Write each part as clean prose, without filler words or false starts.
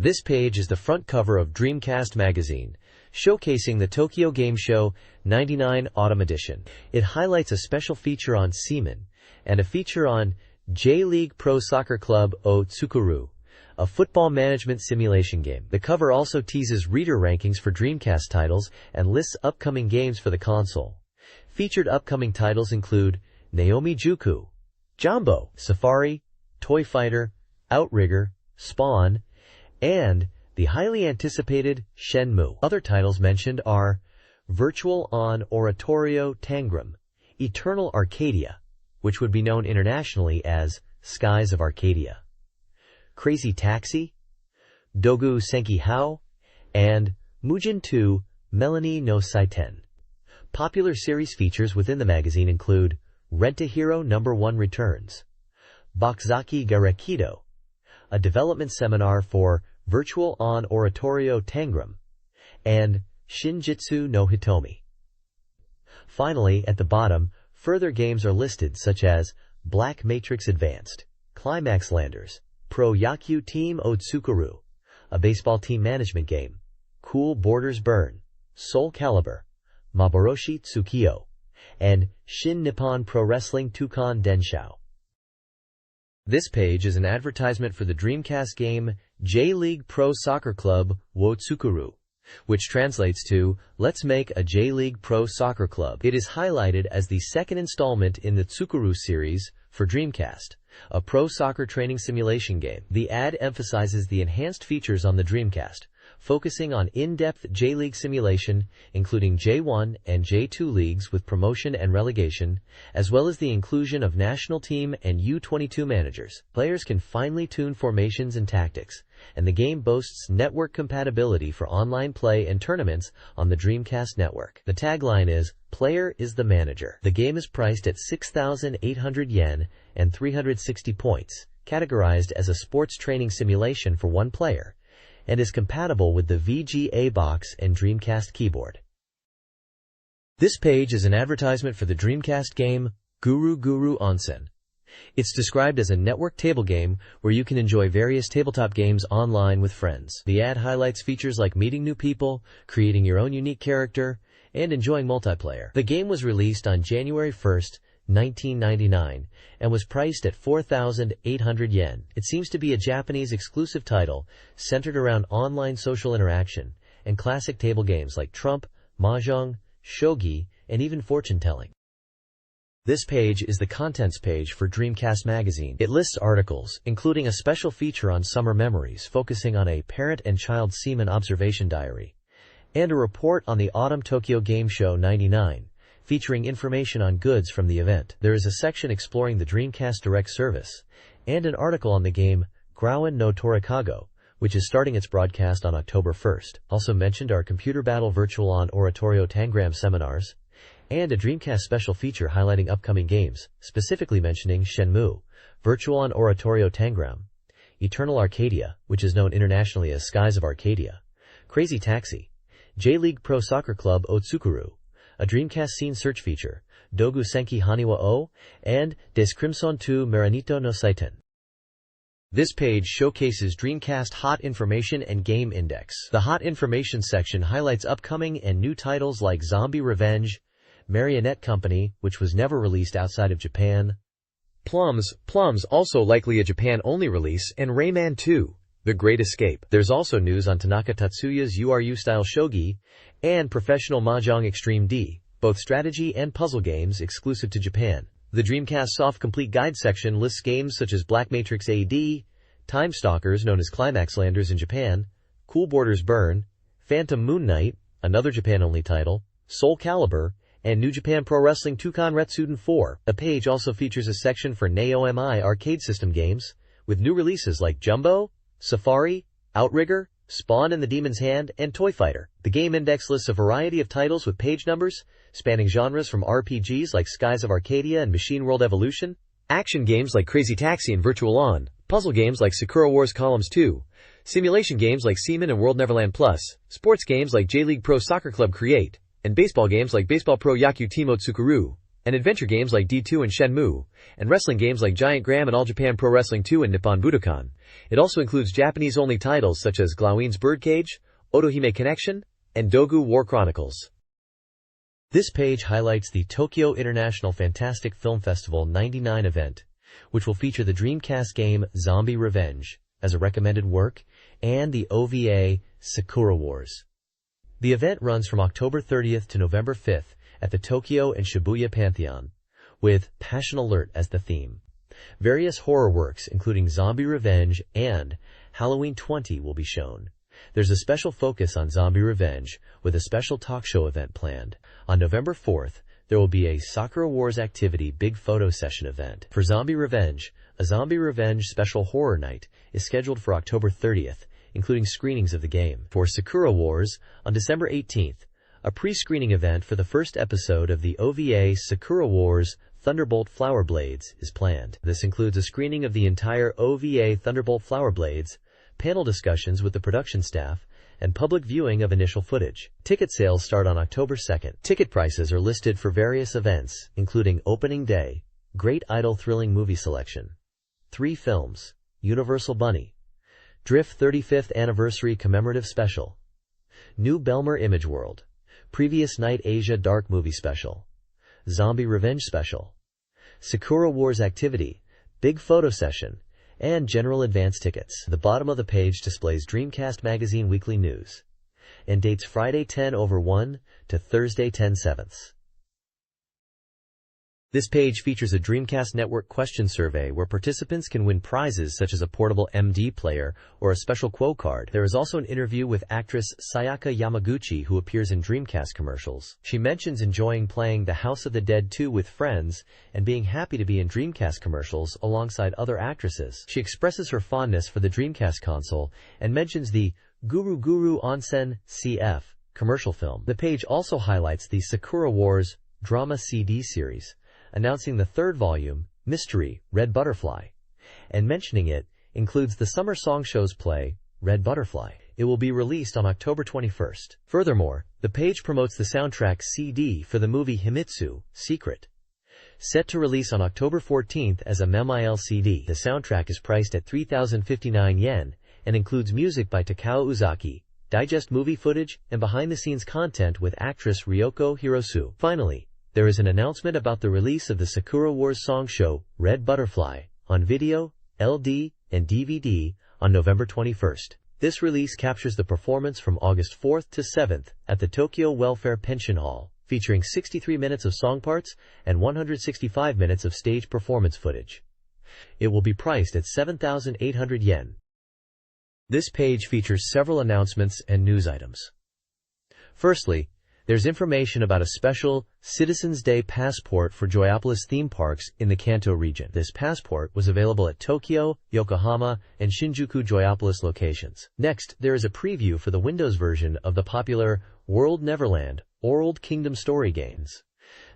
This page is the front cover of Dreamcast Magazine, showcasing the Tokyo Game Show '99 Autumn Edition. It highlights a special feature on Seaman and a feature on J-League Pro Soccer Club o Tsukuru, a football management simulation game. The cover also teases reader rankings for Dreamcast titles and lists upcoming games for the console. Featured upcoming titles include Naomi Juku, Jumbo, Safari, Toy Fighter, Outrigger, Spawn, and the highly anticipated Shenmue. Other titles mentioned are Virtual on Oratorio Tangram, Eternal Arcadia, which would be known internationally as Skies of Arcadia, Crazy Taxi, Dogu Senki Hao, and Mugen 2 Melanie no Saiten. Popular series features within the magazine include Rent-A-Hero No. 1 Returns, Boxzaki Garekido, a development seminar for Virtual on Oratorio Tangram, and Shinjitsu no Hitomi. Finally, at the bottom, further games are listed such as Black Matrix Advanced, Climax Landers, Pro Yakyu Team Otsukuru, a baseball team management game, Cool Borders Burn, Soul Calibur, Maboroshi Tsukio, and Shin Nippon Pro Wrestling Tukan Denshou. This page is an advertisement for the Dreamcast game J-League Pro Soccer Club wo Tsukuru, which translates to Let's Make a J-League Pro Soccer Club. It is highlighted as the second installment in the Tsukuru series for Dreamcast, a pro soccer training simulation game. The ad emphasizes the enhanced features on the Dreamcast, focusing on in-depth J-League simulation, including J1 and J2 leagues with promotion and relegation, as well as the inclusion of national team and U22 managers. Players can finely tune formations and tactics, and the game boasts network compatibility for online play and tournaments on the Dreamcast network. The tagline is, "Player is the manager." The game is priced at 6,800 yen and 360 points, categorized as a sports training simulation for one player, and is compatible with the VGA box and Dreamcast keyboard. This page is an advertisement for the Dreamcast game Guru Guru Onsen. It's described as a network table game where you can enjoy various tabletop games online with friends. The ad highlights features like meeting new people, creating your own unique character, and enjoying multiplayer. The game was released on January 1st, 1999, and was priced at 4,800 yen. It seems to be a Japanese exclusive title centered around online social interaction and classic table games like Trump, Mahjong, Shogi, and even fortune-telling. This page is the contents page for Dreamcast Magazine. It lists articles, including a special feature on summer memories focusing on a parent and child seaman observation diary, and a report on the Autumn Tokyo Game Show '99, featuring information on goods from the event. There is a section exploring the Dreamcast Direct service, and an article on the game Grauen no Torikago, which is starting its broadcast on October 1st. Also mentioned are Computer Battle Virtual on Oratorio Tangram seminars, and a Dreamcast special feature highlighting upcoming games, specifically mentioning Shenmue, Virtual on Oratorio Tangram, Eternal Arcadia, which is known internationally as Skies of Arcadia, Crazy Taxi, J-League Pro Soccer Club Otsukuru, a Dreamcast scene search feature, Dogu Senki Haniwa O, and Des Crimson 2 Marinito no Saiten. This page showcases Dreamcast Hot Information and Game Index. The Hot Information section highlights upcoming and new titles like Zombie Revenge, Marionette Company, which was never released outside of Japan, Plums also likely a Japan-only release, and Rayman 2, The Great Escape. There's also news on Tanaka Tatsuya's URU-style shogi and Professional Mahjong Extreme D, both strategy and puzzle games exclusive to Japan. The Dreamcast Soft Complete Guide section lists games such as Black Matrix AD, Time Stalkers known as Climax Landers in Japan, Cool Borders Burn, Phantom Moon Knight, another Japan-only title, Soul Calibur, and New Japan Pro Wrestling Tukan Retsuden 4. The page also features a section for Naomi arcade system games, with new releases like Jumbo, Safari, Outrigger, Spawn and the Demon's Hand, and Toy Fighter. The game index lists a variety of titles with page numbers, spanning genres from RPGs like Skies of Arcadia and Machine World Evolution, action games like Crazy Taxi and Virtual On, puzzle games like Sakura Wars Columns 2, simulation games like Seaman and World Neverland Plus, sports games like J-League Pro Soccer Club Create, and baseball games like Baseball Pro Yakyu Team Otsukuru. and adventure games like D2 and Shenmue, and wrestling games like Giant Graham and All Japan Pro Wrestling 2 and Nippon Budokan. It also includes Japanese-only titles such as Gloween's Birdcage, Otohime Connection, and Dogu War Chronicles. This page highlights the Tokyo International Fantastic Film Festival '99 event, which will feature the Dreamcast game Zombie Revenge as a recommended work and the OVA Sakura Wars. The event runs from October 30th to November 5th at the Tokyo and Shibuya Pantheon, with Passion Alert as the theme. Various horror works, including Zombie Revenge and Halloween 20, will be shown. There's a special focus on Zombie Revenge, with a special talk show event planned. On November 4th, there will be a Sakura Wars activity big photo session event. For Zombie Revenge, a Zombie Revenge special horror night is scheduled for October 30th, including screenings of the game. For Sakura Wars, on December 18th, a pre-screening event for the first episode of the OVA Sakura Wars Thunderbolt Flower Blades is planned. This includes a screening of the entire OVA Thunderbolt Flower Blades, panel discussions with the production staff, and public viewing of initial footage. Ticket sales start on October 2nd. Ticket prices are listed for various events, including Opening Day, Great Idol Thrilling Movie Selection, 3 Films, Universal Bunny, Drift 35th Anniversary Commemorative Special, New Belmer Image World, Previous Night Asia Dark Movie Special, Zombie Revenge Special, Sakura Wars Activity, Big Photo Session, and general advance tickets. The bottom of the page displays Dreamcast Magazine weekly news and dates Friday 10/1 to Thursday 10/7. This page features a Dreamcast Network question survey where participants can win prizes such as a portable MD player or a special quo card. There is also an interview with actress Sayaka Yamaguchi, who appears in Dreamcast commercials. She mentions enjoying playing The House of the Dead 2 with friends and being happy to be in Dreamcast commercials alongside other actresses. She expresses her fondness for the Dreamcast console and mentions the Guru Guru Onsen CF commercial film. The page also highlights the Sakura Wars drama CD series, announcing the 3rd volume, Mystery, Red Butterfly, and mentioning it includes the Summer Song Show's play, Red Butterfly. It will be released on October 21st. Furthermore, the page promotes the soundtrack CD for the movie Himitsu, Secret, set to release on October 14th as a MEM-IL CD. The soundtrack is priced at 3,059 yen and includes music by Takao Uzaki, digest movie footage, and behind-the-scenes content with actress Ryoko Hirosu. Finally, there is an announcement about the release of the Sakura Wars song show, Red Butterfly, on video, LD, and DVD on November 21st. This release captures the performance from August 4th to 7th at the Tokyo Welfare Pension Hall, featuring 63 minutes of song parts and 165 minutes of stage performance footage. It will be priced at 7,800 yen. This page features several announcements and news items. Firstly, there's information about a special Citizens Day passport for Joyopolis theme parks in the Kanto region. This passport was available at Tokyo, Yokohama, and Shinjuku Joyopolis locations. Next, there is a preview for the Windows version of the popular World Neverland or Old Kingdom story games.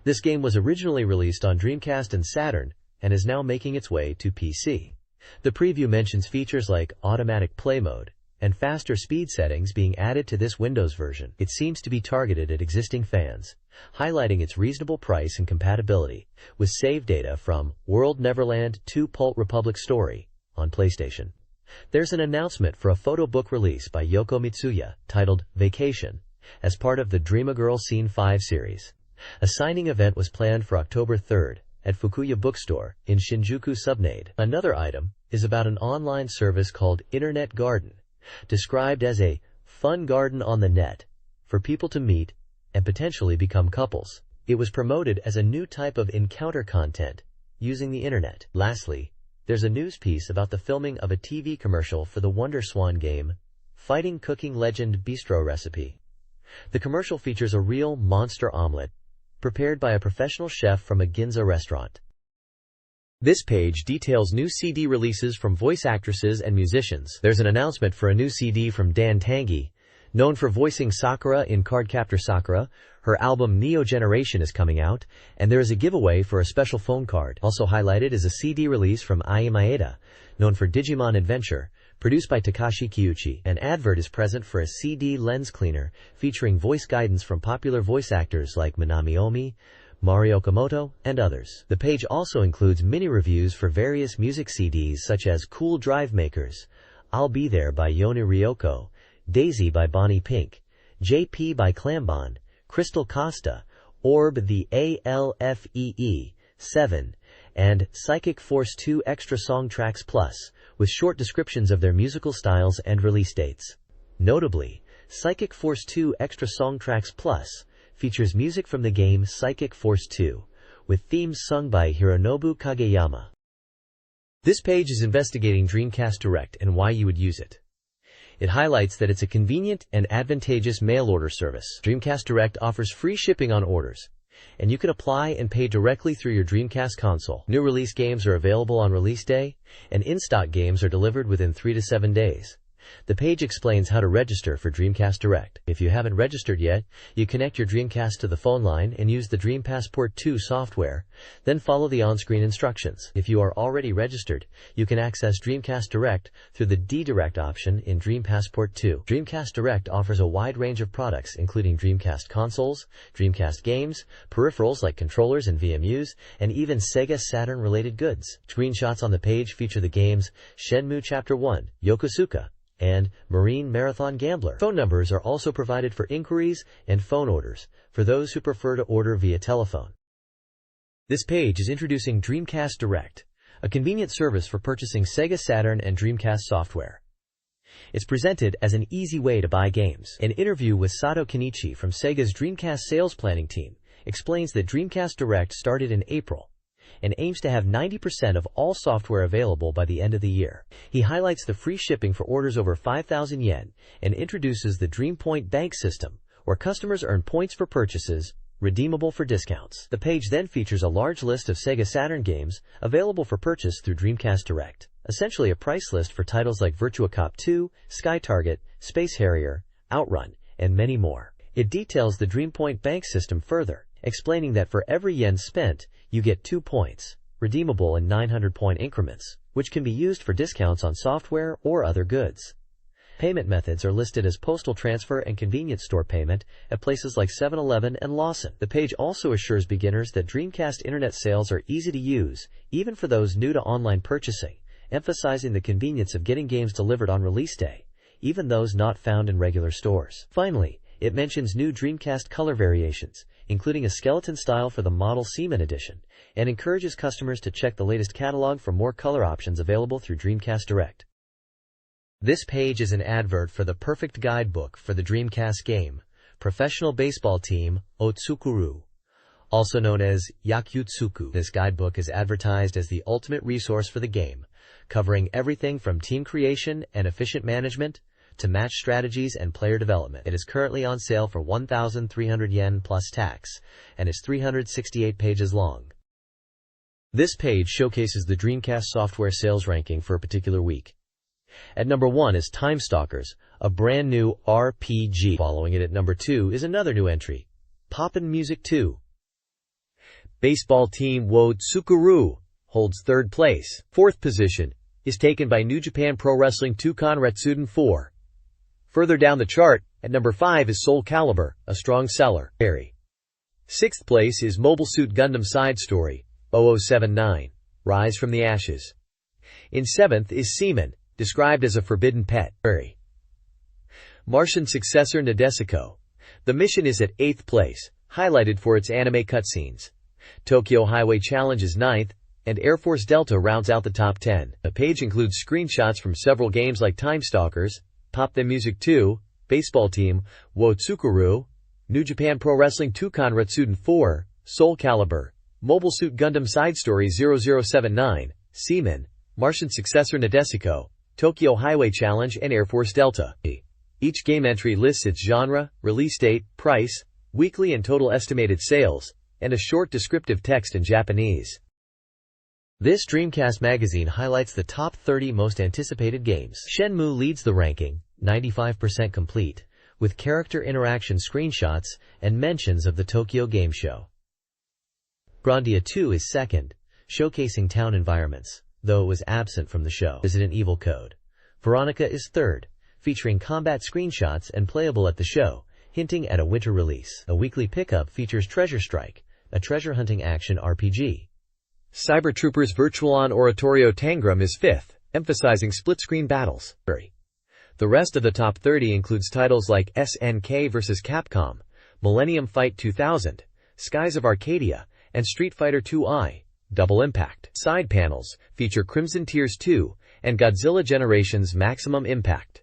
This game was originally released on Dreamcast and Saturn and is now making its way to PC. The preview mentions features like automatic play mode and faster speed settings being added to this Windows version. It seems to be targeted at existing fans, highlighting its reasonable price and compatibility with save data from World Neverland 2 Pult Republic Story on PlayStation. There's an announcement for a photo book release by Yoko Mitsuya titled Vacation as part of the Dream a Girl Scene 5 series. A signing event was planned for October 3rd at Fukuya Bookstore in Shinjuku Subnade. Another item is about an online service called Internet Garden, described as a fun garden on the net for people to meet and potentially become couples. It was promoted as a new type of encounter content using the internet. Lastly, there's a news piece about the filming of a TV commercial for the WonderSwan game, Fighting Cooking Legend Bistro Recipe. The commercial features a real monster omelet prepared by a professional chef from a Ginza restaurant. This page details new CD releases from voice actresses and musicians. There's an announcement for a new CD from Dan Tangi, known for voicing Sakura in Cardcaptor Sakura. Her album Neo Generation is coming out, and there is a giveaway for a special phone card. Also highlighted is a CD release from Ai Maeda, known for Digimon Adventure, produced by Takashi Kiuchi. An advert is present for a CD lens cleaner featuring voice guidance from popular voice actors like Minami Omi, Mario Komodo, and others. The page also includes mini-reviews for various music CDs such as Cool Drive Makers, I'll Be There by Yoni Ryoko, Daisy by Bonnie Pink, JP by Clambon, Crystal Costa, Orb the ALFEE 7, and Psychic Force 2 Extra Song Tracks Plus, with short descriptions of their musical styles and release dates. Notably, Psychic Force 2 Extra Song Tracks Plus features music from the game Psychic Force 2, with themes sung by Hironobu Kageyama. This page is investigating Dreamcast Direct and why you would use it. It highlights that it's a convenient and advantageous mail order service. Dreamcast Direct offers free shipping on orders, and you can apply and pay directly through your Dreamcast console. New release games are available on release day, and in-stock games are delivered within 3 to 7 days. The page explains how to register for Dreamcast Direct. If you haven't registered yet, you connect your Dreamcast to the phone line and use the Dream Passport 2 software, then follow the on-screen instructions. If you are already registered, you can access Dreamcast Direct through the D-Direct option in Dream Passport 2. Dreamcast Direct offers a wide range of products including Dreamcast consoles, Dreamcast games, peripherals like controllers and VMUs, and even Sega Saturn related goods. Screenshots on the page feature the games Shenmue Chapter 1, Yokosuka, and Marine Marathon Gambler. Phone numbers are also provided for inquiries and phone orders for those who prefer to order via telephone. This page is introducing Dreamcast Direct, a convenient service for purchasing Sega Saturn and Dreamcast software. It's presented as an easy way to buy games. An interview with Sato Kenichi from Sega's Dreamcast sales planning team explains that Dreamcast Direct started in April and aims to have 90% of all software available by the end of the year. He highlights the free shipping for orders over 5,000 yen and introduces the DreamPoint Bank system, where customers earn points for purchases, redeemable for discounts. The page then features a large list of Sega Saturn games available for purchase through Dreamcast Direct, essentially a price list for titles like Virtua Cop 2, Sky Target, Space Harrier, Outrun, and many more. It details the DreamPoint Bank system further, explaining that for every yen spent, you get 2 points, redeemable in 900-point increments, which can be used for discounts on software or other goods. Payment methods are listed as postal transfer and convenience store payment at places like 7-Eleven and Lawson. The page also assures beginners that Dreamcast internet sales are easy to use, even for those new to online purchasing, emphasizing the convenience of getting games delivered on release day, even those not found in regular stores. Finally, it mentions new Dreamcast color variations, including a skeleton style for the Model Seaman edition, and encourages customers to check the latest catalog for more color options available through Dreamcast Direct. This page is an advert for the perfect guidebook for the Dreamcast game, Professional Baseball Team Otsukuru, also known as Yakyutsuku. This guidebook is advertised as the ultimate resource for the game, covering everything from team creation and efficient management to match strategies and player development. It is currently on sale for 1,300 yen plus tax, and is 368 pages long. This page showcases the Dreamcast software sales ranking for a particular week. At number 1 is Time Stalkers, a brand new RPG. Following it at number 2 is another new entry, Poppin' Music 2. Baseball Team Wo Tsukuru holds 3rd place. 4th position is taken by New Japan Pro Wrestling 2 Retsuden 4. Further down the chart, at number 5 is Soul Calibur, a strong seller. 6th place is Mobile Suit Gundam Side Story, 0079, Rise from the Ashes. In 7th is Seaman, described as a forbidden pet. Martian Successor Nadesico. The mission is at 8th place, highlighted for its anime cutscenes. Tokyo Highway Challenge is 9th, and Air Force Delta rounds out the top 10. The page includes screenshots from several games like Time Stalkers, Pop the Music 2, Baseball Team Wo Tsukuru, New Japan Pro Wrestling 2 Retsuden 4, Soul Calibur, Mobile Suit Gundam Side Story 0079, Seaman, Martian Successor Nadesico, Tokyo Highway Challenge, and Air Force Delta. Each game entry lists its genre, release date, price, weekly and total estimated sales, and a short descriptive text in Japanese. This Dreamcast magazine highlights the top 30 most anticipated games. Shenmue leads the ranking, 95% complete, with character interaction screenshots and mentions of the Tokyo Game Show. Grandia 2 is second, showcasing town environments, though it was absent from the show. Resident Evil Code Veronica is third, featuring combat screenshots and playable at the show, hinting at a winter release. A weekly pickup features Treasure Strike, a treasure hunting action RPG. Cyber Troopers Virtual Oratorio Tangram is 5th, emphasizing split-screen battles. The rest of the top 30 includes titles like SNK vs. Capcom, Millennium Fight 2000, Skies of Arcadia, and Street Fighter II Double Impact. Side panels feature Crimson Tears 2 and Godzilla Generations Maximum Impact.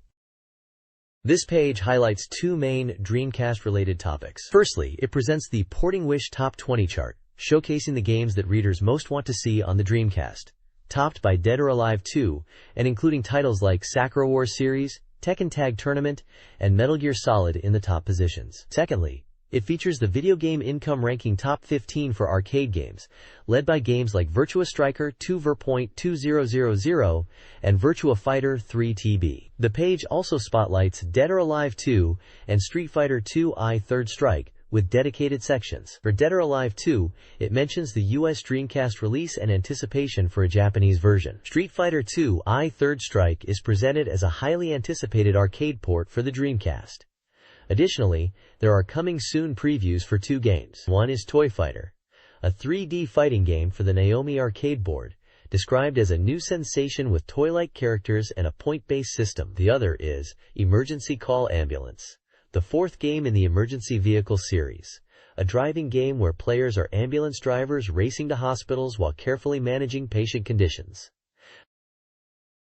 This page highlights two main Dreamcast-related topics. Firstly, it presents the Porting Wish Top 20 chart, showcasing the games that readers most want to see on the Dreamcast, topped by Dead or Alive 2, and including titles like Sakura Wars series, Tekken Tag Tournament, and Metal Gear Solid in the top positions. Secondly, it features the Video Game Income Ranking Top 15 for arcade games, led by games like Virtua Striker 2 Verpoint 2000 and Virtua Fighter 3 TB. The page also spotlights Dead or Alive 2 and Street Fighter II Third Strike, with dedicated sections. For Dead or Alive 2, it mentions the US Dreamcast release and anticipation for a Japanese version. Street Fighter II Third Strike is presented as a highly anticipated arcade port for the Dreamcast. Additionally, there are coming soon previews for two games. One is Toy Fighter, a 3D fighting game for the Naomi arcade board, described as a new sensation with toy-like characters and a point-based system. The other is Emergency Call Ambulance, the fourth game in the Emergency Vehicle series, a driving game where players are ambulance drivers racing to hospitals while carefully managing patient conditions.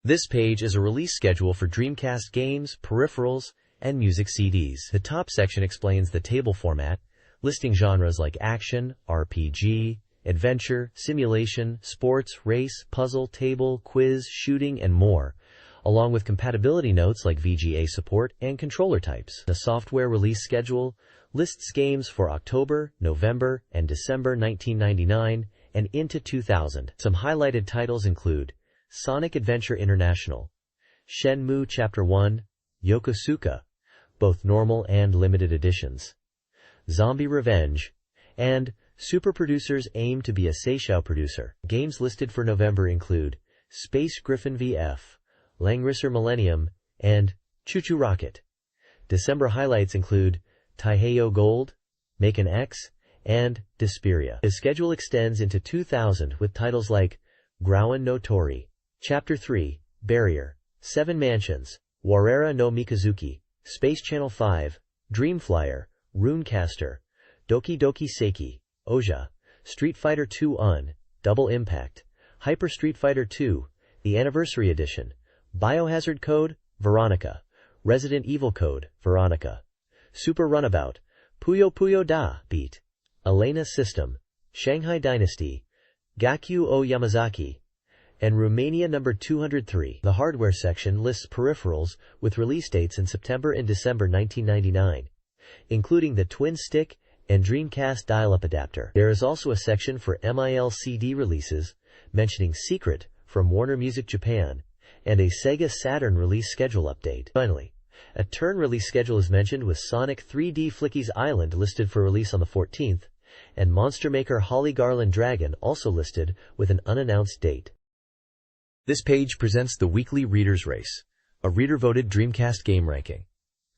This page is a release schedule for Dreamcast games, peripherals, and music CDs. The top section explains the table format, listing genres like action, RPG, adventure, simulation, sports, race, puzzle, table, quiz, shooting, and more, along with compatibility notes like VGA support and controller types. The software release schedule lists games for October, November, and December 1999 and into 2000. Some highlighted titles include Sonic Adventure International, Shenmue Chapter 1, Yokosuka, both normal and limited editions, Zombie Revenge, and Super Producers aim to be a Seishao producer. Games listed for November include Space Griffin VF, Langrisser Millennium, and Choo Choo Rocket. December highlights include Taiheiyo Gold, Maken X, and Desperia. The schedule extends into 2000 with titles like Grauen no Tori, Chapter 3, Barrier, Seven Mansions, Warera no Mikazuki, Space Channel 5, Dreamflyer, Runecaster, Doki Doki Seiki, Oja, Street Fighter II Double Impact, Hyper Street Fighter II, the Anniversary Edition, Biohazard Code, Veronica, Resident Evil Code, Veronica, Super Runabout, Puyo Puyo Da Beat, Elena System, Shanghai Dynasty, Gakyu o Yamazaki, and Romania number 203. The hardware section lists peripherals with release dates in September and December 1999, including the Twin Stick and Dreamcast dial-up adapter. There is also a section for MIL-CD releases, mentioning Secret from Warner Music Japan, and a Sega Saturn release schedule update. Finally, a turn release schedule is mentioned with Sonic 3D Flicky's Island listed for release on the 14th, and Monster Maker Holly Garland Dragon also listed with an unannounced date. This page presents the weekly Reader's Race, a reader-voted Dreamcast game ranking.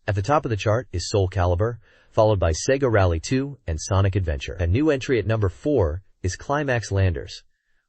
At the top of the chart is Soul Calibur, followed by Sega Rally 2 and Sonic Adventure. A new entry at number 4 is Climax Landers,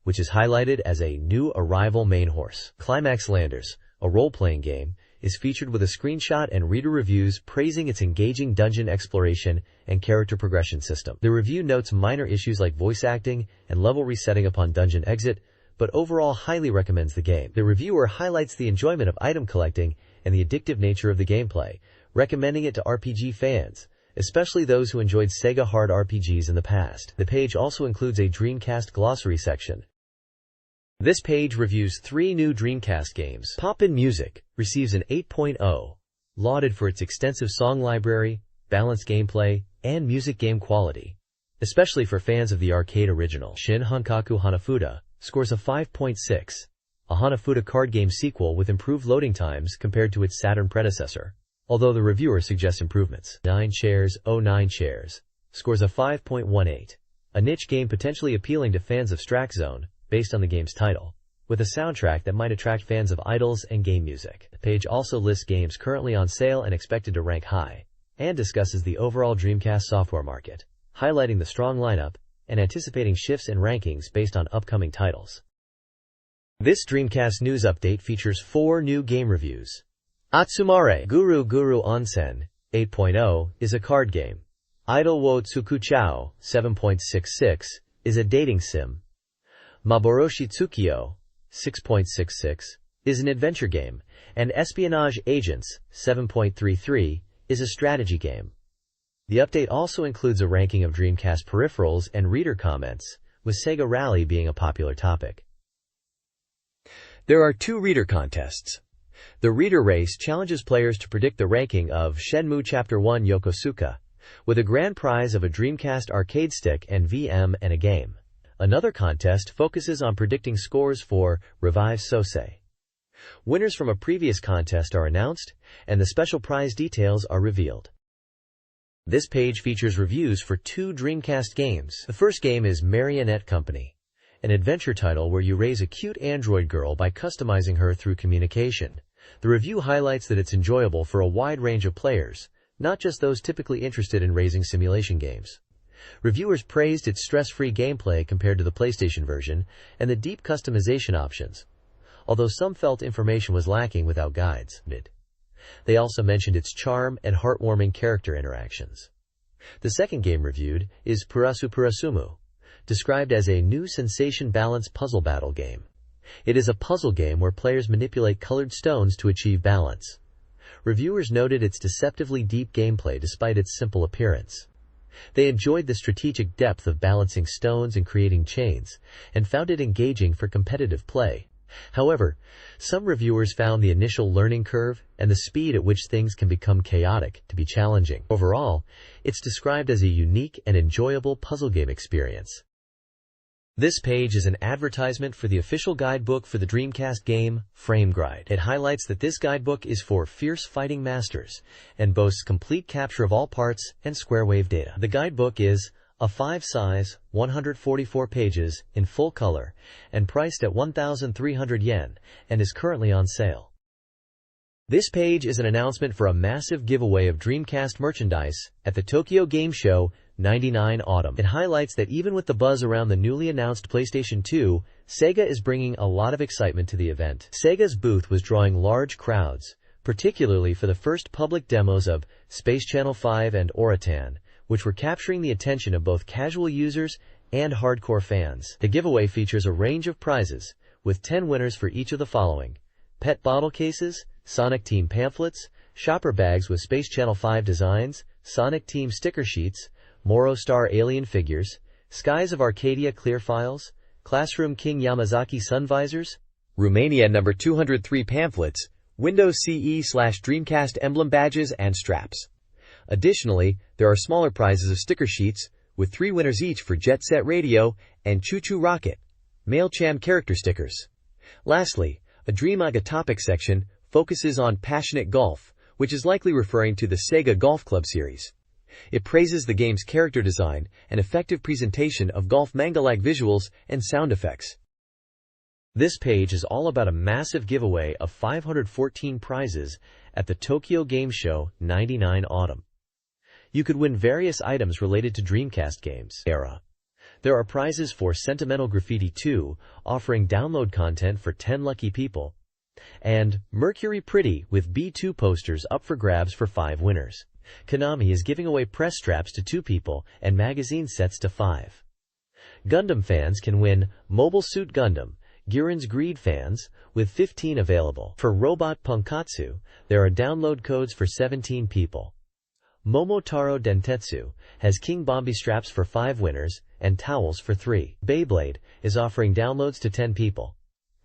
which is highlighted as a new arrival main horse. Climax Landers, a role-playing game, is featured with a screenshot and reader reviews praising its engaging dungeon exploration and character progression system. The review notes minor issues like voice acting and level resetting upon dungeon exit, but overall highly recommends the game. The reviewer highlights the enjoyment of item collecting and the addictive nature of the gameplay, recommending it to RPG fans, especially those who enjoyed Sega hard RPGs in the past. The page also includes a Dreamcast glossary section. This page reviews 3 new Dreamcast games. Pop-In Music receives an 8.0, lauded for its extensive song library, balanced gameplay, and music game quality, especially for fans of the arcade original. Shin Hankaku Hanafuda scores a 5.6, a Hanafuda card game sequel with improved loading times compared to its Saturn predecessor, although the reviewer suggests improvements. 9 Chairs, Oh 9 Chairs scores a 5.18, a niche game potentially appealing to fans of Strack Zone, based on the game's title, with a soundtrack that might attract fans of idols and game music. The page also lists games currently on sale and expected to rank high, and discusses the overall Dreamcast software market, highlighting the strong lineup and anticipating shifts in rankings based on upcoming titles. This Dreamcast news update features 4 new game reviews. Atsumare Guru Guru Onsen 8.0 is a card game. Idol wo Tsukuchao 7.66 is a dating sim. Maboroshi Tsukio 6.66 is an adventure game, and Espionage Agents 7.33 is a strategy game. The update also includes a ranking of Dreamcast peripherals and reader comments, with Sega Rally being a popular topic. There are 2 reader contests. The Reader Race challenges players to predict the ranking of Shenmue Chapter 1 Yokosuka, with a grand prize of a Dreamcast arcade stick and VM and a game. Another contest focuses on predicting scores for Revive Sosei. Winners from a previous contest are announced, and the special prize details are revealed. This page features reviews for 2 Dreamcast games. The first game is Marionette Company, an adventure title where you raise a cute android girl by customizing her through communication. The review highlights that it's enjoyable for a wide range of players, not just those typically interested in raising simulation games. Reviewers praised its stress-free gameplay compared to the PlayStation version and the deep customization options, although some felt information was lacking without guides. They also mentioned its charm and heartwarming character interactions. The second game reviewed is Purasu Purasumu, described as a new sensation balance puzzle battle game. It is a puzzle game where players manipulate colored stones to achieve balance. Reviewers noted its deceptively deep gameplay despite its simple appearance. They enjoyed the strategic depth of balancing stones and creating chains, and found it engaging for competitive play. However, some reviewers found the initial learning curve and the speed at which things can become chaotic to be challenging. Overall, it's described as a unique and enjoyable puzzle game experience. This page is an advertisement for the official guidebook for the Dreamcast game, Frame Guide. It highlights that this guidebook is for fierce fighting masters and boasts complete capture of all parts and square wave data. The guidebook is a 5-size, 144 pages, in full color, and priced at 1,300 yen, and is currently on sale. This page is an announcement for a massive giveaway of Dreamcast merchandise at the Tokyo Game Show '99 Autumn. It highlights that even with the buzz around the newly announced PlayStation 2, Sega is bringing a lot of excitement to the event. Sega's booth was drawing large crowds, particularly for the first public demos of Space Channel 5 and Oratan, which were capturing the attention of both casual users and hardcore fans. The giveaway features a range of prizes, with 10 winners for each of the following: pet bottle cases, Sonic Team pamphlets, shopper bags with Space Channel 5 designs, Sonic Team sticker sheets, Moro Star alien figures, Skies of Arcadia clear files, Classroom King Yamazaki sun visors, Romania number 203 pamphlets, Windows CE/Dreamcast emblem badges and straps. Additionally, there are smaller prizes of sticker sheets, with 3 winners each for Jet Set Radio and Choo Choo Rocket, Mail-Cham character stickers. Lastly, a Dreamaga topic section focuses on Passionate Golf, which is likely referring to the Sega Golf Club series. It praises the game's character design and effective presentation of golf manga-like visuals and sound effects. This page is all about a massive giveaway of 514 prizes at the Tokyo Game Show '99 Autumn. You could win various items related to Dreamcast games. There are prizes for Sentimental Graffiti 2, offering download content for 10 lucky people, and Mercury Pretty with B2 posters up for grabs for 5 winners. Konami is giving away press straps to 2 people and magazine sets to 5. Gundam fans can win Mobile Suit Gundam, Giran's Greed fans, with 15 available. For Robot Punkatsu, there are download codes for 17 people. Momotaro Dentetsu has King Bombi straps for 5 winners and towels for 3. Beyblade is offering downloads to 10 people.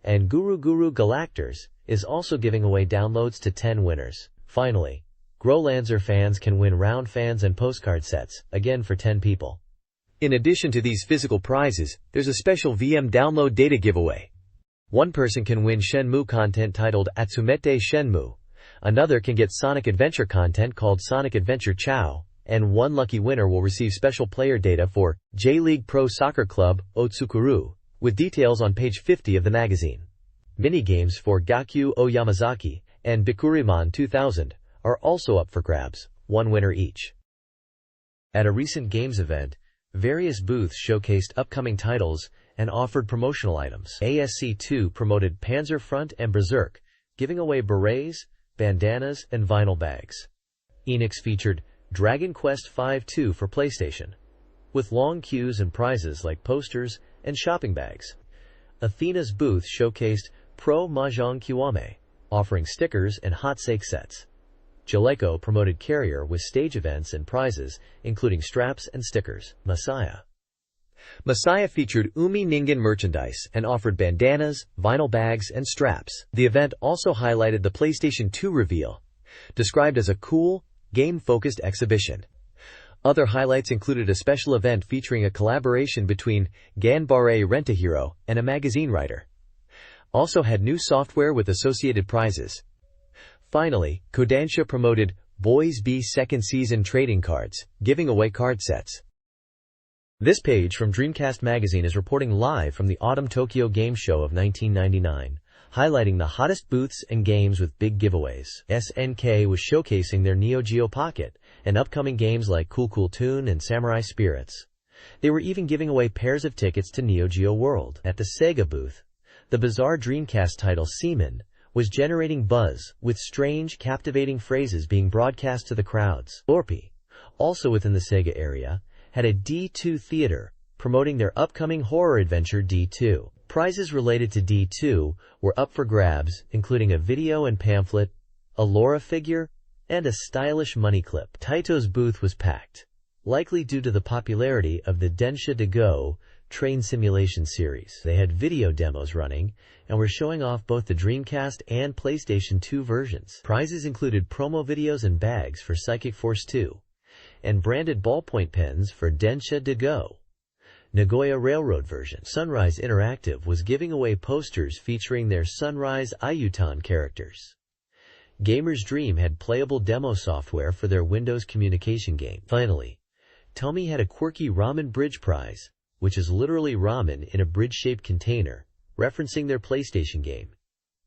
And Guru Guru Galactors is also giving away downloads to 10 winners. Finally, Growlanzer fans can win round fans and postcard sets, again for 10 people. In addition to these physical prizes, there's a special VM download data giveaway. One person can win Shenmue content titled Atsumete Shenmue, another can get Sonic Adventure content called Sonic Adventure Chow, and one lucky winner will receive special player data for J-League Pro Soccer Club Otsukuru, with details on page 50 of the magazine. Mini-games for Gakyu o Yamazaki and Bikuriman 2000 are also up for grabs, 1 winner each. At a recent games event, Various booths showcased upcoming titles and offered promotional items. ASC2 promoted Panzer Front and Berserk, giving away berets, bandanas, and vinyl bags. Enix featured Dragon Quest V-2 for PlayStation, with long queues and prizes like posters and shopping bags. Athena's booth showcased Pro Mahjong Kiwame, offering stickers and hot sake sets. Jaleco promoted Carrier with stage events and prizes, including straps and stickers. Masaya featured Umi Ningen merchandise and offered bandanas, vinyl bags, and straps. The event also highlighted the PlayStation 2 reveal, described as a cool, game-focused exhibition. Other highlights included a special event featuring a collaboration between Ganbare Rentahiro and a magazine writer. Also had new software with associated prizes. Finally, Kodansha promoted Boys B second season trading cards, giving away card sets. This page from Dreamcast Magazine is reporting live from the Autumn Tokyo Game Show of 1999, highlighting the hottest booths and games with big giveaways. SNK was showcasing their Neo Geo Pocket and upcoming games like Cool Cool Toon and Samurai Spirits. They were even giving away pairs of tickets to Neo Geo World. At the Sega booth, the bizarre Dreamcast title Seaman was generating buzz, with strange, captivating phrases being broadcast to the crowds. Orpi, also within the Sega area, had a D2 theater, promoting their upcoming horror adventure D2. Prizes related to D2 were up for grabs, including a video and pamphlet, a Laura figure, and a stylish money clip. Taito's booth was packed, likely due to the popularity of the Densha de Go train simulation series. They had video demos running and were showing off both the Dreamcast and PlayStation 2 versions. Prizes included promo videos and bags for Psychic Force 2 and branded ballpoint pens for Densha de Go. Nagoya Railroad version. Sunrise Interactive was giving away posters featuring their Sunrise Ayutan characters. Gamer's Dream had playable demo software for their Windows communication game. Finally, Tomy had a quirky ramen bridge prize, which is literally ramen in a bridge-shaped container, referencing their PlayStation game.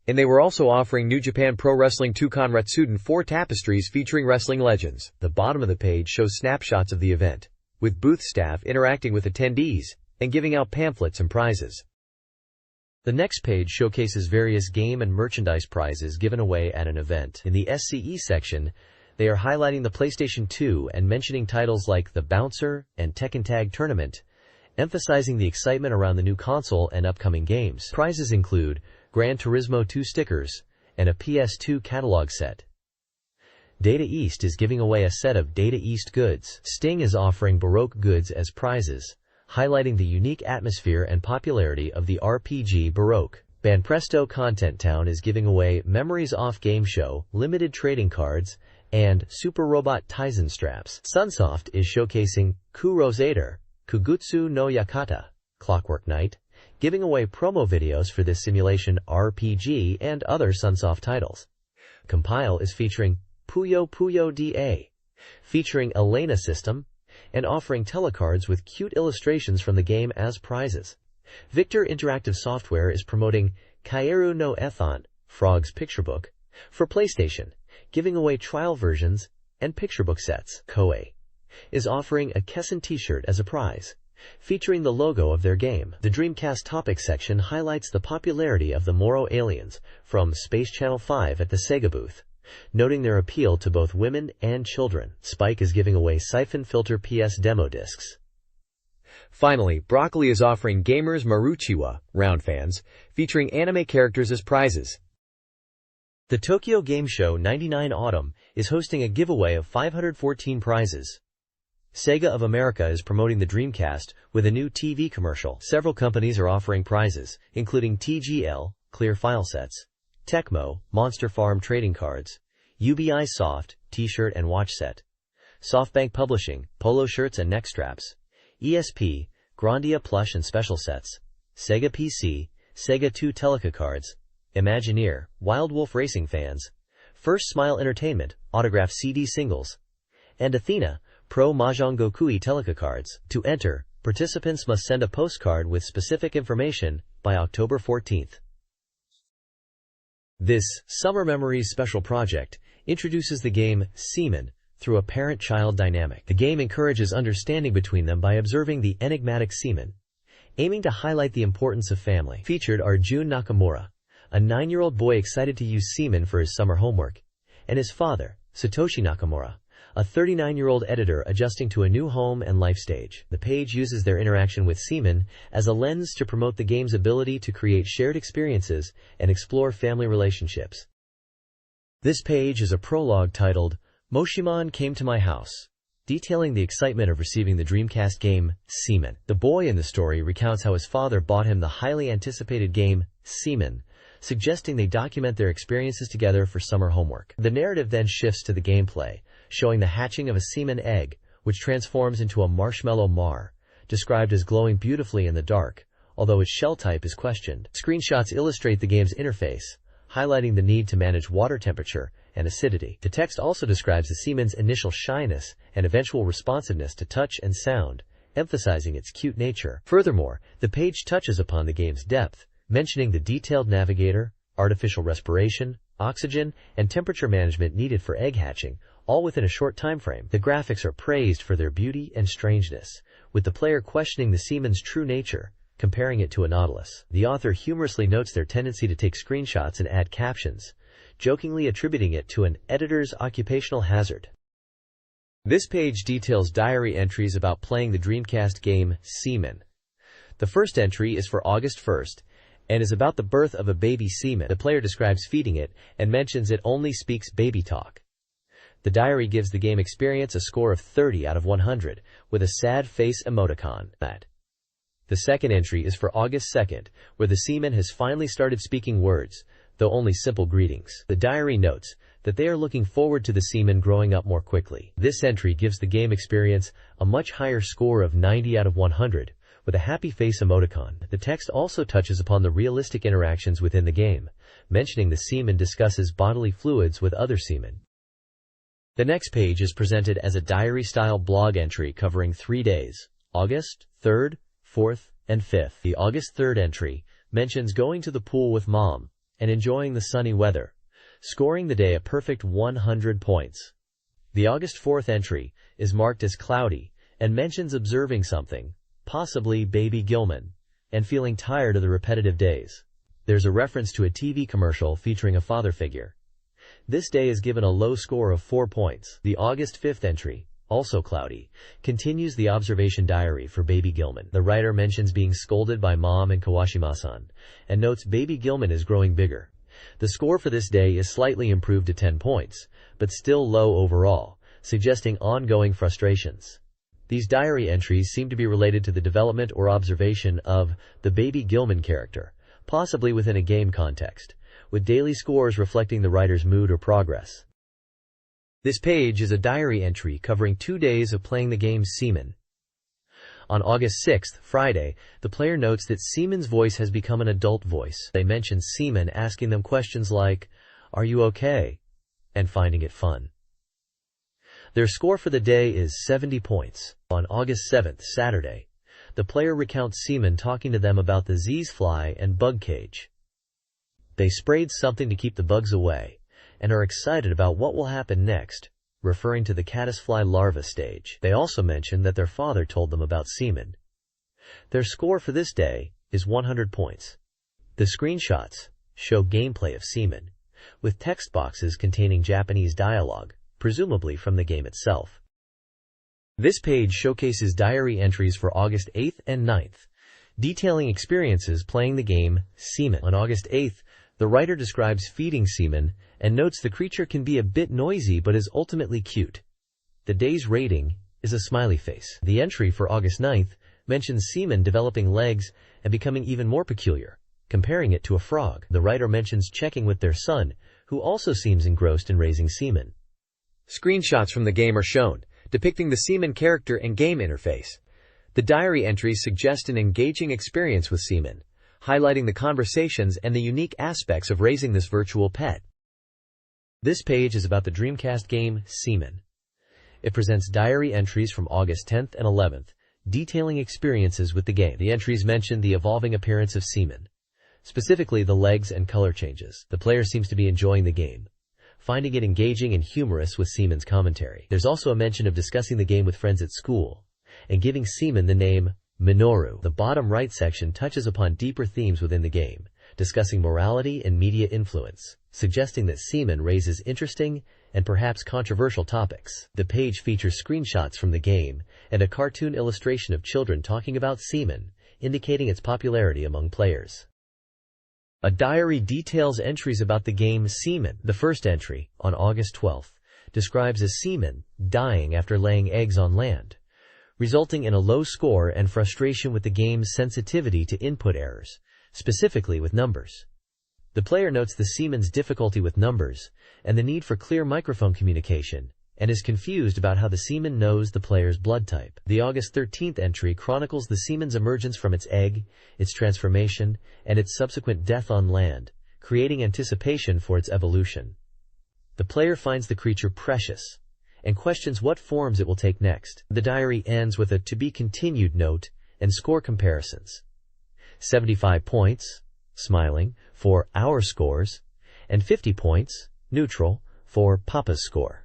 And they were also offering New Japan Pro Wrestling 2 Konratsuden 4 tapestries featuring wrestling legends. The bottom of the page shows snapshots of the event, with booth staff interacting with attendees and giving out pamphlets and prizes. The next page showcases various game and merchandise prizes given away at an event. In the SCE section, they are highlighting the PlayStation 2 and mentioning titles like The Bouncer and Tekken Tag Tournament, emphasizing the excitement around the new console and upcoming games. Prizes include Gran Turismo 2 stickers and a PS2 catalog set. Data East is giving away a set of Data East goods. Sting is offering Baroque goods as prizes, highlighting the unique atmosphere and popularity of the RPG Baroque. Banpresto Content Town is giving away Memories Off Game Show, limited trading cards, and Super Robot Tizen straps. Sunsoft is showcasing Kurosator, Kugutsu no Yakata, Clockwork Knight, giving away promo videos for this simulation RPG and other Sunsoft titles. Compile is featuring Puyo Puyo DA, featuring Elena System, and offering telecards with cute illustrations from the game as prizes. Victor Interactive Software is promoting Kaeru no Ethon, Frog's Picture Book, for PlayStation, giving away trial versions and picture book sets. Koei is offering a Kessen t-shirt as a prize, featuring the logo of their game. The Dreamcast Topics section highlights the popularity of the Moro aliens from Space Channel 5 at the Sega booth, noting their appeal to both women and children. Spike is giving away Siphon Filter PS demo discs. Finally, Broccoli is offering Gamers Maruchiwa, round fans, featuring anime characters as prizes. The Tokyo Game Show 99 Autumn is hosting a giveaway of 514 prizes. Sega of America is promoting the Dreamcast with a new TV commercial. Several companies are offering prizes, including TGL, clear file sets, Tecmo, Monster Farm trading cards, UBI Soft, t-shirt and watch set, SoftBank Publishing, polo shirts and neck straps, ESP, Grandia plush and special sets, Sega PC, Sega 2 Teleca cards, Imagineer, Wild Wolf Racing fans, First Smile Entertainment, autographed CD singles, and Athena, Pro Mahjong Gokui Teleca cards. To enter, participants must send a postcard with specific information by October 14th. This Summer Memories special project introduces the game Seaman through a parent-child dynamic. The game encourages understanding between them by observing the enigmatic semen, aiming to highlight the importance of family. Featured are Jun Nakamura, a 9-year-old boy excited to use semen for his summer homework, and his father, Satoshi Nakamura, a 39-year-old editor adjusting to a new home and life stage. The page uses their interaction with semen as a lens to promote the game's ability to create shared experiences and explore family relationships. This page is a prologue titled, Moshimon Came to My House, detailing the excitement of receiving the Dreamcast game, Semen. The boy in the story recounts how his father bought him the highly anticipated game, Semen, suggesting they document their experiences together for summer homework. The narrative then shifts to the gameplay, showing the hatching of a semen egg, which transforms into a marshmallow mar, described as glowing beautifully in the dark, although its shell type is questioned. Screenshots illustrate the game's interface, highlighting the need to manage water temperature and acidity. The text also describes the semen's initial shyness and eventual responsiveness to touch and sound, emphasizing its cute nature. Furthermore, the page touches upon the game's depth, mentioning the detailed navigator, artificial respiration, oxygen, and temperature management needed for egg hatching, all within a short time frame. The graphics are praised for their beauty and strangeness, with the player questioning the semen's true nature, comparing it to a nautilus. The author humorously notes their tendency to take screenshots and add captions, jokingly attributing it to an editor's occupational hazard. This page details diary entries about playing the Dreamcast game, Semen. The first entry is for August 1st, and is about the birth of a baby semen. The player describes feeding it and mentions it only speaks baby talk. The diary gives the game experience a score of 30 out of 100, with a sad face emoticon. The second entry is for August 2nd, where the semen has finally started speaking words, though only simple greetings. The diary notes that they are looking forward to the semen growing up more quickly. This entry gives the game experience a much higher score of 90 out of 100, with a happy face emoticon. The text also touches upon the realistic interactions within the game, mentioning the semen discusses bodily fluids with other semen. The next page is presented as a diary-style blog entry covering 3 days, August 3rd, 4th, and 5th. The August 3rd entry mentions going to the pool with mom and enjoying the sunny weather, scoring the day a perfect 100 points. The August 4th entry is marked as cloudy and mentions observing something, possibly baby Gilman, and feeling tired of the repetitive days. There's a reference to a TV commercial featuring a father figure. This day is given a low score of 4 points. The August 5th entry, also cloudy, continues the observation diary for baby Gilman. The writer mentions being scolded by mom and Kawashima-san, and notes baby Gilman is growing bigger. The score for this day is slightly improved to 10 points, but still low overall, suggesting ongoing frustrations. These diary entries seem to be related to the development or observation of the baby Gilman character, possibly within a game context, with daily scores reflecting the writer's mood or progress. This page is a diary entry covering 2 days of playing the game Semen. On August 6th, Friday, the player notes that Semen's voice has become an adult voice. They mention Semen asking them questions like, "Are you okay?" and finding it fun. Their score for the day is 70 points. On August 7th, Saturday, the player recounts Semen talking to them about the Z's fly and bug cage. They sprayed something to keep the bugs away, and are excited about what will happen next, referring to the caddisfly larva stage. They also mention that their father told them about semen. Their score for this day is 100 points. The screenshots show gameplay of semen, with text boxes containing Japanese dialogue, presumably from the game itself. This page showcases diary entries for August 8th and 9th, detailing experiences playing the game Semen. On August 8th, the writer describes feeding semen and notes the creature can be a bit noisy but is ultimately cute. The day's rating is a smiley face. The entry for August 9th mentions semen developing legs and becoming even more peculiar, comparing it to a frog. The writer mentions checking with their son, who also seems engrossed in raising semen. Screenshots from the game are shown, depicting the semen character and game interface. The diary entries suggest an engaging experience with semen, highlighting the conversations and the unique aspects of raising this virtual pet. This page is about the Dreamcast game, Semen. It presents diary entries from August 10th and 11th, detailing experiences with the game. The entries mention the evolving appearance of semen, specifically the legs and color changes. The player seems to be enjoying the game, finding it engaging and humorous with Seaman's commentary. There's also a mention of discussing the game with friends at school, and giving Seaman the name Minoru. The bottom right section touches upon deeper themes within the game, discussing morality and media influence, suggesting that Seaman raises interesting and perhaps controversial topics. The page features screenshots from the game and a cartoon illustration of children talking about Seaman, indicating its popularity among players. A diary details entries about the game Seaman. The first entry, on August 12th, describes a seaman dying after laying eggs on land, resulting in a low score and frustration with the game's sensitivity to input errors, specifically with numbers. The player notes the seaman's difficulty with numbers and the need for clear microphone communication, and is confused about how the seaman knows the player's blood type. The August 13th entry chronicles the seaman's emergence from its egg, its transformation, and its subsequent death on land, creating anticipation for its evolution. The player finds the creature precious and questions what forms it will take next. The diary ends with a "to be continued" note and score comparisons. 75 points, smiling, for our scores, and 50 points, neutral, for Papa's score.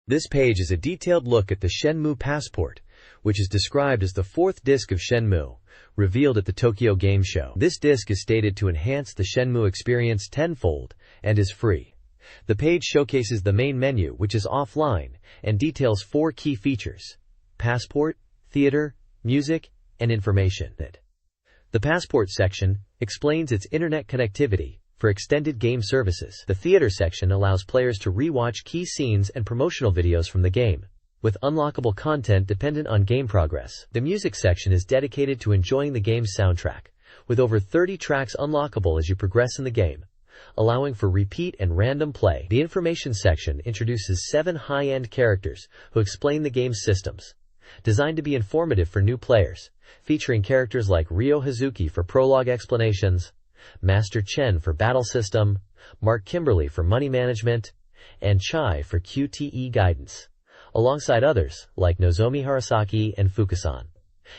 This page is a detailed look at the Shenmue Passport, which is described as the fourth disc of Shenmue, revealed at the Tokyo Game Show. This disc is stated to enhance the Shenmue experience tenfold and is free. The page showcases the main menu, which is offline, and details 4 key features: Passport, Theater, Music, and Information. The Passport section explains its internet connectivity for extended game services. The Theater section allows players to re-watch key scenes and promotional videos from the game, with unlockable content dependent on game progress. The Music section is dedicated to enjoying the game's soundtrack, with over 30 tracks unlockable as you progress in the game, allowing for repeat and random play. The Information section introduces 7 high-end characters who explain the game's systems, designed to be informative for new players, featuring characters like Ryo Hazuki for prologue explanations, Master Chen for battle system, Mark Kimberly for money management, and Chai for QTE guidance, alongside others like Nozomi Harasaki and Fukusan.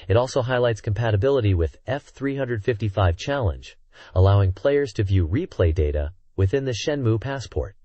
It also highlights compatibility with F355 Challenge, allowing players to view replay data within the Shenmue Passport.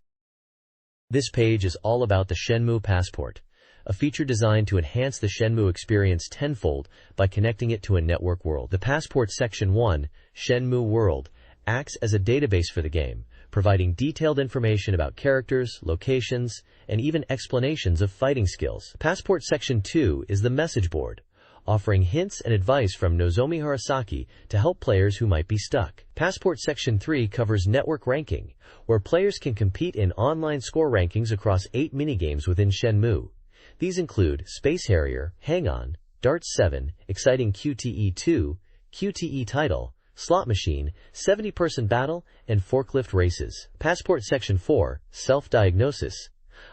This page is all about the Shenmue Passport, a feature designed to enhance the Shenmue experience tenfold by connecting it to a network world. The Passport Section 1, Shenmue World, acts as a database for the game, providing detailed information about characters, locations, and even explanations of fighting skills. Passport Section 2 is the message board, offering hints and advice from Nozomi Harasaki to help players who might be stuck. Passport Section 3 covers network ranking, where players can compete in online score rankings across 8 minigames within Shenmue. These include Space Harrier, Hang-On, Darts 7, Exciting QTE 2, QTE Title, Slot Machine, 70-Person Battle, and Forklift Races. Passport Section 4, Self-Diagnosis,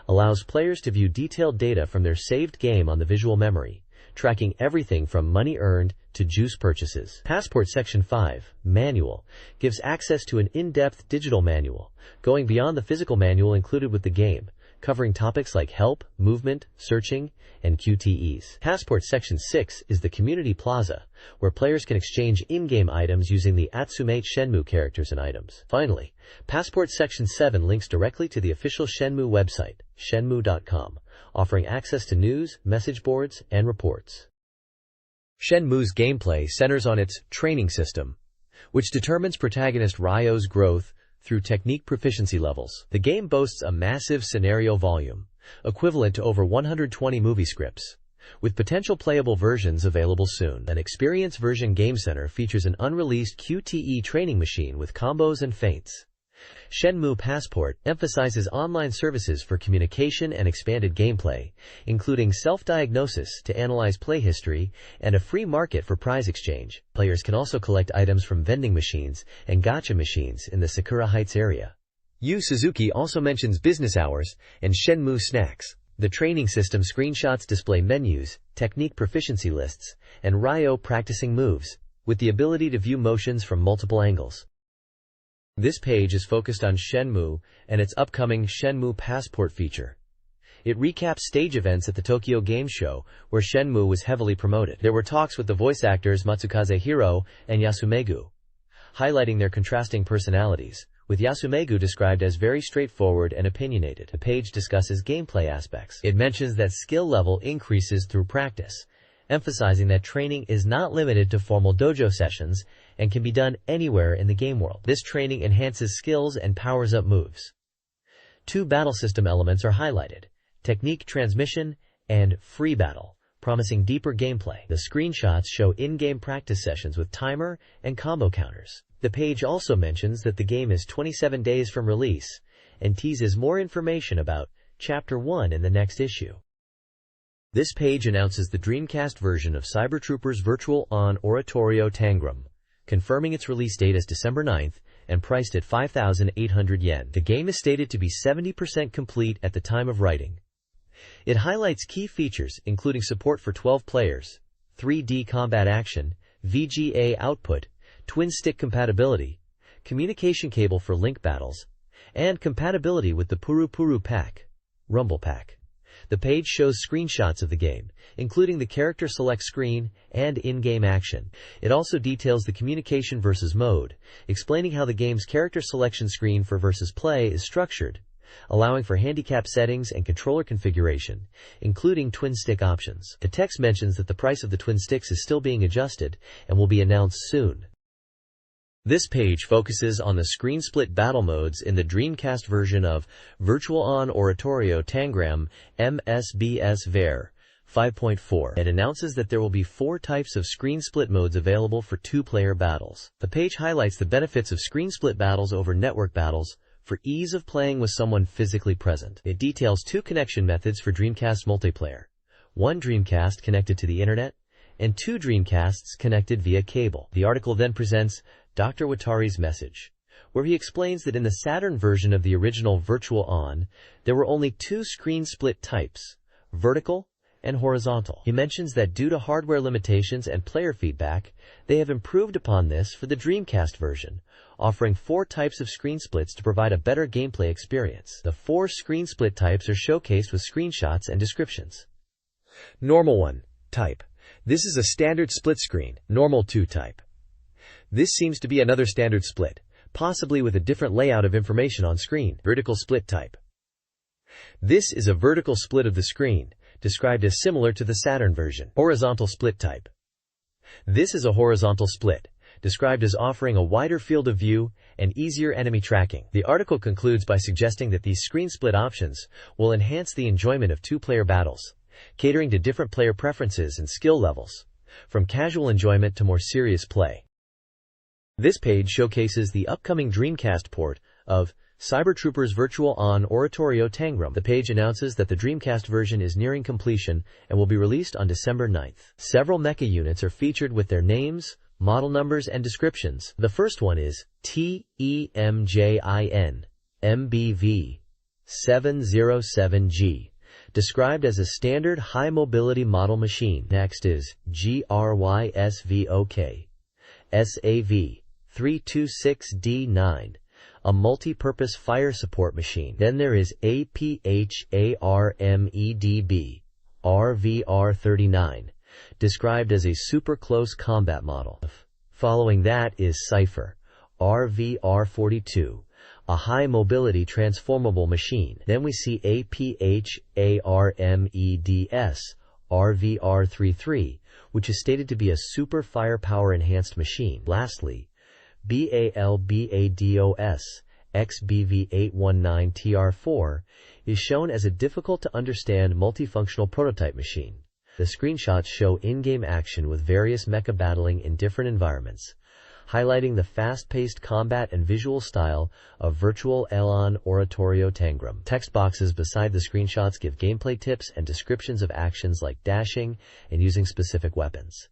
allows players to view detailed data from their saved game on the visual memory, tracking everything from money earned to juice purchases. Passport Section 5, Manual, gives access to an in-depth digital manual, going beyond the physical manual included with the game, covering topics like help, movement, searching, and QTEs. Passport Section 6 is the Community Plaza, where players can exchange in-game items using the Atsumate Shenmue characters and items. Finally, Passport Section 7 links directly to the official Shenmue website, shenmue.com, offering access to news, message boards, and reports. Shenmue's gameplay centers on its training system, which determines protagonist Ryo's growth through technique proficiency levels. The game boasts a massive scenario volume, equivalent to over 120 movie scripts, with potential playable versions available soon. An Experience Version Game Center features an unreleased QTE training machine with combos and feints. Shenmue Passport emphasizes online services for communication and expanded gameplay, including self-diagnosis to analyze play history and a free market for prize exchange. Players can also collect items from vending machines and gacha machines in the Sakura Heights area. Yu Suzuki also mentions business hours and Shenmue snacks. The training system screenshots display menus, technique proficiency lists, and Ryo practicing moves, with the ability to view motions from multiple angles. This page is focused on Shenmue and its upcoming Shenmue Passport feature. It recaps stage events at the Tokyo Game Show, where Shenmue was heavily promoted. There were talks with the voice actors Matsukaze Hiro and Yasumegu, highlighting their contrasting personalities, with Yasumegu described as very straightforward and opinionated. The page discusses gameplay aspects. It mentions that skill level increases through practice, emphasizing that training is not limited to formal dojo sessions and can be done anywhere in the game world. This training enhances skills and powers up moves. 2 battle system elements are highlighted: technique transmission and free battle, promising deeper gameplay. The screenshots show in-game practice sessions with timer and combo counters. The page also mentions that the game is 27 days from release and teases more information about Chapter 1 in the next issue. This page announces the Dreamcast version of Cybertroopers Virtual On Oratorio Tangram, confirming its release date as December 9th and priced at 5,800 yen. The game is stated to be 70% complete at the time of writing. It highlights key features including support for 12 players, 3D combat action, VGA output, twin-stick compatibility, communication cable for link battles, and compatibility with the Puru Puru Pack, Rumble Pack. The page shows screenshots of the game, including the character select screen and in-game action. It also details the communication versus mode, explaining how the game's character selection screen for versus play is structured, allowing for handicap settings and controller configuration, including twin-stick options. The text mentions that the price of the twin sticks is still being adjusted and will be announced soon. This page focuses on the screen-split battle modes in the Dreamcast version of Virtual On Oratorio Tangram MSBS Ver 5.4. It announces that there will be 4 types of screen-split modes available for 2-player battles. The page highlights the benefits of screen-split battles over network battles for ease of playing with someone physically present. It details 2 connection methods for Dreamcast multiplayer: 1 Dreamcast connected to the internet, and 2 Dreamcasts connected via cable. The article then presents Dr. Watari's message, where he explains that in the Saturn version of the original Virtual On, there were only 2 screen split types, vertical and horizontal. He mentions that due to hardware limitations and player feedback, they have improved upon this for the Dreamcast version, offering 4 types of screen splits to provide a better gameplay experience. The 4 screen split types are showcased with screenshots and descriptions. Normal 1 type. This is a standard split screen. Normal 2 type. This seems to be another standard split, possibly with a different layout of information on screen. Vertical split type. This is a vertical split of the screen, described as similar to the Saturn version. Horizontal split type. This is a horizontal split, described as offering a wider field of view and easier enemy tracking. The article concludes by suggesting that these screen split options will enhance the enjoyment of 2-player battles, catering to different player preferences and skill levels, from casual enjoyment to more serious play. This page showcases the upcoming Dreamcast port of Cybertroopers Virtual On Oratorio Tangram. The page announces that the Dreamcast version is nearing completion and will be released on December 9th. Several mecha units are featured with their names, model numbers, and descriptions. The first one is TEMJIN MBV 707G, described as a standard high-mobility model machine. Next is GRYSVOK SAV 326D9, a multi-purpose fire support machine. Then there is APHARMEDB RVR39, described as a super close combat model. Following that is Cypher RVR42, a high mobility transformable machine. Then we see APHARMEDS RVR33, which is stated to be a super firepower enhanced machine. Lastly, BALBADOS XBV819TR4 is shown as a difficult to understand multifunctional prototype machine. The screenshots show in-game action with various mecha battling in different environments, highlighting the fast-paced combat and visual style of Virtual On Oratorio Tangram. Text boxes beside the screenshots give gameplay tips and descriptions of actions like dashing and using specific weapons.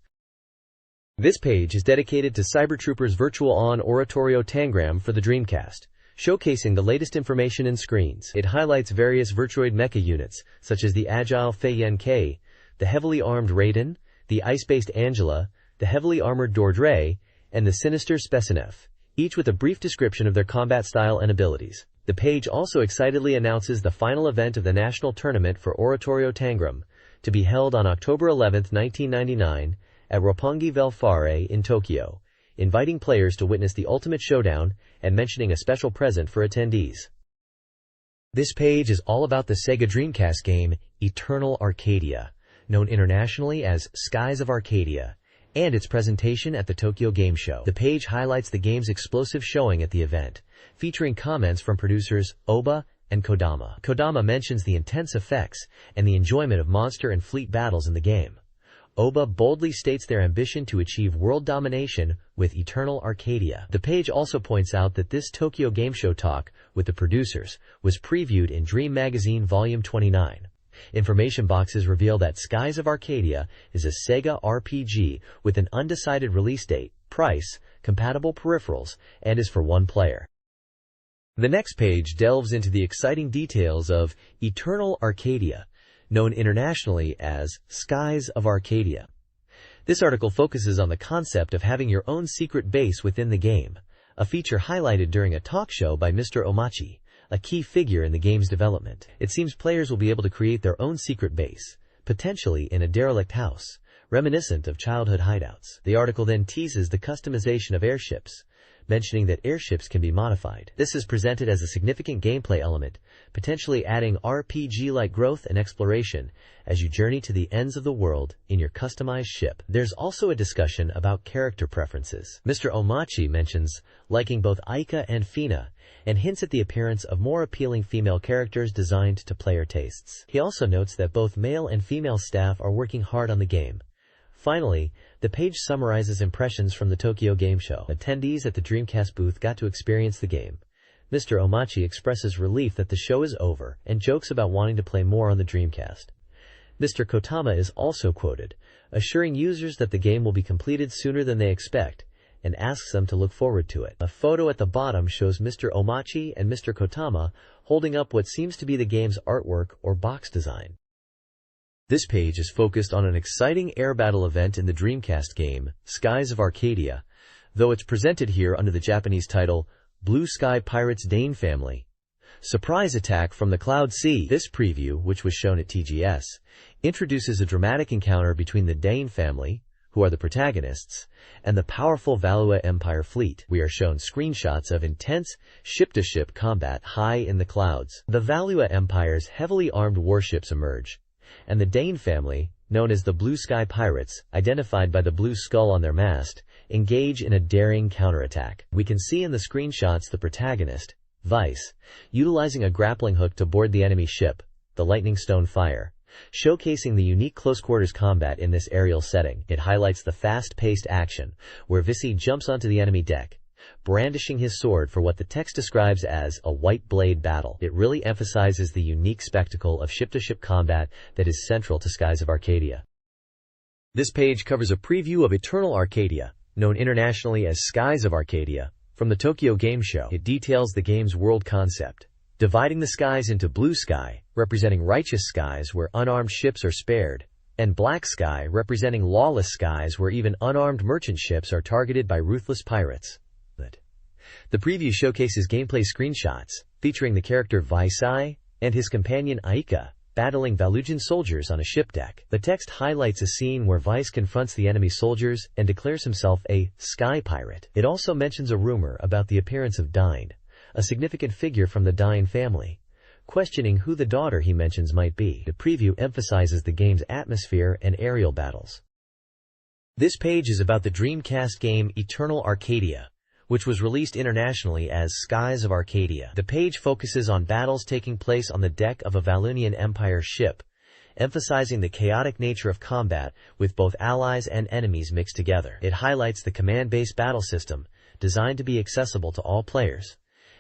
This page is dedicated to Cybertroopers Virtual On Oratorio Tangram for the Dreamcast, showcasing the latest information in screens. It highlights various Virtuoid mecha units, such as the agile Fei K, the heavily armed Raiden, the ice-based Angela, the heavily armored Dordre, and the sinister Spesinef, each with a brief description of their combat style and abilities. The page also excitedly announces the final event of the national tournament for Oratorio Tangram, to be held on October 11, 1999, at Roppongi Velfare in Tokyo, inviting players to witness the ultimate showdown and mentioning a special present for attendees. This page is all about the Sega Dreamcast game Eternal Arcadia, known internationally as Skies of Arcadia, and its presentation at the Tokyo Game Show. The page highlights the game's explosive showing at the event, featuring comments from producers Oba and Kodama. Kodama mentions the intense effects and the enjoyment of monster and fleet battles in the game. Oba boldly states their ambition to achieve world domination with Eternal Arcadia. The page also points out that this Tokyo Game Show talk with the producers was previewed in Dream Magazine Volume 29. Information boxes reveal that Skies of Arcadia is a Sega RPG with an undecided release date, price, compatible peripherals, and is for one player. The next page delves into the exciting details of Eternal Arcadia, known internationally as Skies of Arcadia. This article focuses on the concept of having your own secret base within the game, a feature highlighted during a talk show by Mr. Omachi, a key figure in the game's development. It seems players will be able to create their own secret base, potentially in a derelict house, reminiscent of childhood hideouts. The article then teases the customization of airships, mentioning that airships can be modified. This is presented as a significant gameplay element, potentially adding RPG-like growth and exploration as you journey to the ends of the world in your customized ship. There's also a discussion about character preferences. Mr. Omachi mentions liking both Aika and Fina, and hints at the appearance of more appealing female characters designed to player tastes. He also notes that both male and female staff are working hard on the game. Finally, the page summarizes impressions from the Tokyo Game Show. Attendees at the Dreamcast booth got to experience the game. Mr. Omachi expresses relief that the show is over and jokes about wanting to play more on the Dreamcast. Mr. Kotama is also quoted, assuring users that the game will be completed sooner than they expect, and asks them to look forward to it. A photo at the bottom shows Mr. Omachi and Mr. Kotama holding up what seems to be the game's artwork or box design. This page is focused on an exciting air battle event in the Dreamcast game, Skies of Arcadia, though it's presented here under the Japanese title, Blue Sky Pirates Dane Family. Surprise Attack from the Cloud Sea. This preview, which was shown at TGS, introduces a dramatic encounter between the Dane family, who are the protagonists, and the powerful Valua Empire fleet. We are shown screenshots of intense ship-to-ship combat high in the clouds. The Valua Empire's heavily armed warships emerge, and the Dane family, known as the Blue Sky Pirates, identified by the blue skull on their mast, engage in a daring counterattack. We can see in the screenshots the protagonist, Vice, utilizing a grappling hook to board the enemy ship, the Lightning Stone Fire, showcasing the unique close-quarters combat in this aerial setting. It highlights the fast-paced action, where Visi jumps onto the enemy deck, brandishing his sword for what the text describes as a white blade battle. It really emphasizes the unique spectacle of ship-to-ship combat that is central to Skies of Arcadia. This page covers a preview of Eternal Arcadia, known internationally as Skies of Arcadia, from the Tokyo Game Show. It details the game's world concept, dividing the skies into blue sky, representing righteous skies where unarmed ships are spared, and black sky, representing lawless skies where even unarmed merchant ships are targeted by ruthless pirates. The preview showcases gameplay screenshots, featuring the character Vaisai and his companion Aika, battling Valujan soldiers on a ship deck. The text highlights a scene where Vice confronts the enemy soldiers and declares himself a sky pirate. It also mentions a rumor about the appearance of Dine, a significant figure from the Dine family, questioning who the daughter he mentions might be. The preview emphasizes the game's atmosphere and aerial battles. This page is about the Dreamcast game Eternal Arcadia, which was released internationally as Skies of Arcadia. The page focuses on battles taking place on the deck of a Valunian Empire ship, emphasizing the chaotic nature of combat with both allies and enemies mixed together. It highlights the command-based battle system, designed to be accessible to all players,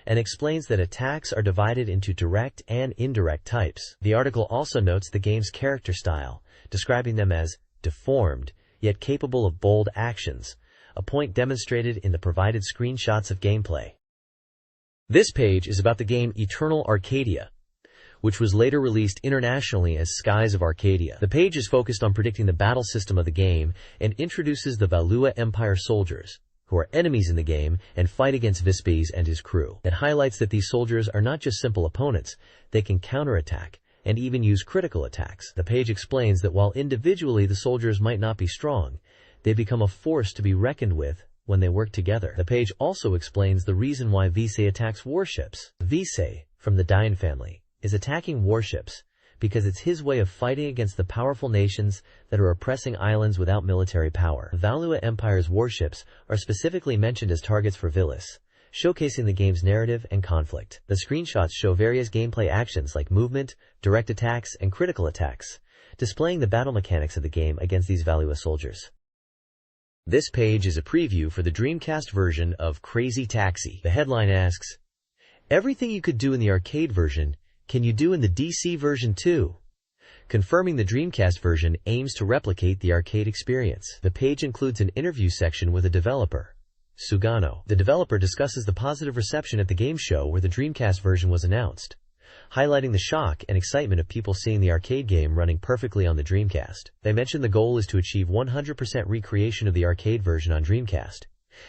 and explains that attacks are divided into direct and indirect types. The article also notes the game's character style, describing them as deformed, yet capable of bold actions, a point demonstrated in the provided screenshots of gameplay. This page is about the game Eternal Arcadia, which was later released internationally as Skies of Arcadia. The page is focused on predicting the battle system of the game and introduces the Valua Empire soldiers, who are enemies in the game and fight against Vispes and his crew. It highlights that these soldiers are not just simple opponents, they can counterattack and even use critical attacks. The page explains that while individually the soldiers might not be strong, they become a force to be reckoned with when they work together. The page also explains the reason why Visay attacks warships. Visay, from the Dayan family, is attacking warships because it's his way of fighting against the powerful nations that are oppressing islands without military power. Valua Empire's warships are specifically mentioned as targets for Vilis, showcasing the game's narrative and conflict. The screenshots show various gameplay actions like movement, direct attacks, and critical attacks, displaying the battle mechanics of the game against these Valua soldiers. This page is a preview for the Dreamcast version of Crazy Taxi. The headline asks, "Everything you could do in the arcade version, can you do in the DC version too?" Confirming the Dreamcast version aims to replicate the arcade experience. The page includes an interview section with a developer, Sugano. The developer discusses the positive reception at the game show where the Dreamcast version was announced, highlighting the shock and excitement of people seeing the arcade game running perfectly on the Dreamcast. They mention the goal is to achieve 100% recreation of the arcade version on Dreamcast,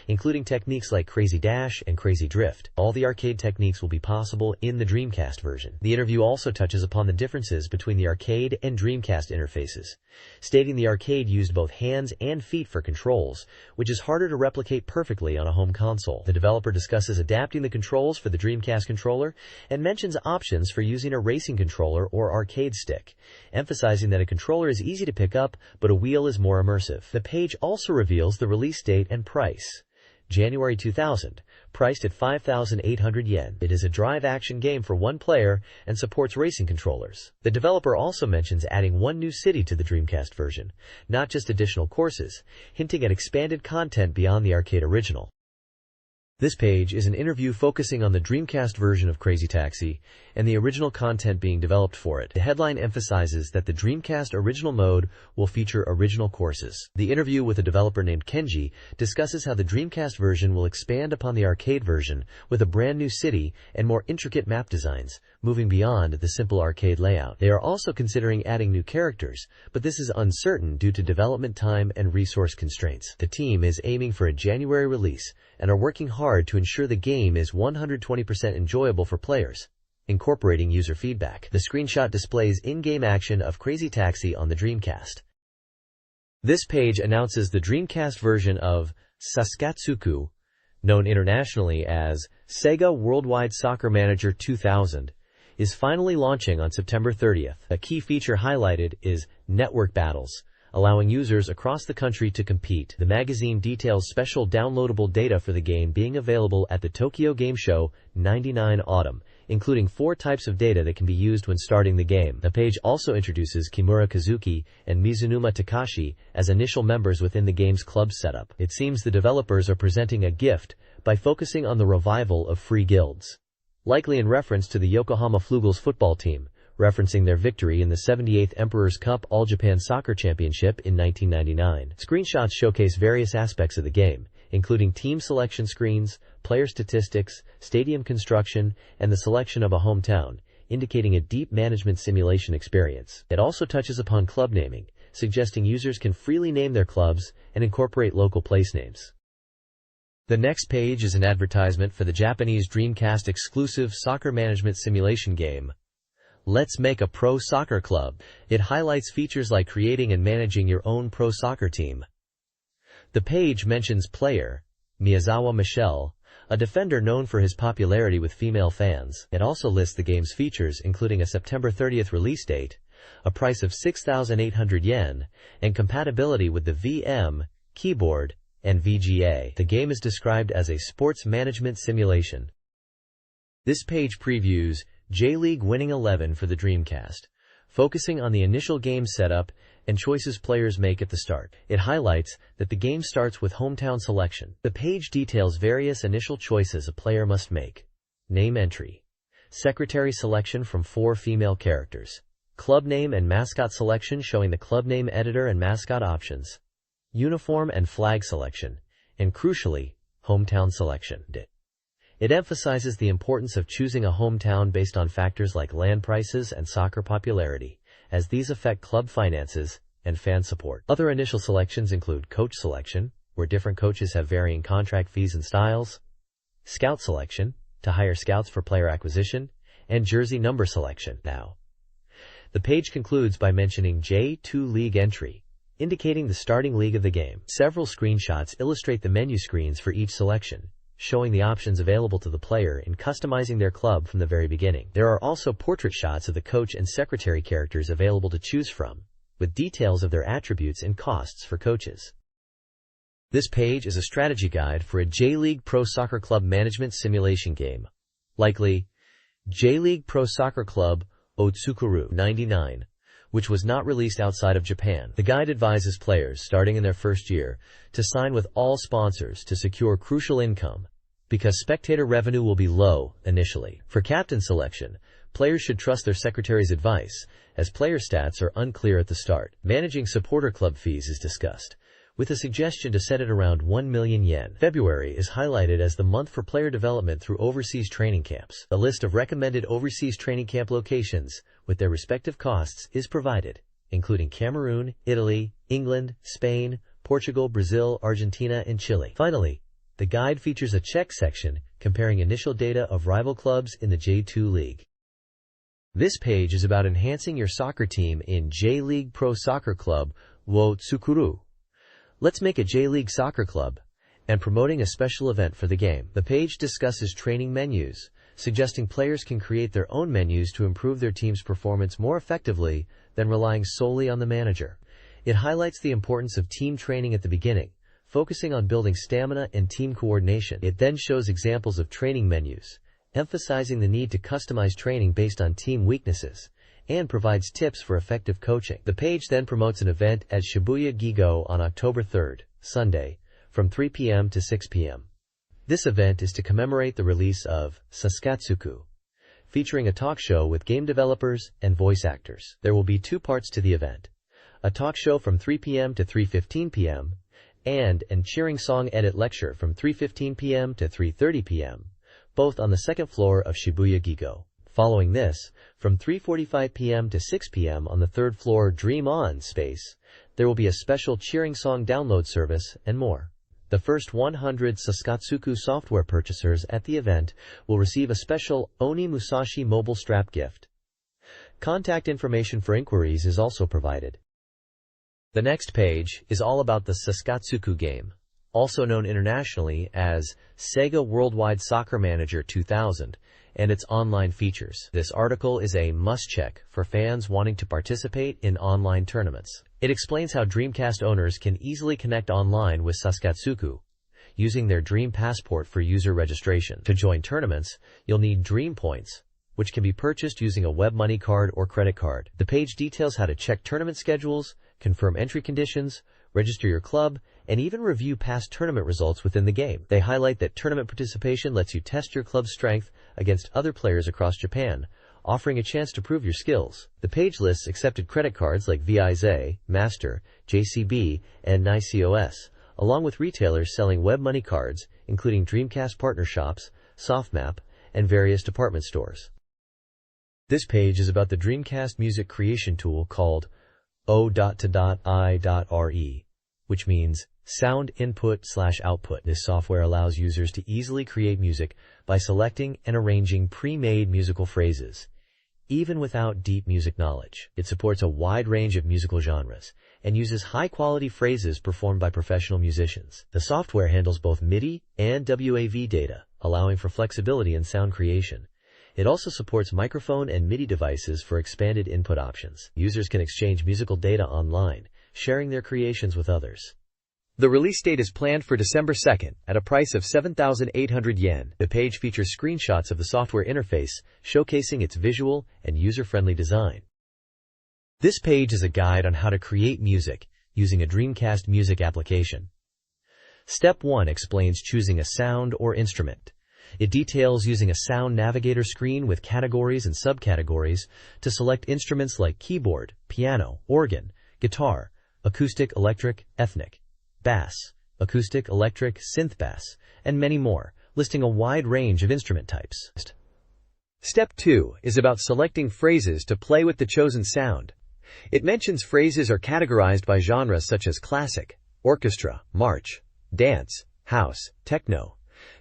including techniques like Crazy Dash and Crazy Drift. All the arcade techniques will be possible in the Dreamcast version. The interview also touches upon the differences between the arcade and Dreamcast interfaces, stating the arcade used both hands and feet for controls, which is harder to replicate perfectly on a home console. The developer discusses adapting the controls for the Dreamcast controller and mentions options for using a racing controller or arcade stick, emphasizing that a controller is easy to pick up, but a wheel is more immersive. The page also reveals the release date and price. January 2000, priced at 5,800 yen. It is a drive-action game for one player and supports racing controllers. The developer also mentions adding one new city to the Dreamcast version, not just additional courses, hinting at expanded content beyond the arcade original. This page is an interview focusing on the Dreamcast version of Crazy Taxi and the original content being developed for it. The headline emphasizes that the Dreamcast original mode will feature original courses. The interview with a developer named Kenji discusses how the Dreamcast version will expand upon the arcade version with a brand new city and more intricate map designs, moving beyond the simple arcade layout. They are also considering adding new characters, but this is uncertain due to development time and resource constraints. The team is aiming for a January release and are working hard to ensure the game is 120% enjoyable for players, incorporating user feedback. The screenshot displays in-game action of Crazy Taxi on the Dreamcast. This page announces the Dreamcast version of Saskatsuku, known internationally as Sega Worldwide Soccer Manager 2000, is finally launching on September 30th. A key feature highlighted is network battles, allowing users across the country to compete. The magazine details special downloadable data for the game being available at the Tokyo Game Show '99 Autumn, including 4 types of data that can be used when starting the game. The page also introduces Kimura Kazuki and Mizunuma Takashi as initial members within the game's club setup. It seems the developers are presenting a gift by focusing on the revival of free guilds, likely in reference to the Yokohama Flugels football team, referencing their victory in the 78th Emperor's Cup All-Japan Soccer Championship in 1999. Screenshots showcase various aspects of the game, including team selection screens, player statistics, stadium construction, and the selection of a hometown, indicating a deep management simulation experience. It also touches upon club naming, suggesting users can freely name their clubs and incorporate local place names. The next page is an advertisement for the Japanese Dreamcast exclusive soccer management simulation game, Let's Make a Pro Soccer Club. It highlights features like creating and managing your own pro soccer team. The page mentions player Miyazawa Michelle, a defender known for his popularity with female fans. It also lists the game's features, including a September 30th release date, a price of 6,800 yen, and compatibility with the VM, keyboard, and VGA. The game is described as a sports management simulation. This page previews J-League Winning 11 for the Dreamcast, focusing on the initial game setup and choices players make at the start. It highlights that the game starts with hometown selection. The page details various initial choices a player must make: name entry, secretary selection from 4 female characters, club name and mascot selection showing the club name editor and mascot options, uniform and flag selection, and crucially, hometown selection. It emphasizes the importance of choosing a hometown based on factors like land prices and soccer popularity, as these affect club finances and fan support. Other initial selections include coach selection, where different coaches have varying contract fees and styles, scout selection, to hire scouts for player acquisition, and jersey number selection. Now, the page concludes by mentioning J2 League entry, indicating the starting league of the game. Several screenshots illustrate the menu screens for each selection, showing the options available to the player in customizing their club from the very beginning. There are also portrait shots of the coach and secretary characters available to choose from, with details of their attributes and costs for coaches. This page is a strategy guide for a J-League Pro Soccer Club management simulation game, likely J-League Pro Soccer Club Otsukuru 99, which was not released outside of Japan. The guide advises players starting in their first year to sign with all sponsors to secure crucial income, because spectator revenue will be low initially. For captain selection, players should trust their secretary's advice, as player stats are unclear at the start. Managing supporter club fees is discussed, with a suggestion to set it around 1 million yen. February is highlighted as the month for player development through overseas training camps. A list of recommended overseas training camp locations, with their respective costs, is provided, including Cameroon, Italy, England, Spain, Portugal, Brazil, Argentina, and Chile. Finally, the guide features a check section comparing initial data of rival clubs in the J2 League. This page is about enhancing your soccer team in J-League Pro Soccer Club wo Tsukuru. Let's make a J-League soccer club, and promoting a special event for the game. The page discusses training menus, suggesting players can create their own menus to improve their team's performance more effectively than relying solely on the manager. It highlights the importance of team training at the beginning, focusing on building stamina and team coordination. It then shows examples of training menus, emphasizing the need to customize training based on team weaknesses, and provides tips for effective coaching. The page then promotes an event at Shibuya Gigo on October 3rd, Sunday, from 3 p.m. to 6 p.m. This event is to commemorate the release of Saskatsuku, featuring a talk show with game developers and voice actors. There will be 2 parts to the event: a talk show from 3 p.m. to 3:15 p.m. and an cheering song edit lecture from 3:15 p.m. to 3:30 p.m., both on the second floor of Shibuya Gigo. Following this, from 3:45 p.m. to 6 p.m. on the third floor Dream On space, there will be a special cheering song download service and more. The first 100 Saskatsuku software purchasers at the event will receive a special Oni Musashi mobile strap gift. Contact information for inquiries is also provided. The next page is all about the Saskatsuku game, also known internationally as Sega Worldwide Soccer Manager 2000, and its online features. This article is a must-check for fans wanting to participate in online tournaments. It explains how Dreamcast owners can easily connect online with Saskatsuku, using their Dream Passport for user registration. To join tournaments, you'll need Dream Points, which can be purchased using a web money card or credit card. The page details how to check tournament schedules, confirm entry conditions, register your club, and even review past tournament results within the game. They highlight that tournament participation lets you test your club's strength against other players across Japan, offering a chance to prove your skills. The page lists accepted credit cards like Visa, Master, JCB, and NICOS, along with retailers selling web money cards, including Dreamcast partner shops, Softmap, and various department stores. This page is about the Dreamcast music creation tool called O.to.I.re, which means sound input/output. This software allows users to easily create music by selecting and arranging pre-made musical phrases, even without deep music knowledge. It supports a wide range of musical genres and uses high-quality phrases performed by professional musicians. The software handles both MIDI and WAV data, allowing for flexibility in sound creation. It also supports microphone and MIDI devices for expanded input options. Users can exchange musical data online, sharing their creations with others. The release date is planned for December 2nd at a price of 7,800 yen. The page features screenshots of the software interface, showcasing its visual and user-friendly design. This page is a guide on how to create music using a Dreamcast music application. Step 1 explains choosing a sound or instrument. It details using a sound navigator screen with categories and subcategories to select instruments like keyboard, piano, organ, guitar, acoustic, electric, ethnic, bass, acoustic, electric, synth bass, and many more, listing a wide range of instrument types. Step 2 is about selecting phrases to play with the chosen sound. It mentions phrases are categorized by genres such as classic, orchestra, march, dance, house, techno,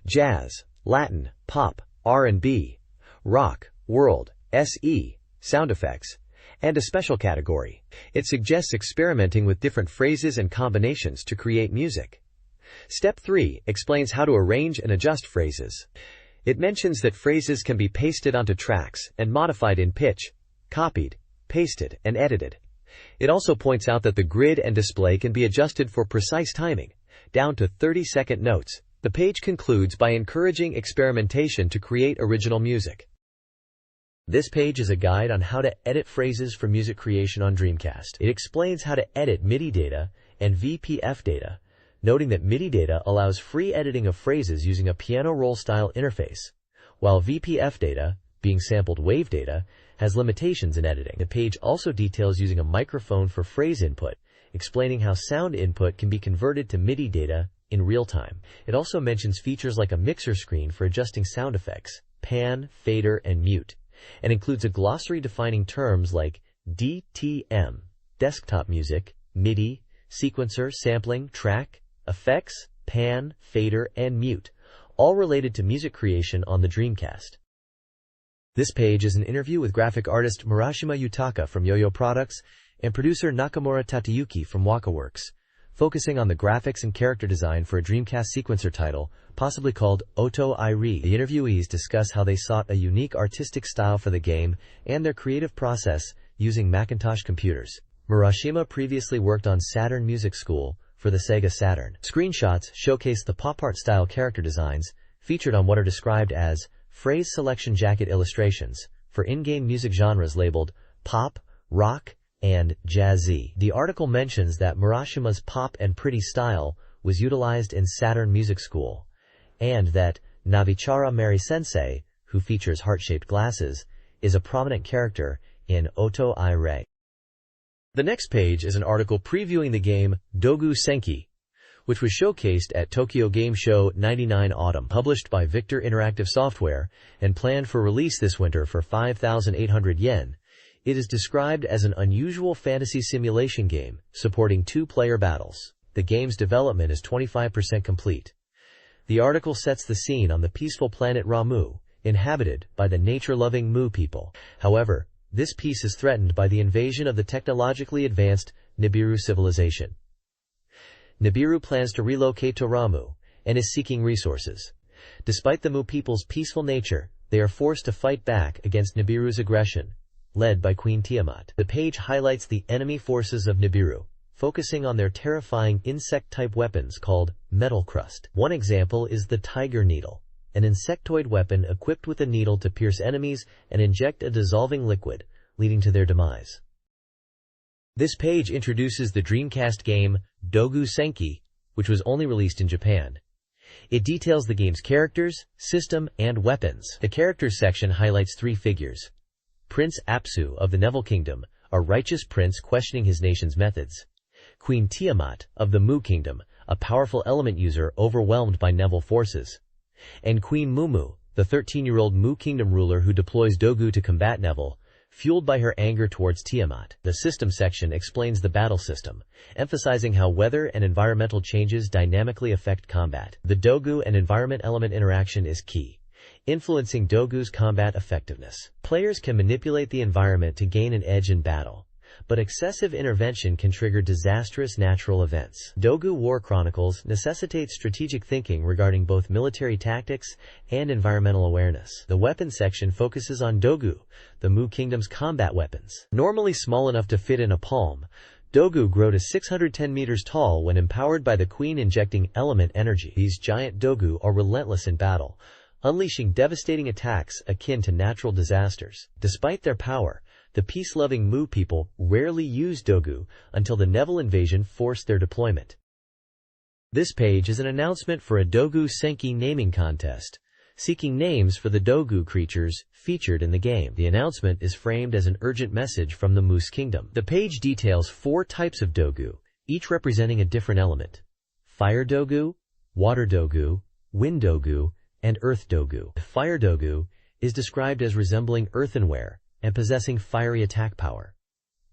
jazz, Latin, pop, R&B, rock, world, SE, sound effects, and a special category. It suggests experimenting with different phrases and combinations to create music. Step 3 explains how to arrange and adjust phrases. It mentions that phrases can be pasted onto tracks and modified in pitch, copied, pasted, and edited. It also points out that the grid and display can be adjusted for precise timing, down to 30-second notes. The page concludes by encouraging experimentation to create original music. This page is a guide on how to edit phrases for music creation on Dreamcast. It explains how to edit MIDI data and VPF data, noting that MIDI data allows free editing of phrases using a piano roll style interface, while VPF data, being sampled wave data, has limitations in editing. The page also details using a microphone for phrase input, explaining how sound input can be converted to MIDI data in real time. It also mentions features like a mixer screen for adjusting sound effects, pan, fader, and mute, and includes a glossary defining terms like DTM, desktop music, MIDI, sequencer, sampling, track, effects, pan, fader, and mute, all related to music creation on the Dreamcast. This page is an interview with graphic artist Murashima Yutaka from Yo-Yo Products and producer Nakamura Tateyuki from WakaWorks, focusing on the graphics and character design for a Dreamcast sequencer title, possibly called Oto Iri. The interviewees discuss how they sought a unique artistic style for the game and their creative process using Macintosh computers. Murashima previously worked on Saturn Music School for the Sega Saturn. Screenshots showcase the pop art style character designs featured on what are described as phrase selection jacket illustrations for in-game music genres labeled pop, rock, and jazzy. The article mentions that Murashima's pop and pretty style was utilized in Saturn Music School, and that Navichara Mary Sensei, who features heart-shaped glasses, is a prominent character in Oto Ire. The next page is an article previewing the game Dogu Senki, which was showcased at Tokyo Game Show '99 Autumn, published by Victor Interactive Software and planned for release this winter for 5,800 yen. It is described as an unusual fantasy simulation game supporting two-player battles. The game's development is 25% complete. The article sets the scene on the peaceful planet Ramu, inhabited by the nature-loving Mu people. However, this peace is threatened by the invasion of the technologically advanced Nibiru civilization. Nibiru plans to relocate to Ramu and is seeking resources. Despite the Mu people's peaceful nature, they are forced to fight back against Nibiru's aggression, led by Queen Tiamat. The page highlights the enemy forces of Nibiru, focusing on their terrifying insect-type weapons called metal crust. One example is the Tiger Needle, an insectoid weapon equipped with a needle to pierce enemies and inject a dissolving liquid, leading to their demise. This page introduces the Dreamcast game Dogu Senki, which was only released in Japan. It details the game's characters, system, and weapons. The characters section highlights three figures. Prince Apsu of the Neville Kingdom, a righteous prince questioning his nation's methods. Queen Tiamat of the Mu Kingdom, a powerful element user overwhelmed by Neville forces. And Queen Mumu, the 13-year-old Mu Kingdom ruler who deploys Dogu to combat Neville, fueled by her anger towards Tiamat. The system section explains the battle system, emphasizing how weather and environmental changes dynamically affect combat. The Dogu and environment element interaction is key, influencing Dogu's combat effectiveness. Players can manipulate the environment to gain an edge in battle, but excessive intervention can trigger disastrous natural events. Dogu War Chronicles necessitates strategic thinking regarding both military tactics and environmental awareness. The weapons section focuses on Dogu, the Mu Kingdom's combat weapons. Normally small enough to fit in a palm, Dogu grow to 610 meters tall when empowered by the Queen injecting element energy. These giant Dogu are relentless in battle, unleashing devastating attacks akin to natural disasters. Despite their power, the peace-loving Mu people rarely use Dogu until the Neville invasion forced their deployment. This page is an announcement for a Dogu Senki naming contest, seeking names for the Dogu creatures featured in the game. The announcement is framed as an urgent message from the Moose Kingdom. The page details 4 types of Dogu, each representing a different element: Fire Dogu, Water Dogu, Wind Dogu, and Earth Dogu. Fire Dogu is described as resembling earthenware and possessing fiery attack power.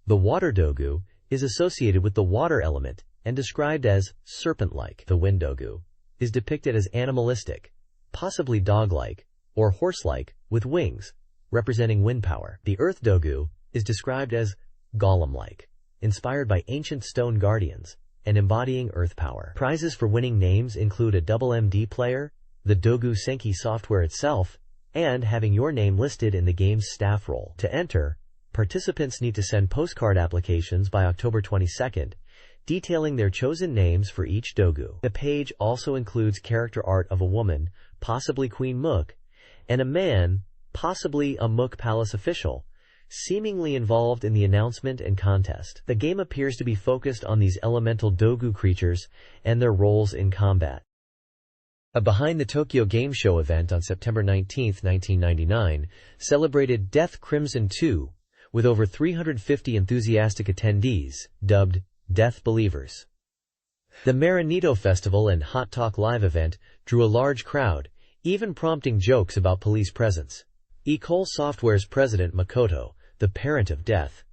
The Water Dogu is associated with the water element and described as serpent-like. The Wind Dogu is depicted as animalistic, possibly dog-like or horse-like, with wings, representing wind power. The Earth Dogu is described as golem-like, inspired by ancient stone guardians, and embodying earth power. Prizes for winning names include a double MD player, the Dogu Senki software itself, and having your name listed in the game's staff roll. To enter, participants need to send postcard applications by October 22nd, detailing their chosen names for each dogu. The page also includes character art of a woman, possibly Queen Mook, and a man, possibly a Mook Palace official, seemingly involved in the announcement and contest. The game appears to be focused on these elemental dogu creatures and their roles in combat. A Behind the Tokyo Game Show event on September 19, 1999, celebrated Death Crimson 2 with over 350 enthusiastic attendees, dubbed Death Believers. The Marinito Festival and Hot Talk Live event drew a large crowd, even prompting jokes about police presence. Ecole Software's president Makoto, the parent of Death,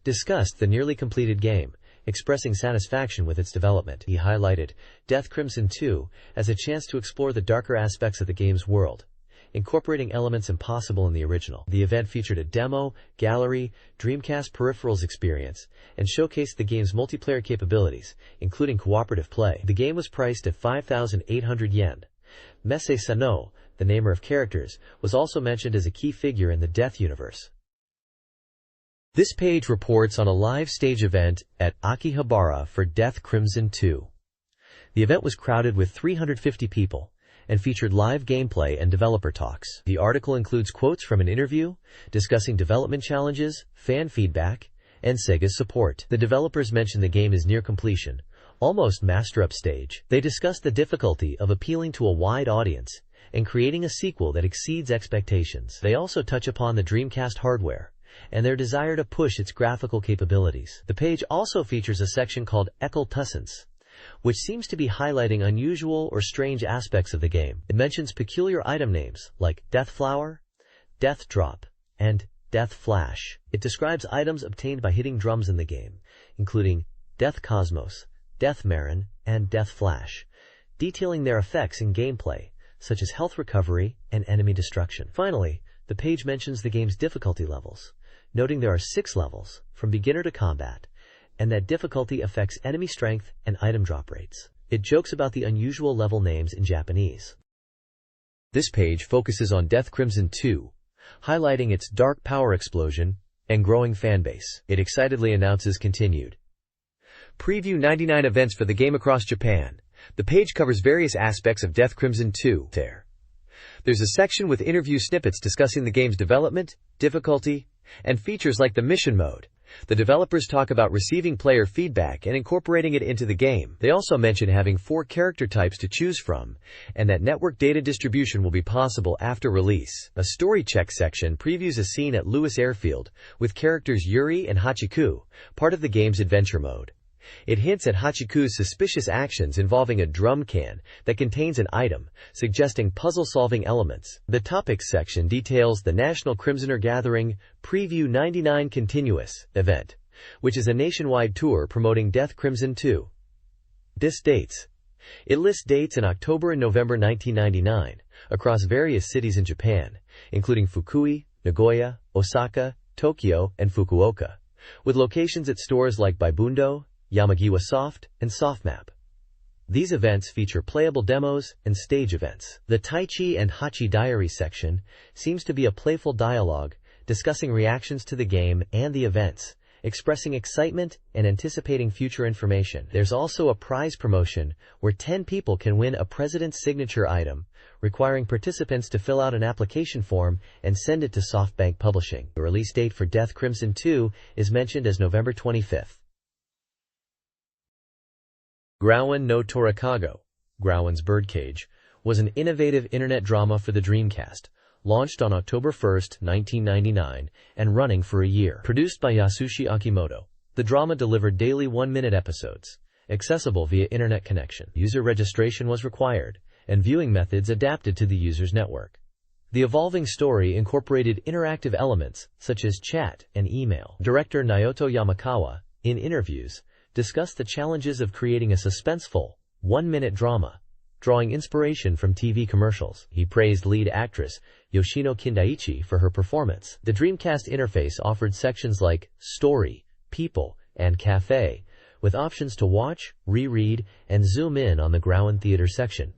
discussed the nearly completed game, expressing satisfaction with its development. He highlighted Death Crimson 2 as a chance to explore the darker aspects of the game's world, incorporating elements impossible in the original. The event featured a demo, gallery, Dreamcast peripherals experience, and showcased the game's multiplayer capabilities, including cooperative play. The game was priced at 5,800 yen. Messe Sano, the namer of characters, was also mentioned as a key figure in the Death universe. This page reports on a live stage event at Akihabara for Death Crimson 2. The event was crowded with 350 people and featured live gameplay and developer talks. The article includes quotes from an interview discussing development challenges, fan feedback, and Sega's support. The developers mention the game is near completion, almost master-up stage. They discuss the difficulty of appealing to a wide audience and creating a sequel that exceeds expectations. They also touch upon the Dreamcast hardware and their desire to push its graphical capabilities. The page also features a section called Occultescence, which seems to be highlighting unusual or strange aspects of the game. It mentions peculiar item names like Death Flower, Death Drop, and Death Flash. It describes items obtained by hitting drums in the game, including Death Cosmos, Death Marin, and Death Flash, detailing their effects in gameplay, such as health recovery and enemy destruction. Finally, the page mentions the game's difficulty levels, noting there are 6 levels, from beginner to combat, and that difficulty affects enemy strength and item drop rates. It jokes about the unusual level names in Japanese. This page focuses on Death Crimson 2, highlighting its dark power explosion and growing fanbase. It excitedly announces continued Preview 99 events for the game across Japan. The page covers various aspects of Death Crimson 2. There's a section with interview snippets discussing the game's development, difficulty, and features like the mission mode. The developers talk about receiving player feedback and incorporating it into the game. They also mention having 4 character types to choose from, and that network data distribution will be possible after release. A story check section previews a scene at Lewis Airfield with characters Yuri and Hachiku, part of the game's adventure mode. It hints at Hachiku's suspicious actions involving a drum can that contains an item, suggesting puzzle-solving elements. The topics section details the National Crimsoner Gathering Preview 99 Continuous event, which is a nationwide tour promoting Death Crimson 2. Dates. It lists dates in October and November 1999 across various cities in Japan, including Fukui, Nagoya, Osaka, Tokyo, and Fukuoka, with locations at stores like Baibundo, Yamagiwa Soft, and Softmap. These events feature playable demos and stage events. The Taichi and Hachi Diary section seems to be a playful dialogue discussing reactions to the game and the events, expressing excitement and anticipating future information. There's also a prize promotion where 10 people can win a president's signature item, requiring participants to fill out an application form and send it to SoftBank Publishing. The release date for Death Crimson 2 is mentioned as November 25th. Grauen no Torakago, Grauen's Birdcage, was an innovative internet drama for the Dreamcast, launched on October 1, 1999, and running for a year. Produced by Yasushi Akimoto, the drama delivered daily 1-minute episodes, accessible via internet connection. User registration was required, and viewing methods adapted to the user's network. The evolving story incorporated interactive elements, such as chat and email. Director Naoto Yamakawa, in interviews, discussed the challenges of creating a suspenseful, 1-minute drama, drawing inspiration from TV commercials. He praised lead actress Yoshino Kindaichi for her performance. The Dreamcast interface offered sections like Story, People, and Cafe, with options to watch, reread, and zoom in on the Grauen Theater section.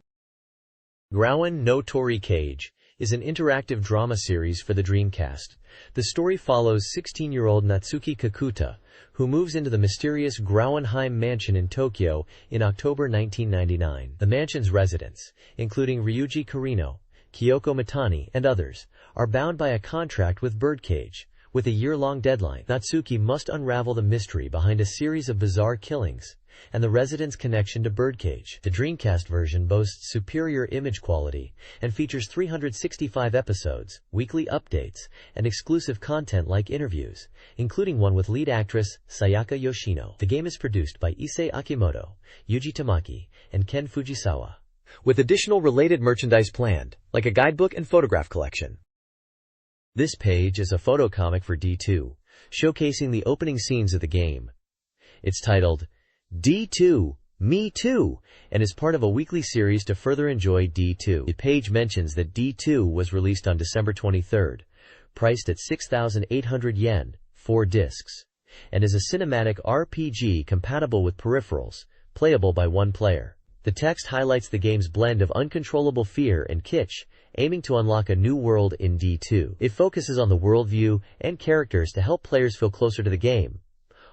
Grauen no Tori Cage is an interactive drama series for the Dreamcast. The story follows 16-year-old Natsuki Kakuta, who moves into the mysterious Grauenheim mansion in Tokyo in October 1999. The mansion's residents, including Ryuji Kurino, Kyoko Mitani, and others, are bound by a contract with Birdcage. With a year-long deadline, Natsuki must unravel the mystery behind a series of bizarre killings and the residents' connection to Birdcage. The Dreamcast version boasts superior image quality and features 365 episodes, weekly updates, and exclusive content like interviews, including one with lead actress Sayaka Yoshino. The game is produced by Issei Akimoto, Yuji Tamaki, and Ken Fujisawa, with additional related merchandise planned, like a guidebook and photograph collection. This page is a photocomic for D2, showcasing the opening scenes of the game. It's titled D2, Me Too, and is part of a weekly series to further enjoy D2. The page mentions that D2 was released on December 23rd, priced at 6,800 yen, 4 discs, and is a cinematic RPG compatible with peripherals, playable by one player. The text highlights the game's blend of uncontrollable fear and kitsch, aiming to unlock a new world in D2. It focuses on the worldview and characters to help players feel closer to the game,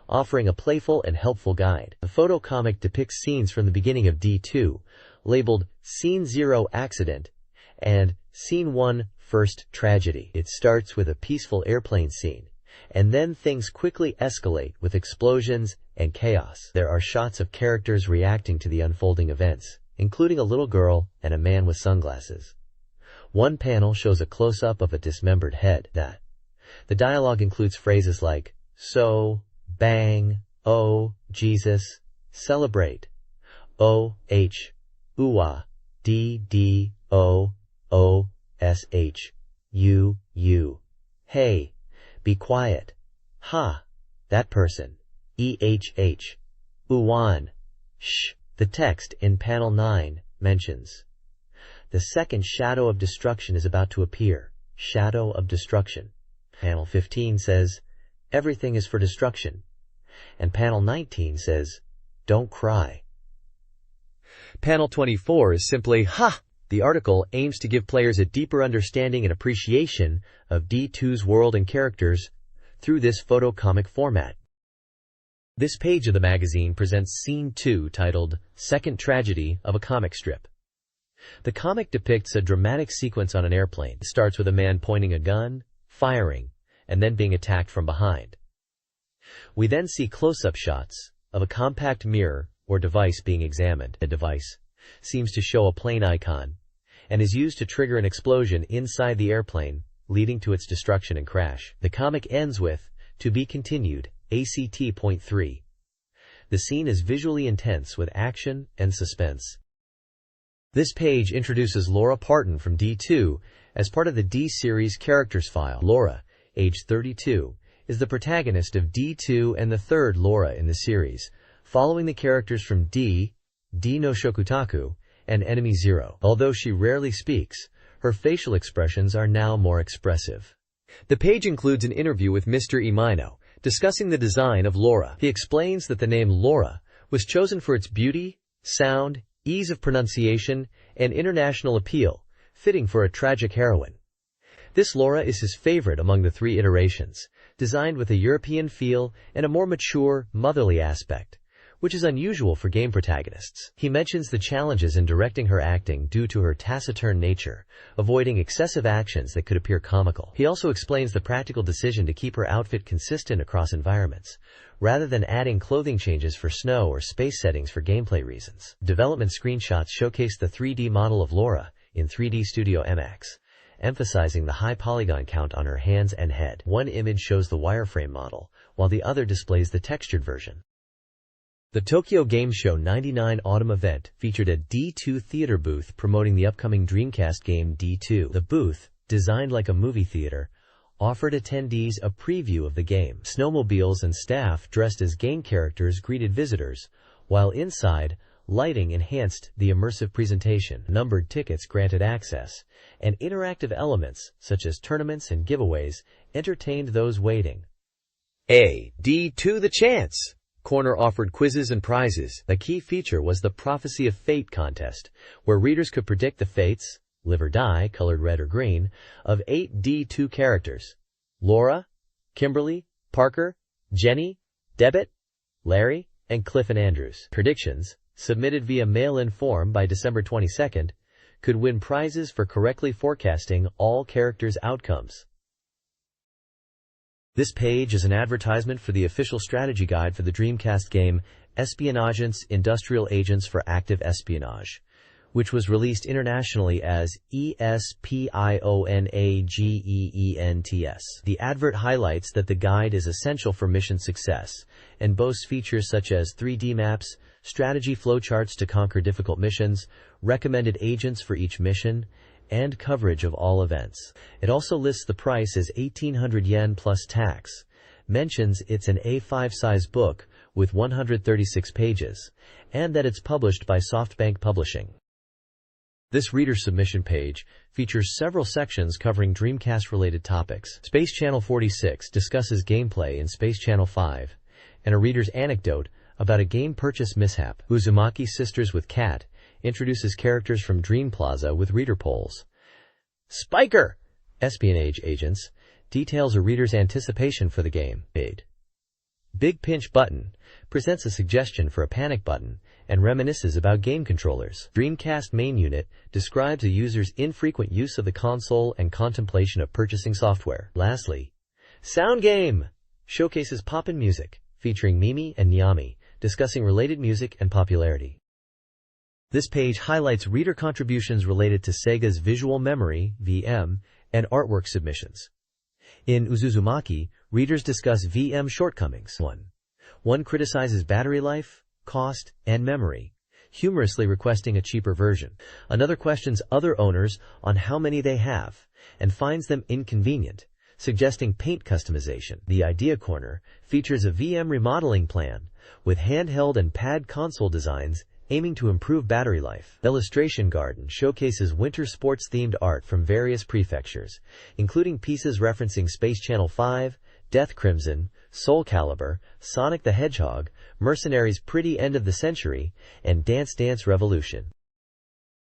offering a playful and helpful guide. The photocomic depicts scenes from the beginning of D2, labeled Scene 0 Accident and Scene 1 First Tragedy. It starts with a peaceful airplane scene, and then things quickly escalate with explosions and chaos. There are shots of characters reacting to the unfolding events, including a little girl and a man with sunglasses. One panel shows a close-up of a dismembered head. The dialogue includes phrases like, "So," "Bang," "Oh," "Jesus," "Celebrate," "O," "H," "Uwa," "D," "D," "O," "O," "S," "U," "U," "Hey," "Be quiet," "Ha," "That person," "EHH," "Uwan," "Shh." The text in panel 9 mentions, "The second shadow of destruction is about to appear. Shadow of destruction." Panel 15 says, "Everything is for destruction." And panel 19 says, "Don't cry." Panel 24 is simply, "Ha!" The article aims to give players a deeper understanding and appreciation of D2's world and characters through this photocomic format. This page of the magazine presents Scene 2, titled Second Tragedy, of a comic strip. The comic depicts a dramatic sequence on an airplane. It starts with a man pointing a gun, firing, and then being attacked from behind. We then see close-up shots of a compact mirror or device being examined. The device seems to show a plane icon and is used to trigger an explosion inside the airplane, leading to its destruction and crash. The comic ends with, "To be continued, ACT.3. The scene is visually intense with action and suspense. This page introduces Laura Parton from D2 as part of the D-Series characters file. Laura, age 32, is the protagonist of D2 and the third Laura in the series, following the characters from D no Shokutaku, and Enemy Zero. Although she rarely speaks, her facial expressions are now more expressive. The page includes an interview with Mr. Imino, discussing the design of Laura. He explains that the name Laura was chosen for its beauty, sound, ease of pronunciation, and international appeal, fitting for a tragic heroine. This Laura is his favorite among the 3 iterations, designed with a European feel and a more mature, motherly aspect, which is unusual for game protagonists. He mentions the challenges in directing her acting due to her taciturn nature, avoiding excessive actions that could appear comical. He also explains the practical decision to keep her outfit consistent across environments, rather than adding clothing changes for snow or space settings for gameplay reasons. Development screenshots showcase the 3D model of Laura in 3D Studio MX, emphasizing the high polygon count on her hands and head. One image shows the wireframe model, while the other displays the textured version. The Tokyo Game Show 99 Autumn event featured a D2 theater booth promoting the upcoming Dreamcast game D2. The booth, designed like a movie theater, offered attendees a preview of the game. Snowmobiles and staff dressed as game characters greeted visitors, while inside, Lighting enhanced the immersive presentation. Numbered tickets granted access, and interactive elements, such as tournaments and giveaways, entertained those waiting. D2 The Chance Corner offered quizzes and prizes. A key feature was the Prophecy of Fate contest, where readers could predict the fates, live or die, colored red or green, of 8 D2 characters: Laura, Kimberly, Parker, Jenny, Debit, Larry, and Cliff and Andrews. Predictions, submitted via mail-in form by December 22nd, could win prizes for correctly forecasting all characters' outcomes. This page is an advertisement for the official strategy guide for the Dreamcast game Espionagents Industrial Agents for Active Espionage, which was released internationally as ESPIONAGEENTS. The advert highlights that the guide is essential for mission success and boasts features such as 3D maps, strategy flowcharts to conquer difficult missions, recommended agents for each mission, and coverage of all events. It also lists the price as 1,800 yen plus tax, mentions it's an A5 size book with 136 pages, and that it's published by SoftBank Publishing. This reader submission page features several sections covering Dreamcast-related topics. Space Channel 46 discusses gameplay in Space Channel 5, and a reader's anecdote about a game purchase mishap. Uzumaki Sisters with Cat introduces characters from Dream Plaza with reader polls. Spiker, Espionage Agents, details a reader's anticipation for the game. Big Pinch Button presents a suggestion for a panic button and reminisces about game controllers. Dreamcast Main Unit describes a user's infrequent use of the console and contemplation of purchasing software. Lastly, Sound Game showcases pop-in music, featuring Mimi and Nyami, discussing related music and popularity. This page highlights reader contributions related to Sega's visual memory, VM, and artwork submissions. In Uzumaki, readers discuss VM shortcomings. 1 criticizes battery life, cost, and memory, humorously requesting a cheaper version. Another questions other owners on how many they have, and finds them inconvenient, suggesting paint customization. The Idea Corner features a VM remodeling plan, with handheld and pad console designs aiming to improve battery life. Illustration Garden showcases winter sports-themed art from various prefectures, including pieces referencing Space Channel 5, Death Crimson, Soul Calibur, Sonic the Hedgehog, Mercenaries' Pretty End of the Century, and Dance Dance Revolution.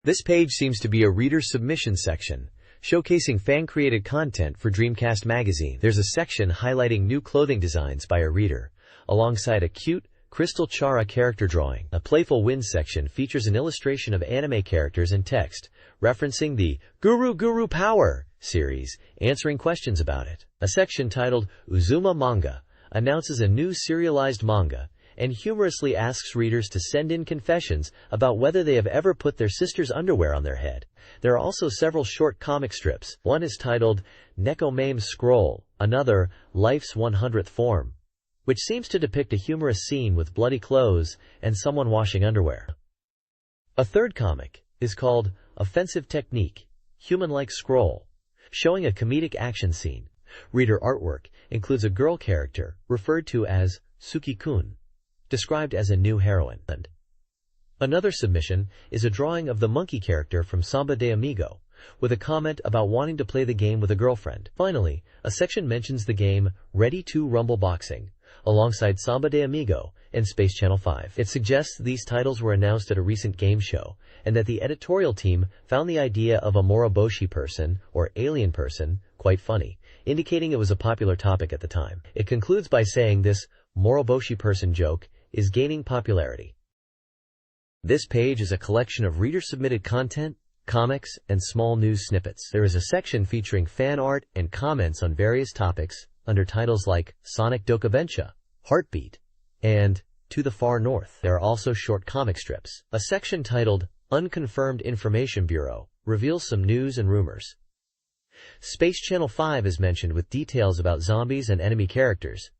This page seems to be a reader submission section, showcasing fan-created content for Dreamcast Magazine. There's a section highlighting new clothing designs by a reader, alongside a cute, Crystal Chara character drawing. A Playful Wins section features an illustration of anime characters and text, referencing the Guru Guru Power series, answering questions about it. A section titled Uzuma Manga announces a new serialized manga, and humorously asks readers to send in confessions about whether they have ever put their sister's underwear on their head. There are also several short comic strips. One is titled Nekomame's Scroll, another Life's 100th Form, which seems to depict a humorous scene with bloody clothes and someone washing underwear. A third comic is called Offensive Technique, Human-like Scroll, showing a comedic action scene. Reader artwork includes a girl character referred to as Suki-kun, described as a new heroine. Another submission is a drawing of the monkey character from Samba de Amigo, with a comment about wanting to play the game with a girlfriend. Finally, a section mentions the game Ready to Rumble Boxing, alongside Samba de Amigo and Space Channel 5. It suggests these titles were announced at a recent game show, and that the editorial team found the idea of a Moroboshi person, or alien person, quite funny, indicating it was a popular topic at the time. It concludes by saying this Moroboshi person joke is gaining popularity. This page is a collection of reader-submitted content, comics, and small news snippets. There is a section featuring fan art and comments on various topics under titles like Sonic Dokabencha, Heartbeat, and To the Far North. There are also short comic strips. A section titled Unconfirmed Information Bureau reveals some news and rumors. Space Channel 5 is mentioned with details about zombies and enemy characters,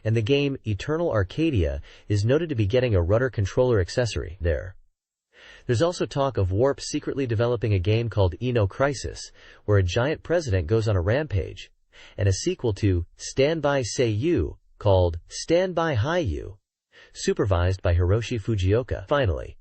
and the game Eternal Arcadia is noted to be getting a rudder controller accessory. There's also talk of Warp secretly developing a game called Eno Crisis, where a giant president goes on a rampage, and a sequel to Stand By Say You called Stand By Hi You, supervised by Hiroshi Fujioka. Finally,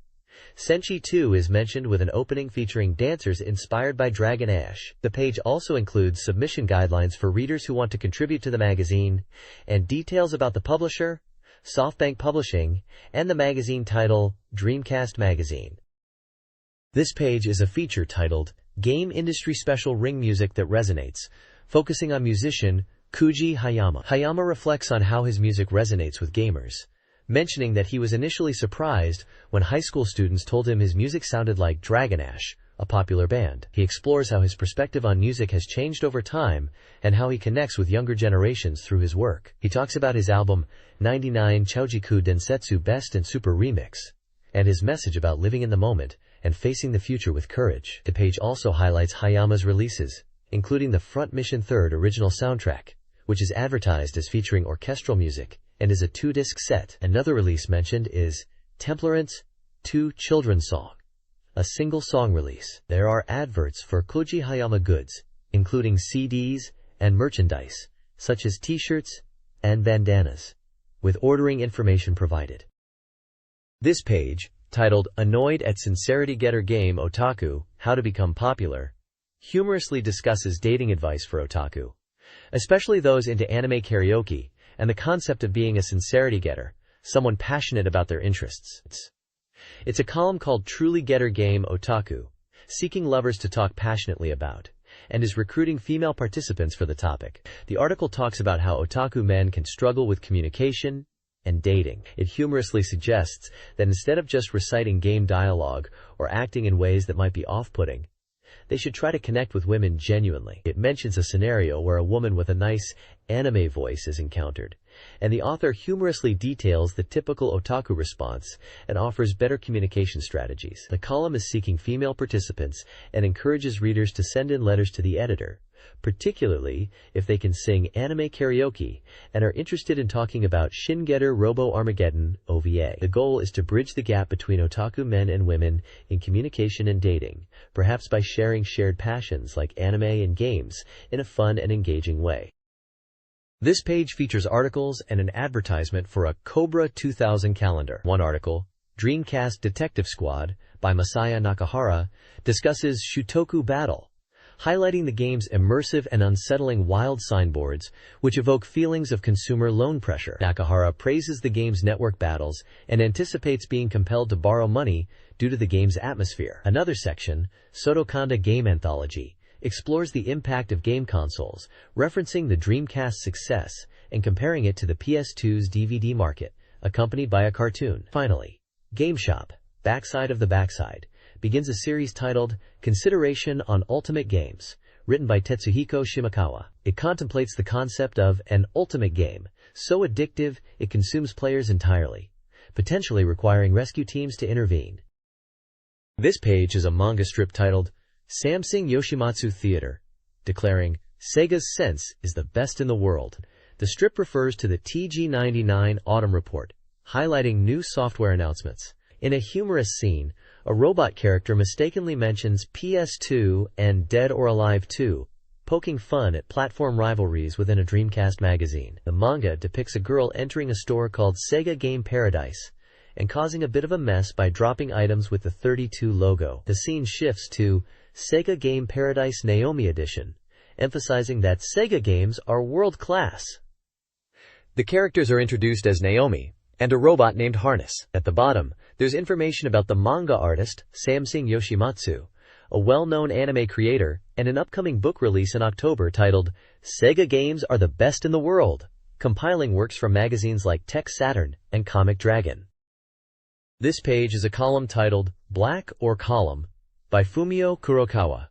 Senshi 2 is mentioned with an opening featuring dancers inspired by Dragon Ash. The page also includes submission guidelines for readers who want to contribute to the magazine, and details about the publisher, SoftBank Publishing, and the magazine title, Dreamcast Magazine. This page is a feature titled, Game Industry Special Ring Music That Resonates, focusing on musician Koji Hayama. Hayama reflects on how his music resonates with gamers, mentioning that he was initially surprised when high school students told him his music sounded like Dragon Ash, a popular band. He explores how his perspective on music has changed over time and how he connects with younger generations through his work. He talks about his album 99 Choujiku Densetsu Best and Super Remix, and his message about living in the moment and facing the future with courage. The page also highlights Hayama's releases, including the Front Mission 3rd original soundtrack, which is advertised as featuring orchestral music and is a 2-disc set. Another release mentioned is Temperance 2 Children's Song, a single song release. There are adverts for Koji Hayama goods, including CDs and merchandise, such as t-shirts and bandanas, with ordering information provided. This page, titled Annoyed at Sincerity Getter Game Otaku, How to Become Popular, humorously discusses dating advice for otaku, especially those into anime karaoke, and the concept of being a sincerity getter, someone passionate about their interests. It's a column called Truly Getter Game Otaku, seeking lovers to talk passionately about, and is recruiting female participants for the topic. The article talks about how otaku men can struggle with communication and dating. It humorously suggests that instead of just reciting game dialogue or acting in ways that might be off-putting, they should try to connect with women genuinely. It mentions a scenario where a woman with a nice anime voice is encountered, and the author humorously details the typical otaku response and offers better communication strategies. The column is seeking female participants and encourages readers to send in letters to the editor, particularly if they can sing anime karaoke and are interested in talking about Shin Getter Robo Armageddon OVA. The goal is to bridge the gap between otaku men and women in communication and dating, perhaps by sharing shared passions like anime and games in a fun and engaging way. This page features articles and an advertisement for a Cobra 2000 calendar. One article, Dreamcast Detective Squad, by Masaya Nakahara, discusses Shutoku Battle, highlighting the game's immersive and unsettling wild signboards, which evoke feelings of consumer loan pressure. Nakahara praises the game's network battles and anticipates being compelled to borrow money due to the game's atmosphere. Another section, Sotokanda Game Anthology, explores the impact of game consoles, referencing the Dreamcast's success and comparing it to the PS2's DVD market, accompanied by a cartoon. Finally, Game Shop, Backside of the Backside, begins a series titled Consideration on Ultimate Games, written by Tetsuhiko Shimakawa. It contemplates the concept of an ultimate game, so addictive it consumes players entirely, potentially requiring rescue teams to intervene. This page is a manga strip titled Samsung Yoshimatsu Theater, declaring, Sega's Sense is the best in the world. The strip refers to the TG99 Autumn Report, highlighting new software announcements. In a humorous scene, a robot character mistakenly mentions PS2 and Dead or Alive 2, poking fun at platform rivalries within a Dreamcast magazine. The manga depicts a girl entering a store called Sega Game Paradise and causing a bit of a mess by dropping items with the 32 logo. The scene shifts to Sega Game Paradise Naomi Edition, emphasizing that Sega games are world-class. The characters are introduced as Naomi and a robot named Harness. At the bottom, there's information about the manga artist, Samsung Yoshimatsu, a well-known anime creator, and an upcoming book release in October titled Sega Games Are the Best in the World, compiling works from magazines like Tech Saturn and Comic Dragon. This page is a column titled Black or Column by Fumio Kurokawa,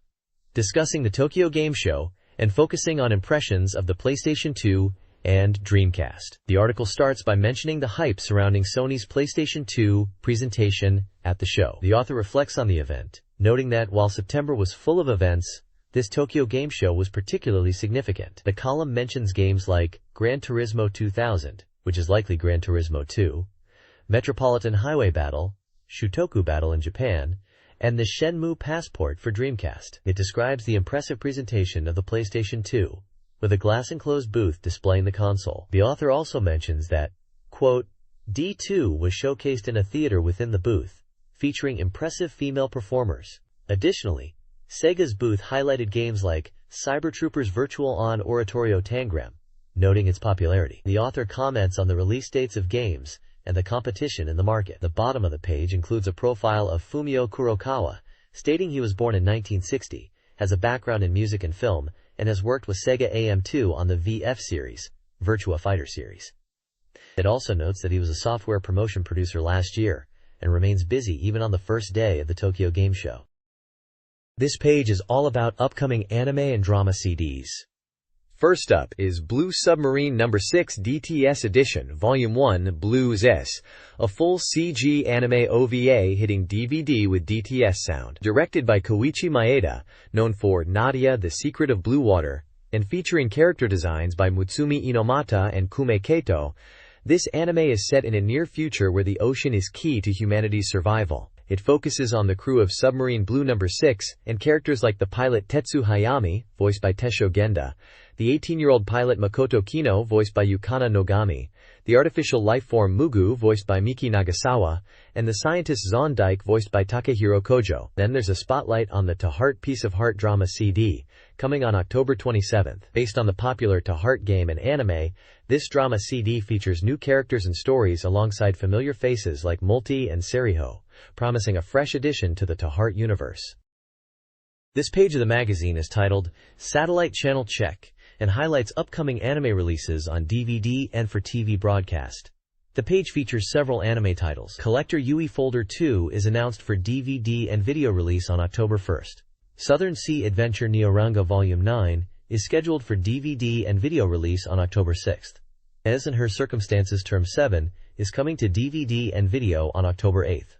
discussing the Tokyo Game Show and focusing on impressions of the PlayStation 2 and Dreamcast. The article starts by mentioning the hype surrounding Sony's PlayStation 2 presentation at the show. The author reflects on the event, noting that while September was full of events, this Tokyo Game Show was particularly significant. The column mentions games like Gran Turismo 2000, which is likely Gran Turismo 2, Metropolitan Highway Battle, Shutoku Battle in Japan, and the Shenmue Passport for Dreamcast. It describes the impressive presentation of the PlayStation 2, with a glass-enclosed booth displaying the console. The author also mentions that, quote, D2 was showcased in a theater within the booth, featuring impressive female performers. Additionally, Sega's booth highlighted games like Cybertroopers Virtual On Oratorio Tangram, noting its popularity. The author comments on the release dates of games and the competition in the market. The bottom of the page includes a profile of Fumio Kurokawa, stating he was born in 1960, has a background in music and film, and has worked with Sega AM2 on the VF series, Virtua Fighter series. It also notes that he was a software promotion producer last year, and remains busy even on the first day of the Tokyo Game Show. This page is all about upcoming anime and drama CDs. First up is Blue Submarine No. 6 DTS Edition, Volume 1, Blues S, a full CG anime OVA hitting DVD with DTS sound. Directed by Koichi Maeda, known for Nadia, The Secret of Blue Water, and featuring character designs by Mutsumi Inomata and Kume Kato, this anime is set in a near future where the ocean is key to humanity's survival. It focuses on the crew of Submarine Blue No. 6 and characters like the pilot Tetsu Hayami, voiced by Tesho Genda, the 18-year-old pilot Makoto Kino, voiced by Yukana Nogami, the artificial lifeform Mugu, voiced by Miki Nagasawa, and the scientist Zondike, voiced by Takehiro Kojo. Then there's a spotlight on the To Heart Piece of Heart drama CD, coming on October 27th. Based on the popular To Heart game and anime, this drama CD features new characters and stories alongside familiar faces like Multi and Seriho, promising a fresh addition to the To Heart universe. This page of the magazine is titled Satellite Channel Check and highlights upcoming anime releases on DVD and for TV broadcast. The page features several anime titles. Collector Yui Folder 2 is announced for DVD and video release on October 1st. Southern Sea Adventure Neoranga Volume 9 is scheduled for DVD and video release on October 6th. As and Her Circumstances Term 7 is coming to DVD and video on October 8th.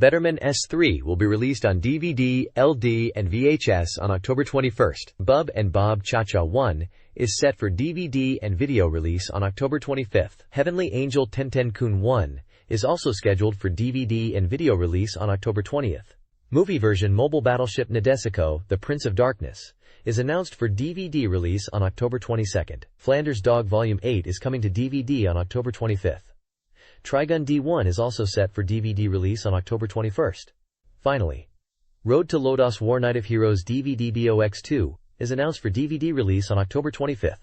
Betterman S3 will be released on DVD, LD, and VHS on October 21st. Bub and Bob Cha-Cha 1 is set for DVD and video release on October 25th. Heavenly Angel Tenten-kun 1 is also scheduled for DVD and video release on October 20th. Movie version Mobile Battleship Nadesico, The Prince of Darkness, is announced for DVD release on October 22nd. Flanders Dog Volume 8 is coming to DVD on October 25th. Trigun D1 is also set for DVD release on October 21st. Finally, Road to Lodos War Night of Heroes DVD BOX2 is announced for DVD release on October 25th.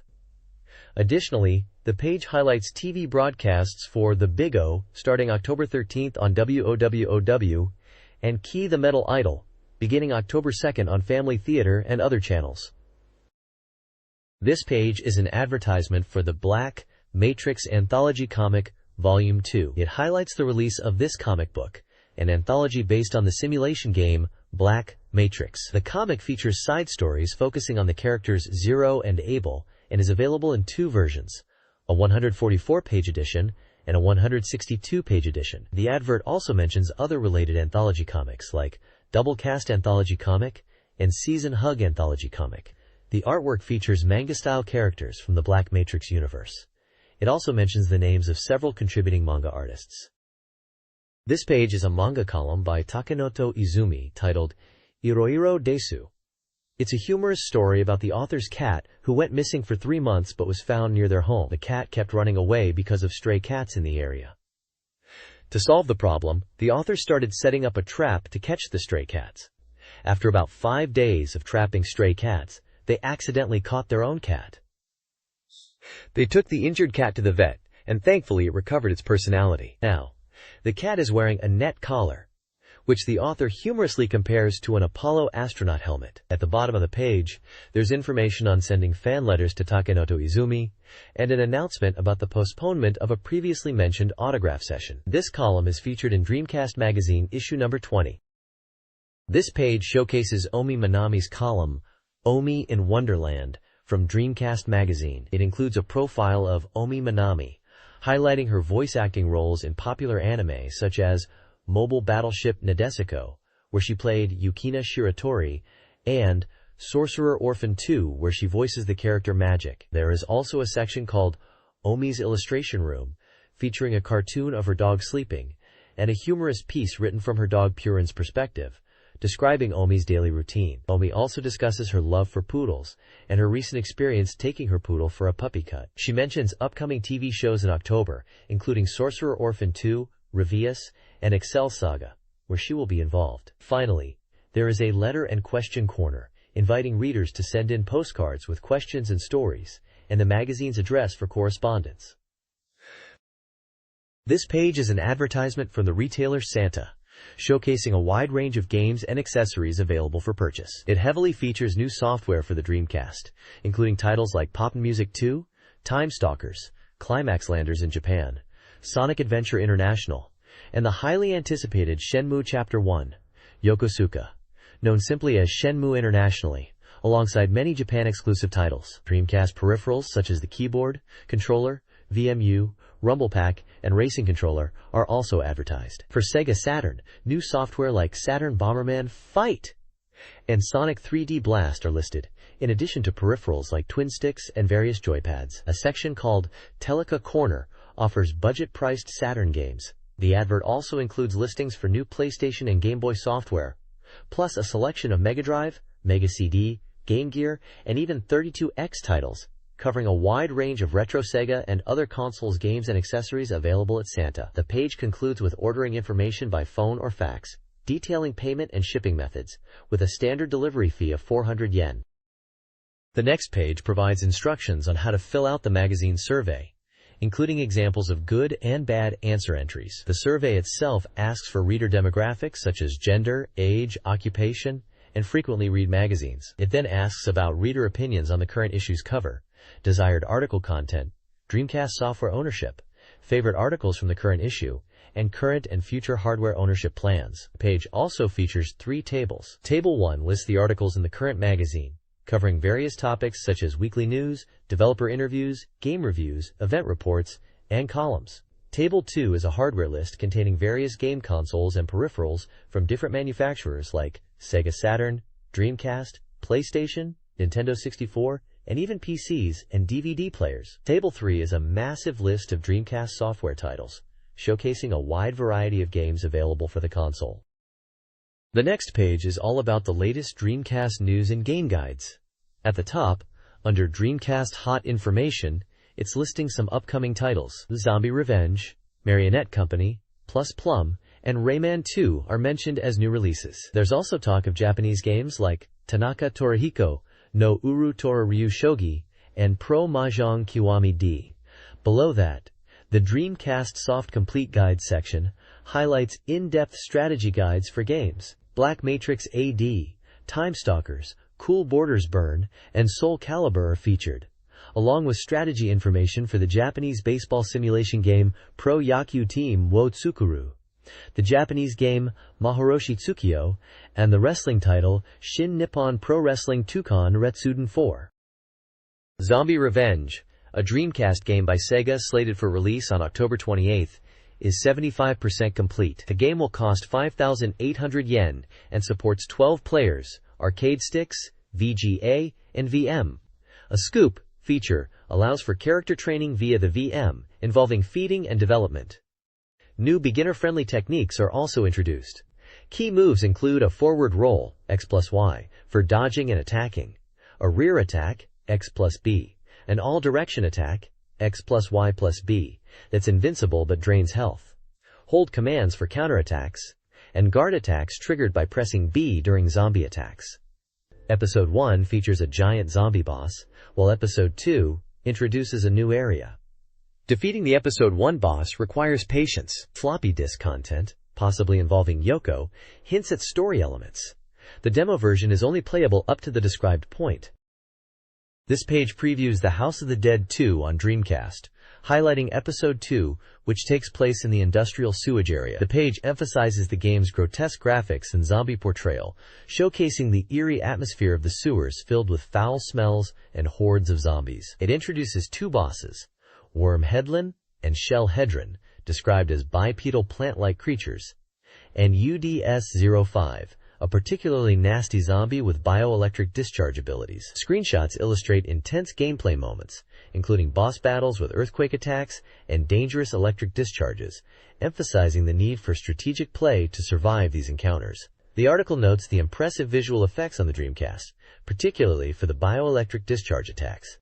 Additionally, the page highlights TV broadcasts for The Big O starting October 13th on WOWOW and Key the Metal Idol beginning October 2nd on Family Theater and other channels. This page is an advertisement for the Black Matrix Anthology Comic Volume 2. It highlights the release of this comic book, an anthology based on the simulation game Black Matrix. The comic features side stories focusing on the characters Zero and Abel and is available in two versions, a 144-page edition and a 162-page edition. The advert also mentions other related anthology comics like Double Cast Anthology Comic and Season Hug Anthology Comic. The artwork features manga-style characters from the Black Matrix universe. It also mentions the names of several contributing manga artists. This page is a manga column by Takenoto Izumi titled Iroiro Desu. It's a humorous story about the author's cat who went missing for 3 months but was found near their home. The cat kept running away because of stray cats in the area. To solve the problem, the author started setting up a trap to catch the stray cats. After about 5 days of trapping stray cats, they accidentally caught their own cat. They took the injured cat to the vet, and thankfully it recovered its personality. Now, the cat is wearing a net collar, which the author humorously compares to an Apollo astronaut helmet. At the bottom of the page, there's information on sending fan letters to Takenoto Izumi, and an announcement about the postponement of a previously mentioned autograph session. This column is featured in Dreamcast Magazine issue number 20. This page showcases Omi Manami's column, Omi in Wonderland, from Dreamcast Magazine. It includes a profile of Omi Manami, highlighting her voice acting roles in popular anime such as Mobile Battleship Nadesico, where she played Yukina Shiratori, and Sorcerer Orphan 2, where she voices the character Magic. There is also a section called Omi's Illustration Room, featuring a cartoon of her dog sleeping, and a humorous piece written from her dog Purin's perspective, describing Omi's daily routine. Omi also discusses her love for poodles and her recent experience taking her poodle for a puppy cut. She mentions upcoming TV shows in October, including Sorcerer Orphan 2, Revius, and Excel Saga, where she will be involved. Finally, there is a letter and question corner, inviting readers to send in postcards with questions and stories, and the magazine's address for correspondence. This page is an advertisement from the retailer Santa, showcasing a wide range of games and accessories available for purchase. It heavily features new software for the Dreamcast, including titles like Pop Music 2, Time Stalkers, Climax Landers in Japan, Sonic Adventure International, and the highly anticipated Shenmue Chapter 1, Yokosuka, known simply as Shenmue internationally, alongside many Japan-exclusive titles. Dreamcast peripherals such as the keyboard, controller, VMU, Rumble Pack, and racing controller are also advertised. For Sega Saturn, new software like Saturn Bomberman Fight and Sonic 3D Blast are listed, in addition to peripherals like twin sticks and various joypads. A section called Teleca Corner offers budget-priced Saturn games. The advert also includes listings for new PlayStation and Game Boy software, plus a selection of Mega Drive, Mega CD, Game Gear, and even 32X titles, covering a wide range of retro Sega and other consoles games and accessories available at Santa. The page concludes with ordering information by phone or fax, detailing payment and shipping methods, with a standard delivery fee of 400 yen. The next page provides instructions on how to fill out the magazine survey, including examples of good and bad answer entries. The survey itself asks for reader demographics such as gender, age, occupation, and frequently read magazines. It then asks about reader opinions on the current issue's cover, desired article content, Dreamcast software ownership, favorite articles from the current issue, and current and future hardware ownership plans. The page also features 3 tables. Table 1 lists the articles in the current magazine, covering various topics such as weekly news, developer interviews, game reviews, event reports, and columns. Table 2 is a hardware list containing various game consoles and peripherals from different manufacturers like Sega Saturn, Dreamcast, PlayStation, Nintendo 64, and even PCs and DVD players. Table 3 is a massive list of Dreamcast software titles, showcasing a wide variety of games available for the console. The next page is all about the latest Dreamcast news and game guides. At the top, under Dreamcast Hot Information, it's listing some upcoming titles. Zombie Revenge, Marionette Company, Plus Plum, and Rayman 2 are mentioned as new releases. There's also talk of Japanese games like Tanaka Torihiko no Uru Tora Ryu Shogi and Pro Mahjong Kiwami D. Below that, the Dreamcast Soft Complete Guide section highlights in-depth strategy guides for games. Black Matrix AD, Time Stalkers, Cool Borders Burn, and Soul Calibur are featured, along with strategy information for the Japanese baseball simulation game Pro Yaku Team wo Tsukuru, the Japanese game Mahoroshi Tsukio, and the wrestling title Shin Nippon Pro Wrestling Tukon Retsuden 4. Zombie Revenge, a Dreamcast game by Sega slated for release on October 28th, is 75% complete. The game will cost 5,800 yen and supports 12 players, arcade sticks, VGA, and VM. A scoop feature allows for character training via the VM, involving feeding and development. New beginner-friendly techniques are also introduced. Key moves include a forward roll, X plus Y, for dodging and attacking, a rear attack, X plus B, an all-direction attack, X plus Y plus B, that's invincible but drains health, hold commands for counterattacks, and guard attacks triggered by pressing B during zombie attacks. Episode 1 features a giant zombie boss, while Episode 2 introduces a new area. Defeating the Episode 1 boss requires patience. Floppy disk content, possibly involving Yoko, hints at story elements. The demo version is only playable up to the described point. This page previews The House of the Dead 2 on Dreamcast, highlighting Episode 2, which takes place in the industrial sewage area. The page emphasizes the game's grotesque graphics and zombie portrayal, showcasing the eerie atmosphere of the sewers filled with foul smells and hordes of zombies. It introduces 2 bosses, Worm Headlan and Shell Hedron, described as bipedal plant-like creatures, and UDS-05, a particularly nasty zombie with bioelectric discharge abilities. Screenshots illustrate intense gameplay moments, including boss battles with earthquake attacks and dangerous electric discharges, emphasizing the need for strategic play to survive these encounters. The article notes the impressive visual effects on the Dreamcast, particularly for the bioelectric discharge attacks.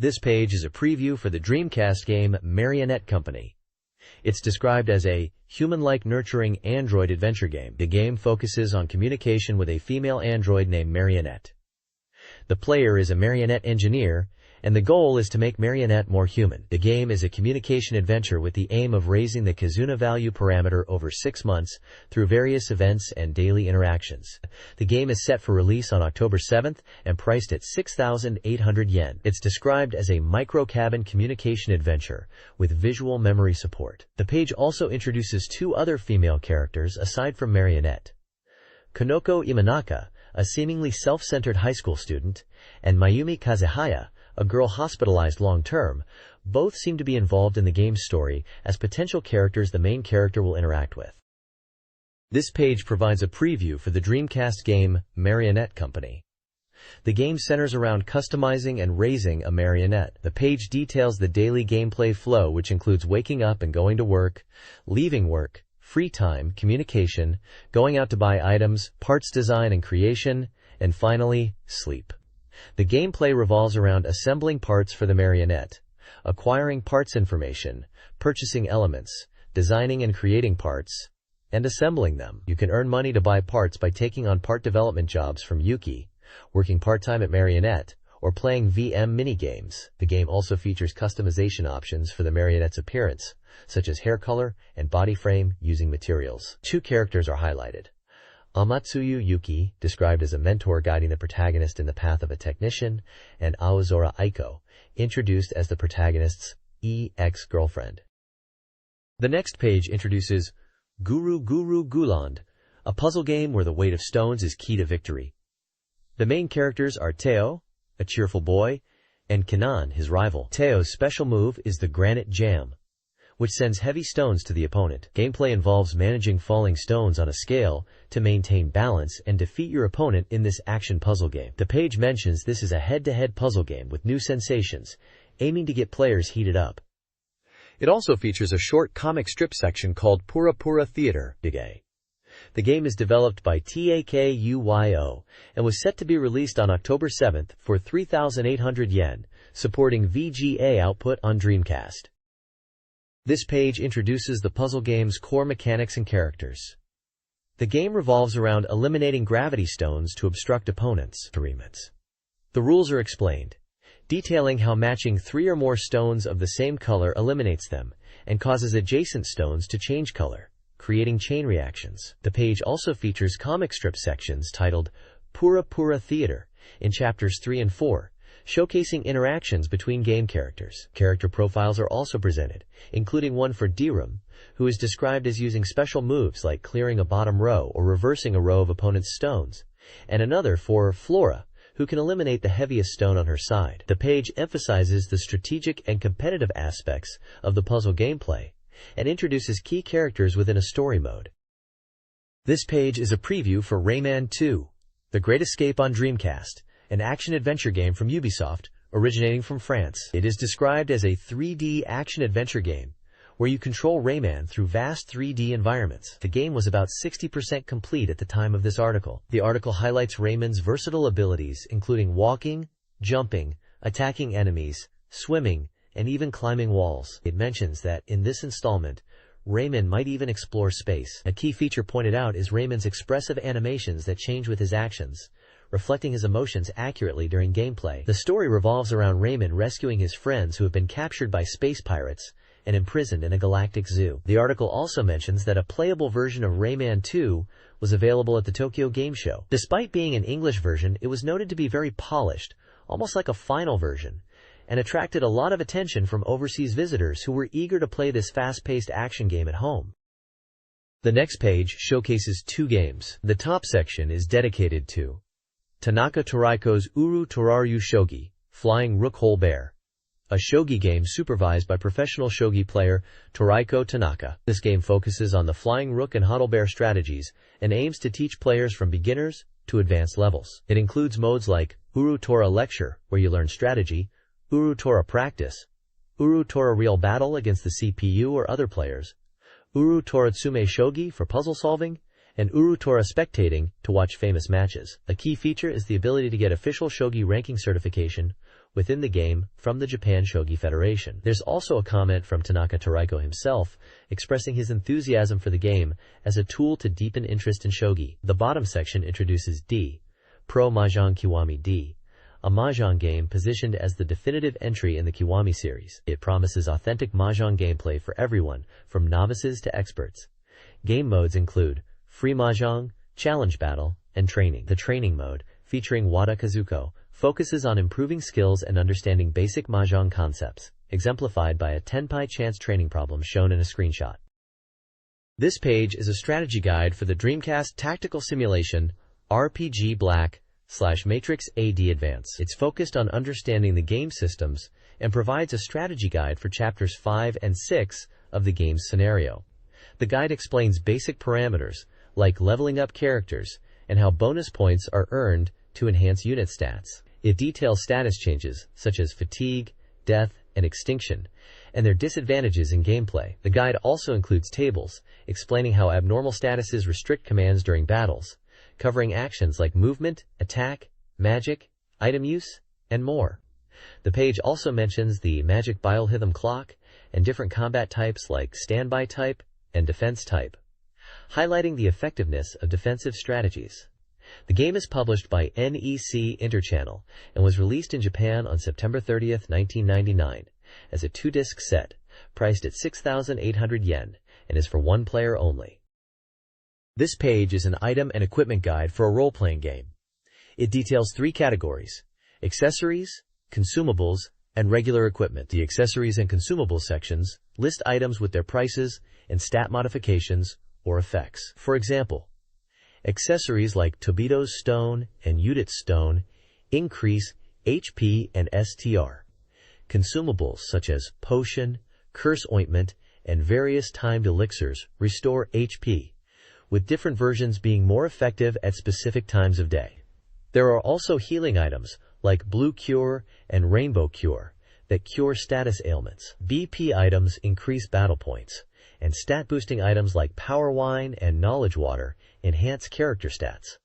This page is a preview for the Dreamcast game Marionette Company. It's described as a human-like nurturing android adventure game. The game focuses on communication with a female android named Marionette. The player is a marionette engineer, and the goal is to make Marionette more human. The game is a communication adventure with the aim of raising the Kizuna value parameter over 6 months through various events and daily interactions. The game is set for release on October 7th and priced at 6,800 yen. It's described as a micro-cabin communication adventure with visual memory support. The page also introduces 2 other female characters aside from Marionette. Konoko Imanaka, a seemingly self-centered high school student, and Mayumi Kazuhaya, a girl hospitalized long-term. Both seem to be involved in the game's story as potential characters the main character will interact with. This page provides a preview for the Dreamcast game Marionette Company. The game centers around customizing and raising a marionette. The page details the daily gameplay flow, which includes waking up and going to work, leaving work, free time, communication, going out to buy items, parts design and creation, and finally, sleep. The gameplay revolves around assembling parts for the marionette, acquiring parts information, purchasing elements, designing and creating parts, and assembling them. You can earn money to buy parts by taking on part development jobs from Yuki, working part-time at Marionette, or playing VM minigames. The game also features customization options for the marionette's appearance, such as hair color and body frame using materials. 2 characters are highlighted. Amatsuyu Yuki, described as a mentor guiding the protagonist in the path of a technician, and Aozora Aiko, introduced as the protagonist's ex-girlfriend. The next page introduces Guru Guru Guland, a puzzle game where the weight of stones is key to victory. The main characters are Teo, a cheerful boy, and Kanan, his rival. Teo's special move is the Granite Jam, which sends heavy stones to the opponent. Gameplay involves managing falling stones on a scale to maintain balance and defeat your opponent in this action puzzle game. The page mentions this is a head-to-head puzzle game with new sensations, aiming to get players heated up. It also features a short comic strip section called Pura Pura Theater. The game is developed by TAKUYO and was set to be released on October 7th for 3,800 yen, supporting VGA output on Dreamcast. This page introduces the puzzle game's core mechanics and characters. The game revolves around eliminating gravity stones to obstruct opponents. The rules are explained, detailing how matching 3 or more stones of the same color eliminates them and causes adjacent stones to change color, creating chain reactions. The page also features comic strip sections titled Pura Pura Theater in chapters 3 and 4, showcasing interactions between game characters. Character profiles are also presented, including one for Dirum, who is described as using special moves like clearing a bottom row or reversing a row of opponent's stones, and another for Flora, who can eliminate the heaviest stone on her side. The page emphasizes the strategic and competitive aspects of the puzzle gameplay and introduces key characters within a story mode. This page is a preview for Rayman 2, The Great Escape on Dreamcast, an action-adventure game from Ubisoft, originating from France. It is described as a 3D action-adventure game, where you control Rayman through vast 3D environments. The game was about 60% complete at the time of this article. The article highlights Rayman's versatile abilities, including walking, jumping, attacking enemies, swimming, and even climbing walls. It mentions that, in this installment, Rayman might even explore space. A key feature pointed out is Rayman's expressive animations that change with his actions, reflecting his emotions accurately during gameplay. The story revolves around Rayman rescuing his friends who have been captured by space pirates and imprisoned in a galactic zoo. The article also mentions that a playable version of Rayman 2 was available at the Tokyo Game Show. Despite being an English version, it was noted to be very polished, almost like a final version, and attracted a lot of attention from overseas visitors who were eager to play this fast-paced action game at home. The next page showcases 2 games. The top section is dedicated to Tanaka Toriko's Uru Toraryu Shogi, Flying Rook Whole Bear, a shogi game supervised by professional shogi player Toriko Tanaka. This game focuses on the flying rook and huddle bear strategies and aims to teach players from beginners to advanced levels. It includes modes like Uru Tora Lecture, where you learn strategy, Uru Tora Practice, Uru Tora Real Battle against the CPU or other players, Uru Tora Tsume Shogi for puzzle solving, and Uru Tora Spectating to watch famous matches. A key feature is the ability to get official shogi ranking certification within the game from the Japan Shogi Federation. There's also a comment from Tanaka Taraiko himself, expressing his enthusiasm for the game as a tool to deepen interest in shogi. The bottom section introduces D, Pro Mahjong Kiwami D, a mahjong game positioned as the definitive entry in the Kiwami series. It promises authentic mahjong gameplay for everyone, from novices to experts. Game modes include free mahjong, challenge battle, and training. The training mode, featuring Wada Kazuko, focuses on improving skills and understanding basic mahjong concepts, exemplified by a tenpai chance training problem shown in a screenshot. This page is a strategy guide for the Dreamcast Tactical Simulation RPG Black/Matrix AD Advance. It's focused on understanding the game systems and provides a strategy guide for chapters 5 and 6 of the game's scenario. The guide explains basic parameters, like leveling up characters, and how bonus points are earned to enhance unit stats. It details status changes, such as fatigue, death, and extinction, and their disadvantages in gameplay. The guide also includes tables, explaining how abnormal statuses restrict commands during battles, covering actions like movement, attack, magic, item use, and more. The page also mentions the magic biorhythm clock and different combat types like standby type and defense type, highlighting the effectiveness of defensive strategies. The game is published by NEC Interchannel and was released in Japan on September 30, 1999, as a 2-disc set, priced at 6,800 yen, and is for one player only. This page is an item and equipment guide for a role-playing game. It details 3 categories: accessories, consumables, and regular equipment. The accessories and consumables sections list items with their prices and stat modifications or effects. For example, accessories like Tobito's Stone and Yudit's Stone increase HP and STR. Consumables such as Potion, Curse Ointment, and various timed elixirs restore HP, with different versions being more effective at specific times of day. There are also healing items like Blue Cure and Rainbow Cure that cure status ailments. BP items increase battle points, and stat-boosting items like Power Wine and Knowledge Water enhance character stats.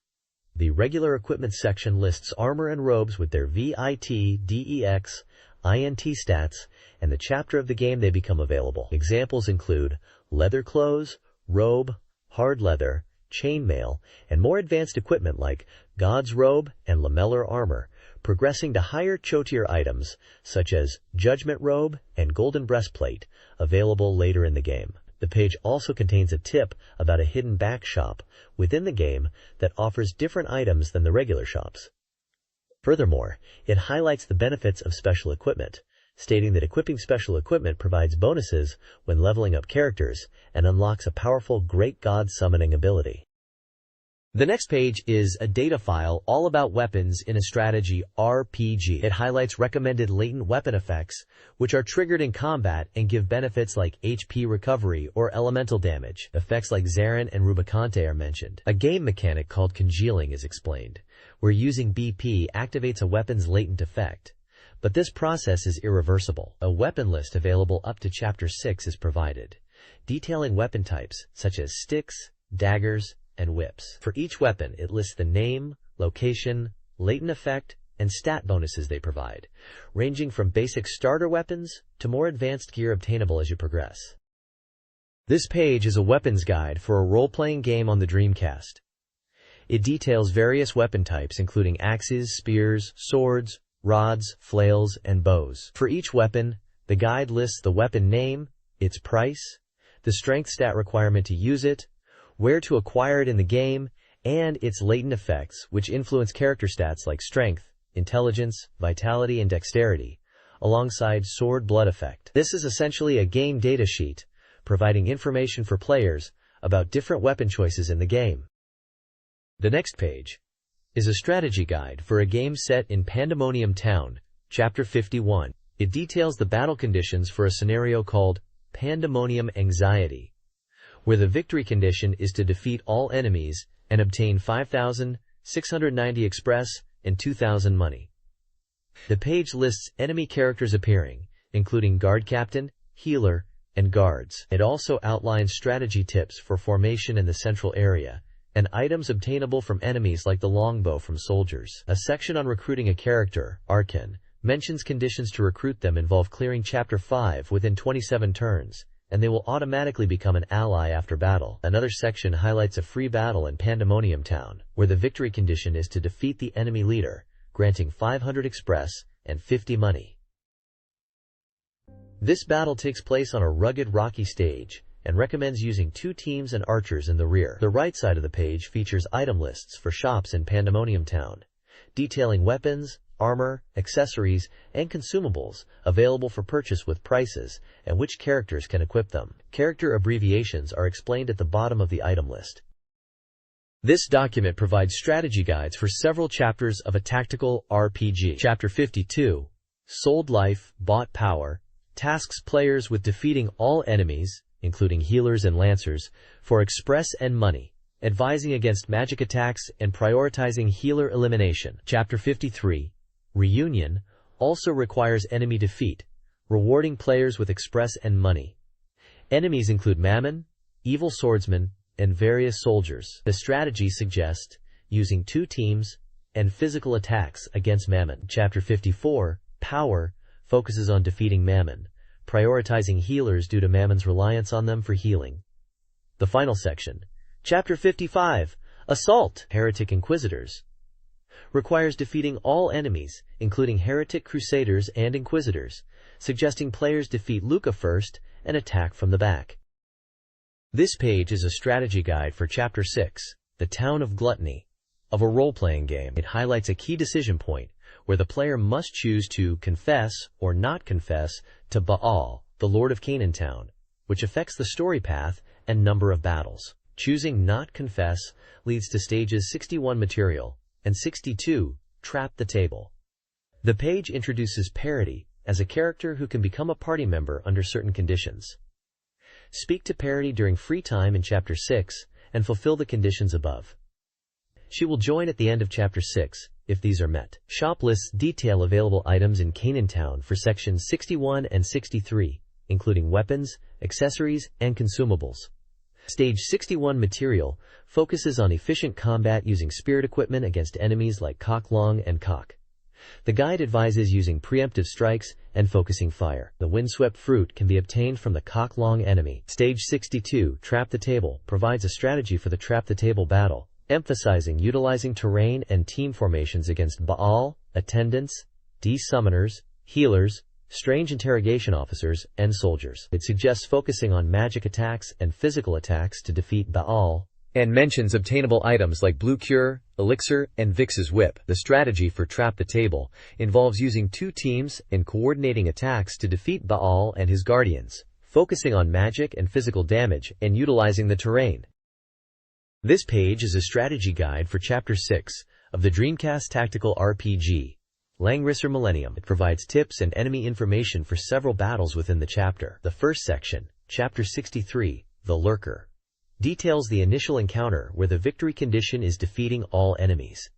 The regular equipment section lists armor and robes with their VIT, DEX, INT stats, and the chapter of the game they become available. Examples include leather clothes, robe, hard leather, chainmail, and more advanced equipment like God's Robe and Lamellar Armor, progressing to higher chotier items such as Judgment Robe and Golden Breastplate, available later in the game. The page also contains a tip about a hidden back shop within the game that offers different items than the regular shops. Furthermore, it highlights the benefits of special equipment, stating that equipping special equipment provides bonuses when leveling up characters and unlocks a powerful Great God summoning ability. The next page is a data file all about weapons in a strategy RPG. It highlights recommended latent weapon effects, which are triggered in combat and give benefits like HP recovery or elemental damage. Effects like Zarin and Rubicante are mentioned. A game mechanic called congealing is explained, where using BP activates a weapon's latent effect. But this process is irreversible. A weapon list available up to Chapter 6 is provided, detailing weapon types such as sticks, daggers, and whips. For each weapon, it lists the name, location, latent effect, and stat bonuses they provide, ranging from basic starter weapons to more advanced gear obtainable as you progress. This page is a weapons guide for a role-playing game on the Dreamcast. It details various weapon types including axes, spears, swords, rods, flails, and bows. For each weapon, the guide lists the weapon name, its price, the strength stat requirement to use it, where to acquire it in the game, and its latent effects, which influence character stats like strength, intelligence, vitality, and dexterity, alongside sword blood effect. This is essentially a game data sheet, providing information for players about different weapon choices in the game. The next page is a strategy guide for a game set in Pandemonium Town, Chapter 51. It details the battle conditions for a scenario called Pandemonium Anxiety, where the victory condition is to defeat all enemies and obtain 5,690 express and 2,000 money. The page lists enemy characters appearing, including guard captain, healer, and guards. It also outlines strategy tips for formation in the central area, and items obtainable from enemies like the longbow from soldiers. A section on recruiting a character, Arkan, Mentions conditions to recruit them involve clearing Chapter 5 within 27 turns, and they will automatically become an ally after battle. Another section highlights a free battle in Pandemonium Town, where the victory condition is to defeat the enemy leader, granting 500 express and 50 money. This battle takes place on a rugged rocky stage, and recommends using 2 teams and archers in the rear. The right side of the page features item lists for shops in Pandemonium Town, detailing weapons, armor, accessories, and consumables available for purchase with prices and which characters can equip them. Character abbreviations are explained at the bottom of the item list. This document provides strategy guides for several chapters of a tactical RPG. Chapter 52, Sold Life, Bought Power, tasks players with defeating all enemies, including healers and lancers, for express and money, advising against magic attacks and prioritizing healer elimination. Chapter 53, Reunion, also requires enemy defeat, rewarding players with express and money. Enemies include Mammon, evil swordsmen, and various soldiers. The strategy suggests using 2 teams and physical attacks against Mammon. Chapter 54, Power, focuses on defeating Mammon, prioritizing healers due to Mammon's reliance on them for healing. The final section, Chapter 55, Assault, Heretic Inquisitors, requires defeating all enemies, including heretic crusaders and inquisitors, suggesting players defeat Luca first and attack from the back. This page is a strategy guide for Chapter 6, The Town of Gluttony, of a role-playing game. It highlights a key decision point where the player must choose to confess or not confess to Baal, the Lord of Canaan Town, which affects the story path and number of battles. Choosing not confess leads to stages 61 material and 62, Trap the Table. The page introduces Parity as a character who can become a party member under certain conditions. Speak to Parity during free time in Chapter 6 and fulfill the conditions above. She will join at the end of Chapter 6 if these are met. Shop lists detail available items in Canaan Town for sections 61 and 63, including weapons, accessories, and consumables. Stage 61 material focuses on efficient combat using spirit equipment against enemies like Cock Long and Cock. The guide advises using preemptive strikes and focusing fire. The windswept fruit can be obtained from the Cock Long enemy. Stage 62, Trap the Table, provides a strategy for the Trap the Table battle, emphasizing utilizing terrain and team formations against Baal, attendants, D-summoners, healers, strange interrogation officers, and soldiers. It suggests focusing on magic attacks and physical attacks to defeat Baal, and mentions obtainable items like Blue Cure, Elixir, and Vix's Whip. The strategy for Trap the Table involves using 2 teams and coordinating attacks to defeat Baal and his guardians, focusing on magic and physical damage and utilizing the terrain. This page is a strategy guide for Chapter 6 of the Dreamcast Tactical RPG, Langrisser Millennium. It provides tips and enemy information for several battles within the chapter. The first section, Chapter 63, The Lurker, details the initial encounter where the victory condition is defeating all enemies.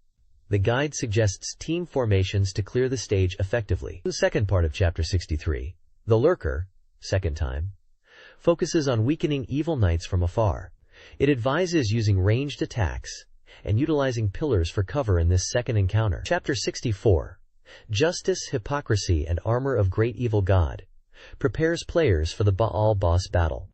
The guide suggests team formations to clear the stage effectively. The second part of Chapter 63, The Lurker, second time, focuses on weakening evil knights from afar. It advises using ranged attacks and utilizing pillars for cover in this second encounter. Chapter 64, Justice, Hypocrisy, and Armor of Great Evil God, prepares players for the Baal boss battle.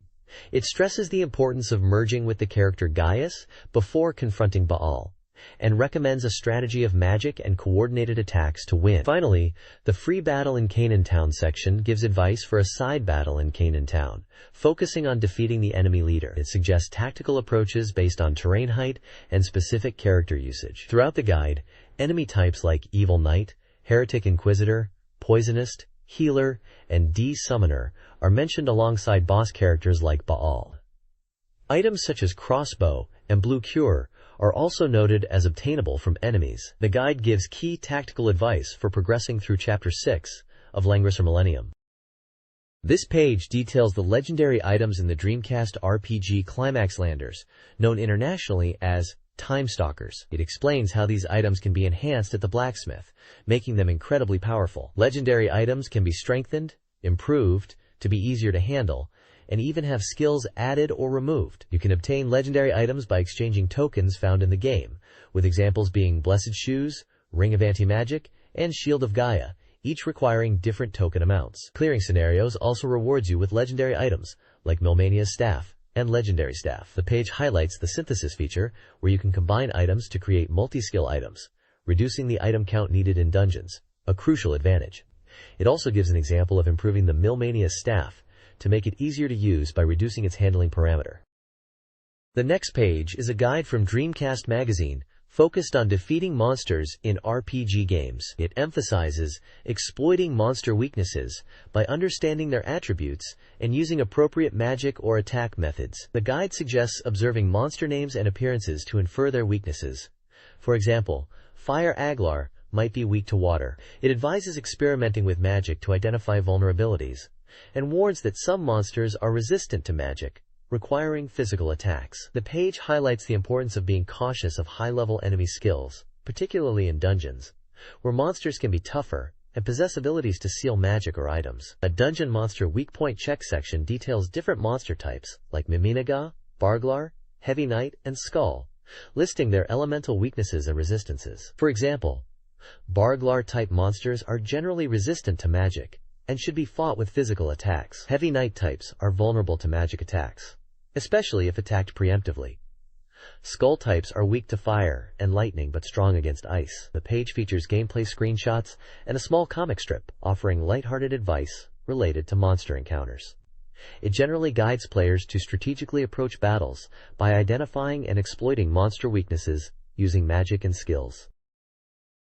It stresses the importance of merging with the character Gaius before confronting Baal, and recommends a strategy of magic and coordinated attacks to win. Finally, the Free Battle in Canaan Town section gives advice for a side battle in Canaan Town, focusing on defeating the enemy leader. It suggests tactical approaches based on terrain height and specific character usage. Throughout the guide, enemy types like Evil Knight, Heretic Inquisitor, Poisonist, Healer, and D-Summoner are mentioned alongside boss characters like Baal. Items such as Crossbow and Blue Cure are also noted as obtainable from enemies. The guide gives key tactical advice for progressing through Chapter 6 of Langrisser Millennium. This page details the legendary items in the Dreamcast RPG Climax Landers, known internationally as Time Stalkers. It explains how these items can be enhanced at the blacksmith, making them incredibly powerful. Legendary items can be strengthened, improved, to be easier to handle, and even have skills added or removed. You can obtain legendary items by exchanging tokens found in the game, with examples being Blessed Shoes, Ring of Anti-Magic, and Shield of Gaia, each requiring different token amounts. Clearing scenarios also rewards you with legendary items, like Milmania's staff and legendary staff. The page highlights the synthesis feature, where you can combine items to create multi-skill items, reducing the item count needed in dungeons, a crucial advantage. It also gives an example of improving the Milmania's staff to make it easier to use by reducing its handling parameter. The next page is a guide from Dreamcast Magazine, focused on defeating monsters in RPG games. It emphasizes exploiting monster weaknesses by understanding their attributes and using appropriate magic or attack methods. The guide suggests observing monster names and appearances to infer their weaknesses. For example, Fire Aglar might be weak to water. It advises experimenting with magic to identify vulnerabilities, and warns that some monsters are resistant to magic, requiring physical attacks. The page highlights the importance of being cautious of high-level enemy skills, particularly in dungeons, where monsters can be tougher and possess abilities to seal magic or items. A dungeon monster weak point check section details different monster types like Miminaga, Barglar, Heavy Knight, and Skull, listing their elemental weaknesses and resistances. For example, Barglar-type monsters are generally resistant to magic and should be fought with physical attacks. Heavy Knight types are vulnerable to magic attacks, especially if attacked preemptively. Skull types are weak to fire and lightning but strong against ice. The page features gameplay screenshots and a small comic strip offering lighthearted advice related to monster encounters. It generally guides players to strategically approach battles by identifying and exploiting monster weaknesses using magic and skills.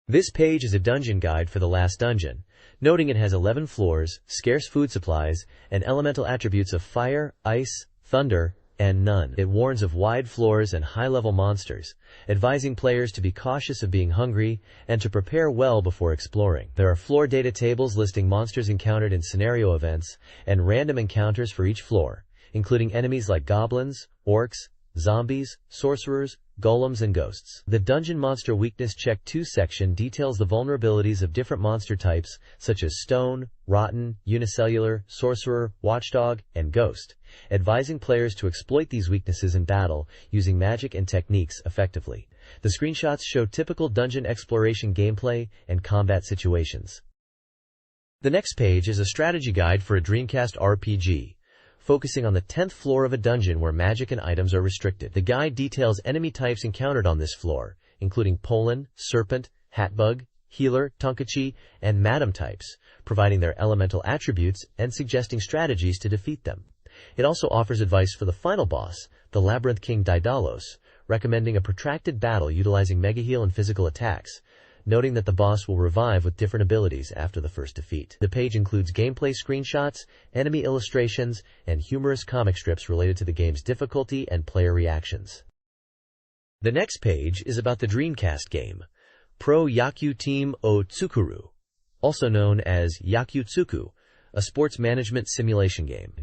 This page is a dungeon guide for the last dungeon, noting it has 11 floors, scarce food supplies, and elemental attributes of fire, ice, thunder, and none. It warns of wide floors and high-level monsters, advising players to be cautious of being hungry and to prepare well before exploring. There are floor data tables listing monsters encountered in scenario events and random encounters for each floor, including enemies like goblins, orcs, zombies, sorcerers, golems, and ghosts. The Dungeon Monster Weakness Check 2 section details the vulnerabilities of different monster types such as Stone, Rotten, Unicellular, Sorcerer, Watchdog, and Ghost, advising players to exploit these weaknesses in battle using magic and techniques effectively. The screenshots show typical dungeon exploration gameplay and combat situations. The next page is a strategy guide for a Dreamcast RPG, focusing on the 10th floor of a dungeon where magic and items are restricted. The guide details enemy types encountered on this floor, including Pollen, Serpent, Hatbug, Healer, Tonkachi, and Madam types, providing their elemental attributes and suggesting strategies to defeat them. It also offers advice for the final boss, the Labyrinth King Daedalus, recommending a protracted battle utilizing Mega Heal and physical attacks, noting that the boss will revive with different abilities after the first defeat. The page includes gameplay screenshots, enemy illustrations, and humorous comic strips related to the game's difficulty and player reactions. The next page is about the Dreamcast game, Pro Yaku Team o Tsukuru, also known as Yakutsuku, a sports management simulation game.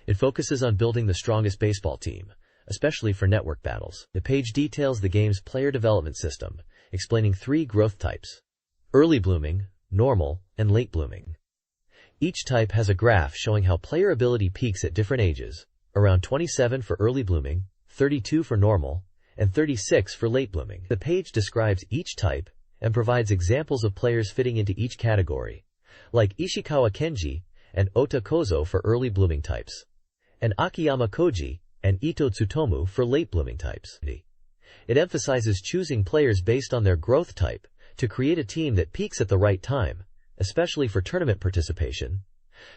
It focuses on building the strongest baseball team, especially for network battles. The page details the game's player development system, explaining 3 growth types: early blooming, normal, and late blooming. Each type has a graph showing how player ability peaks at different ages, around 27 for early blooming, 32 for normal, and 36 for late blooming. The page describes each type and provides examples of players fitting into each category, like Ishikawa Kenji and Ota Kozo for early blooming types, and Akiyama Koji and Ito Tsutomu for late blooming types. It emphasizes choosing players based on their growth type to create a team that peaks at the right time, especially for tournament participation,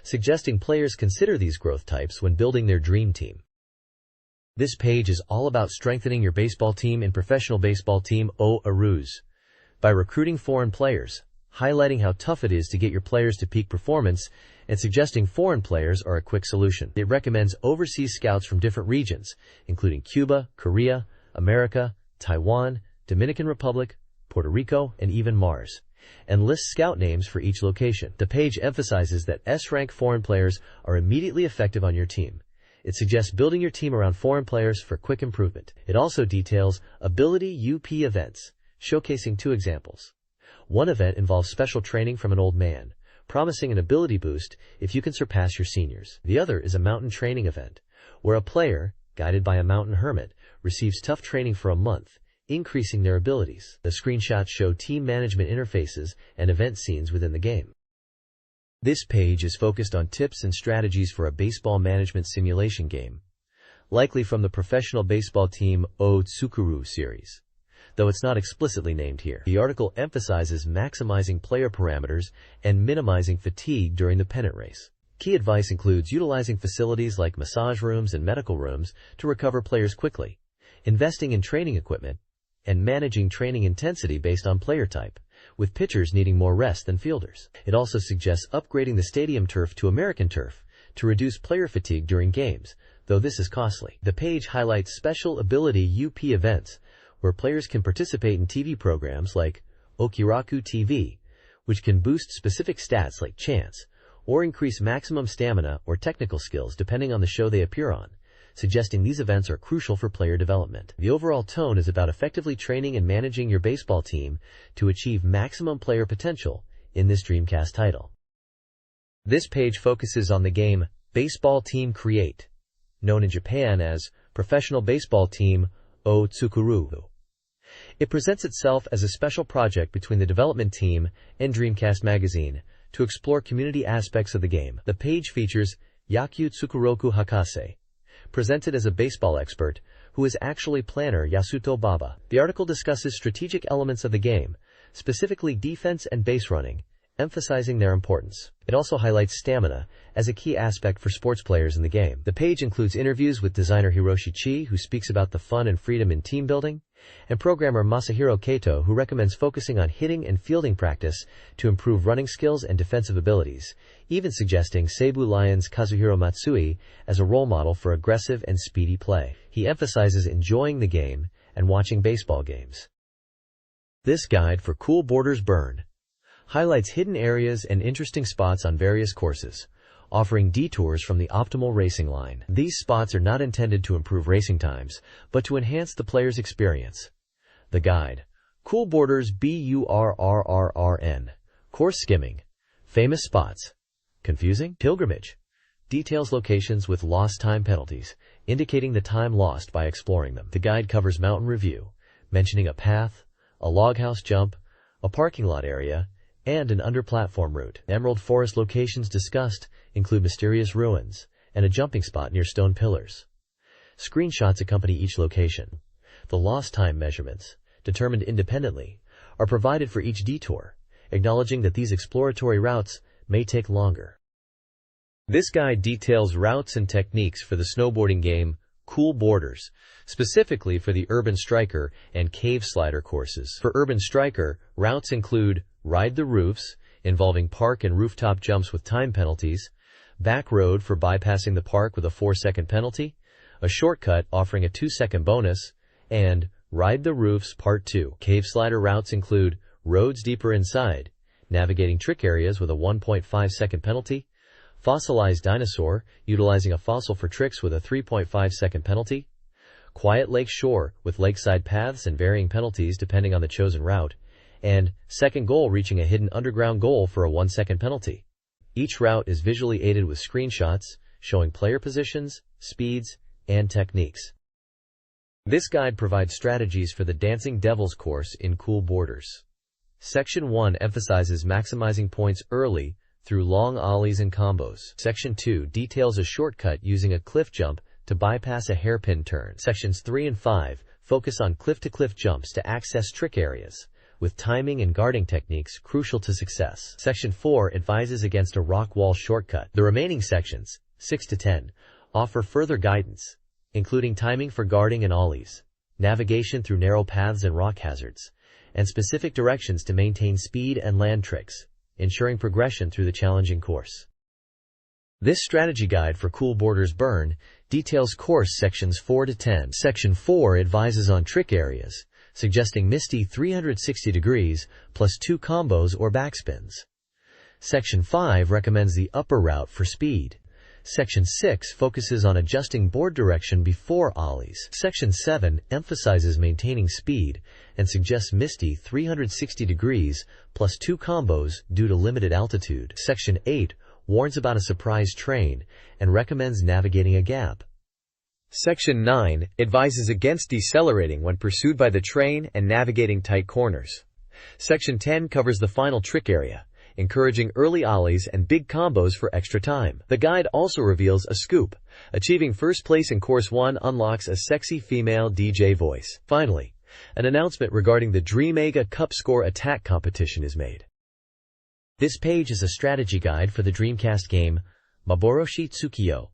suggesting players consider these growth types when building their dream team. This page is all about strengthening your baseball team in Professional Baseball Team o Aruz by recruiting foreign players, highlighting how tough it is to get your players to peak performance, and suggesting foreign players are a quick solution. It recommends overseas scouts from different regions, including Cuba, Korea, America, Taiwan, Dominican Republic, Puerto Rico, and even Mars, and lists scout names for each location. The page emphasizes that S-rank foreign players are immediately effective on your team. It suggests building your team around foreign players for quick improvement. It also details ability UP events, showcasing 2 examples. One event involves special training from an old man, promising an ability boost if you can surpass your seniors. The other is a mountain training event, where a player, guided by a mountain hermit, receives tough training for a month, increasing their abilities. The screenshots show team management interfaces and event scenes within the game. This page is focused on tips and strategies for a baseball management simulation game, likely from the professional baseball team O Tsukuru series, though it's not explicitly named here. The article emphasizes maximizing player parameters and minimizing fatigue during the pennant race. Key advice includes utilizing facilities like massage rooms and medical rooms to recover players quickly, investing in training equipment, and managing training intensity based on player type, with pitchers needing more rest than fielders. It also suggests upgrading the stadium turf to American turf to reduce player fatigue during games, though this is costly. The page highlights special ability UP events, where players can participate in TV programs like Okiraku TV, which can boost specific stats like chance, or increase maximum stamina or technical skills depending on the show they appear on, suggesting these events are crucial for player development. The overall tone is about effectively training and managing your baseball team to achieve maximum player potential in this Dreamcast title. This page focuses on the game Baseball Team Create, known in Japan as Professional Baseball Team O Tsukuru. It presents itself as a special project between the development team and Dreamcast Magazine to explore community aspects of the game. The page features Yaku Tsukuroku Hakase, presented as a baseball expert, who is actually planner Yasuto Baba. The article discusses strategic elements of the game, specifically defense and base running, emphasizing their importance. It also highlights stamina as a key aspect for sports players in the game. The page includes interviews with designer Hiroshi Chi, who speaks about the fun and freedom in team building, and programmer Masahiro Kato, who recommends focusing on hitting and fielding practice to improve running skills and defensive abilities, even suggesting Seibu Lions' Kazuhiro Matsui as a role model for aggressive and speedy play. He emphasizes enjoying the game and watching baseball games. This guide for Cool Borders Burn highlights hidden areas and interesting spots on various courses, offering detours from the optimal racing line. These spots are not intended to improve racing times, but to enhance the player's experience. The guide, Cool Borders BURRRRN, Course Skimming, Famous Spots, Confusing? Pilgrimage, details locations with lost time penalties, indicating the time lost by exploring them. The guide covers mountain review, mentioning a path, a loghouse jump, a parking lot area, and an under-platform route. Emerald Forest locations discussed include mysterious ruins and a jumping spot near stone pillars. Screenshots accompany each location. The lost time measurements, determined independently, are provided for each detour, acknowledging that these exploratory routes may take longer. This guide details routes and techniques for the snowboarding game Cool Borders, specifically for the Urban Striker and Cave Slider courses. For Urban Striker, routes include Ride the Roofs, involving park and rooftop jumps with time penalties, Back Road for bypassing the park with a 4-second penalty, a shortcut offering a 2-second bonus, and Ride the Roofs Part 2. Cave Slider routes include Roads Deeper Inside, navigating trick areas with a 1.5-second penalty, Fossilized Dinosaur, utilizing a fossil for tricks with a 3.5-second penalty, Quiet Lake Shore with lakeside paths and varying penalties depending on the chosen route, and Second Goal reaching a hidden underground goal for a 1-second penalty. Each route is visually aided with screenshots showing player positions, speeds, and techniques. This guide provides strategies for the Dancing Devils course in Cool Borders. Section 1 emphasizes maximizing points early through long ollies and combos. Section 2 details a shortcut using a cliff jump to bypass a hairpin turn. Sections 3 and 5 focus on cliff-to-cliff jumps to access trick areas, with timing and guarding techniques crucial to success. Section 4 advises against a rock wall shortcut. The remaining sections, 6 to 10, offer further guidance, including timing for guarding and ollies, navigation through narrow paths and rock hazards, and specific directions to maintain speed and land tricks, ensuring progression through the challenging course. This strategy guide for Cool Borders Burn details course sections 4 to 10. Section 4 advises on trick areas, suggesting Misty 360 degrees plus 2 combos or backspins. Section 5 recommends the upper route for speed. Section 6 focuses on adjusting board direction before ollies. Section 7 emphasizes maintaining speed and suggests Misty 360 degrees plus 2 combos due to limited altitude. Section 8 warns about a surprise train and recommends navigating a gap. Section 9 advises against decelerating when pursued by the train and navigating tight corners. Section 10 covers the final trick area, encouraging early ollies and big combos for extra time. The guide also reveals a scoop. Achieving first place in Course 1 unlocks a sexy female DJ voice. Finally, an announcement regarding the Dreamcast Cup Score Attack competition is made. This page is a strategy guide for the Dreamcast game Maboroshi Tsukiyo,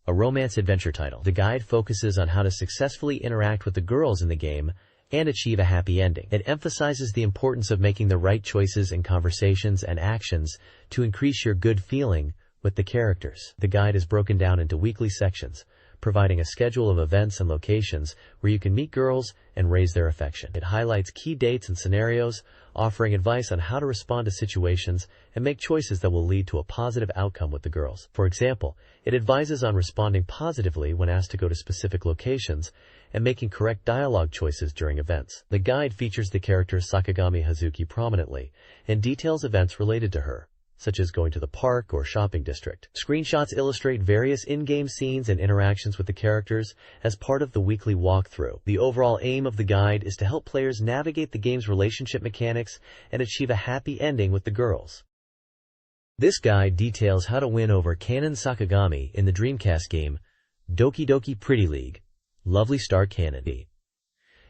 a romance adventure title. The guide focuses on how to successfully interact with the girls in the game and achieve a happy ending. It emphasizes the importance of making the right choices in conversations and actions to increase your good feeling with the characters. The guide is broken down into weekly sections, providing a schedule of events and locations where you can meet girls and raise their affection. It highlights key dates and scenarios, offering advice on how to respond to situations and make choices that will lead to a positive outcome with the girls. For example, it advises on responding positively when asked to go to specific locations and making correct dialogue choices during events. The guide features the character Sakagami Hazuki prominently and details events related to her, such as going to the park or shopping district. Screenshots illustrate various in-game scenes and interactions with the characters as part of the weekly walkthrough. The overall aim of the guide is to help players navigate the game's relationship mechanics and achieve a happy ending with the girls. This guide details how to win over Kanon Sakagami in the Dreamcast game Doki Doki Pretty League, Lovely Star Kanon.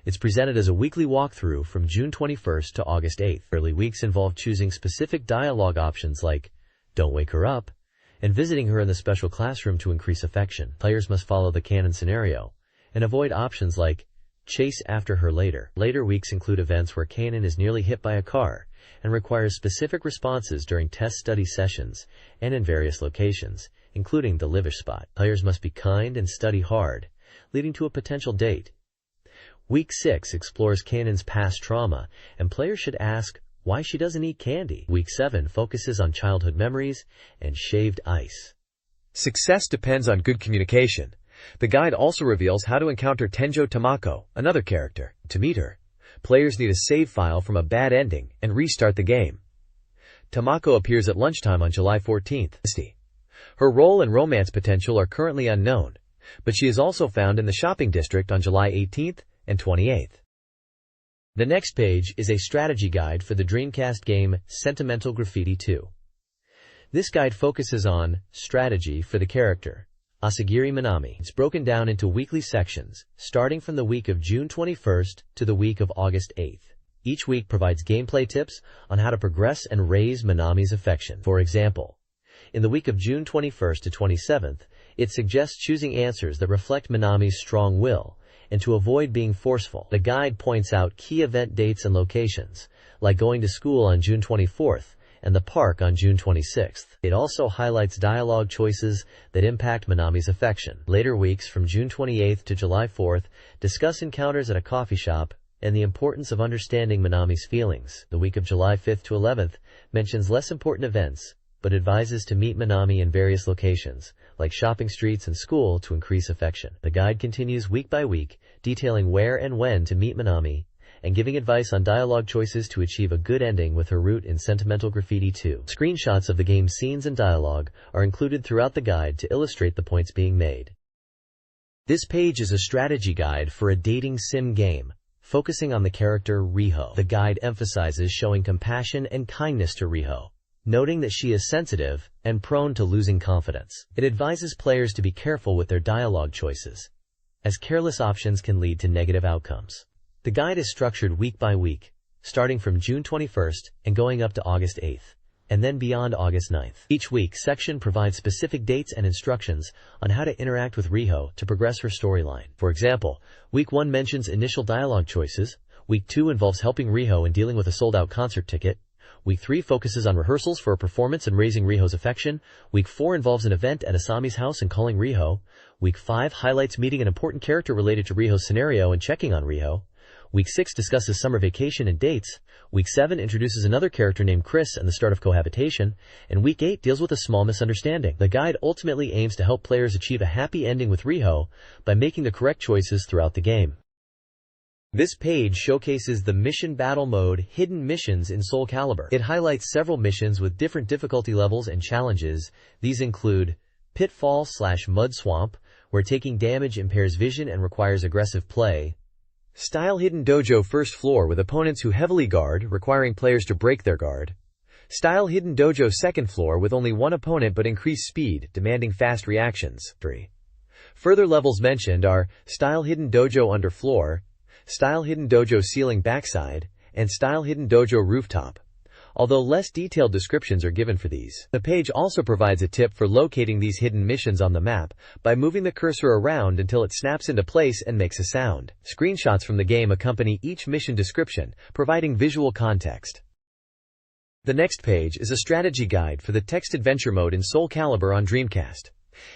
It's presented as a weekly walkthrough from June 21st to August 8th. Early weeks involve choosing specific dialogue options like "Don't Wake Her Up" and visiting her in the special classroom to increase affection. Players must follow the canon scenario and avoid options like "Chase after her later." Later weeks include events where Kanon is nearly hit by a car and requires specific responses during test study sessions and in various locations, including the Livish spot. Players must be kind and study hard, leading to a potential date. Week 6 explores Kanon's past trauma, and players should ask why she doesn't eat candy. Week 7 focuses on childhood memories and shaved ice. Success depends on good communication. The guide also reveals how to encounter Tenjo Tamako, another character. To meet her, players need a save file from a bad ending and restart the game. Tamako appears at lunchtime on July 14th. Her role and romance potential are currently unknown, but she is also found in the shopping district on July 18th and 28th. The next page is a strategy guide for the Dreamcast game Sentimental Graffiti 2. This guide focuses on strategy for the character Asagiri Minami. It's broken down into weekly sections, starting from the week of June 21st to the week of August 8th. Each week provides gameplay tips on how to progress and raise Minami's affection. For example, in the week of June 21st to 27th, it suggests choosing answers that reflect Minami's strong will and to avoid being forceful. The guide points out key event dates and locations, like going to school on June 24th and the park on June 26th. It also highlights dialogue choices that impact Minami's affection. Later weeks from June 28th to July 4th discuss encounters at a coffee shop and the importance of understanding Minami's feelings. The week of July 5th to 11th mentions less important events, but advises to meet Minami in various locations, like shopping streets and school, to increase affection. The guide continues week by week, detailing where and when to meet Minami, and giving advice on dialogue choices to achieve a good ending with her route in Sentimental Graffiti 2. Screenshots of the game's scenes and dialogue are included throughout the guide to illustrate the points being made. This page is a strategy guide for a dating sim game, focusing on the character Riho. The guide emphasizes showing compassion and kindness to Riho, noting that she is sensitive and prone to losing confidence. It advises players to be careful with their dialogue choices, as careless options can lead to negative outcomes. The guide is structured week by week, starting from June 21st and going up to August 8th, and then beyond August 9th. Each week section provides specific dates and instructions on how to interact with Riho to progress her storyline. For example, week 1 mentions initial dialogue choices, week 2 involves helping Riho in dealing with a sold-out concert ticket, week 3 focuses on rehearsals for a performance and raising Riho's affection, week 4 involves an event at Asami's house and calling Riho, week 5 highlights meeting an important character related to Riho's scenario and checking on Riho, week 6 discusses summer vacation and dates, week 7 introduces another character named Chris and the start of cohabitation, and week 8 deals with a small misunderstanding. The guide ultimately aims to help players achieve a happy ending with Riho by making the correct choices throughout the game. This page showcases the mission battle mode Hidden Missions in Soul Calibur. It highlights several missions with different difficulty levels and challenges. These include Pitfall/Mud Swamp, where taking damage impairs vision and requires aggressive play. Style Hidden Dojo First Floor, with opponents who heavily guard, requiring players to break their guard. Style Hidden Dojo second floor with only one opponent but increased speed, demanding fast reactions. 3. Further levels mentioned are Style Hidden Dojo underfloor, Style Hidden Dojo ceiling backside, and Style Hidden Dojo rooftop, although less detailed descriptions are given for these. The page also provides a tip for locating these hidden missions on the map by moving the cursor around until it snaps into place and makes a sound. Screenshots from the game accompany each mission description, providing visual context. The next page is a strategy guide for the text adventure mode in Soul Calibur on Dreamcast.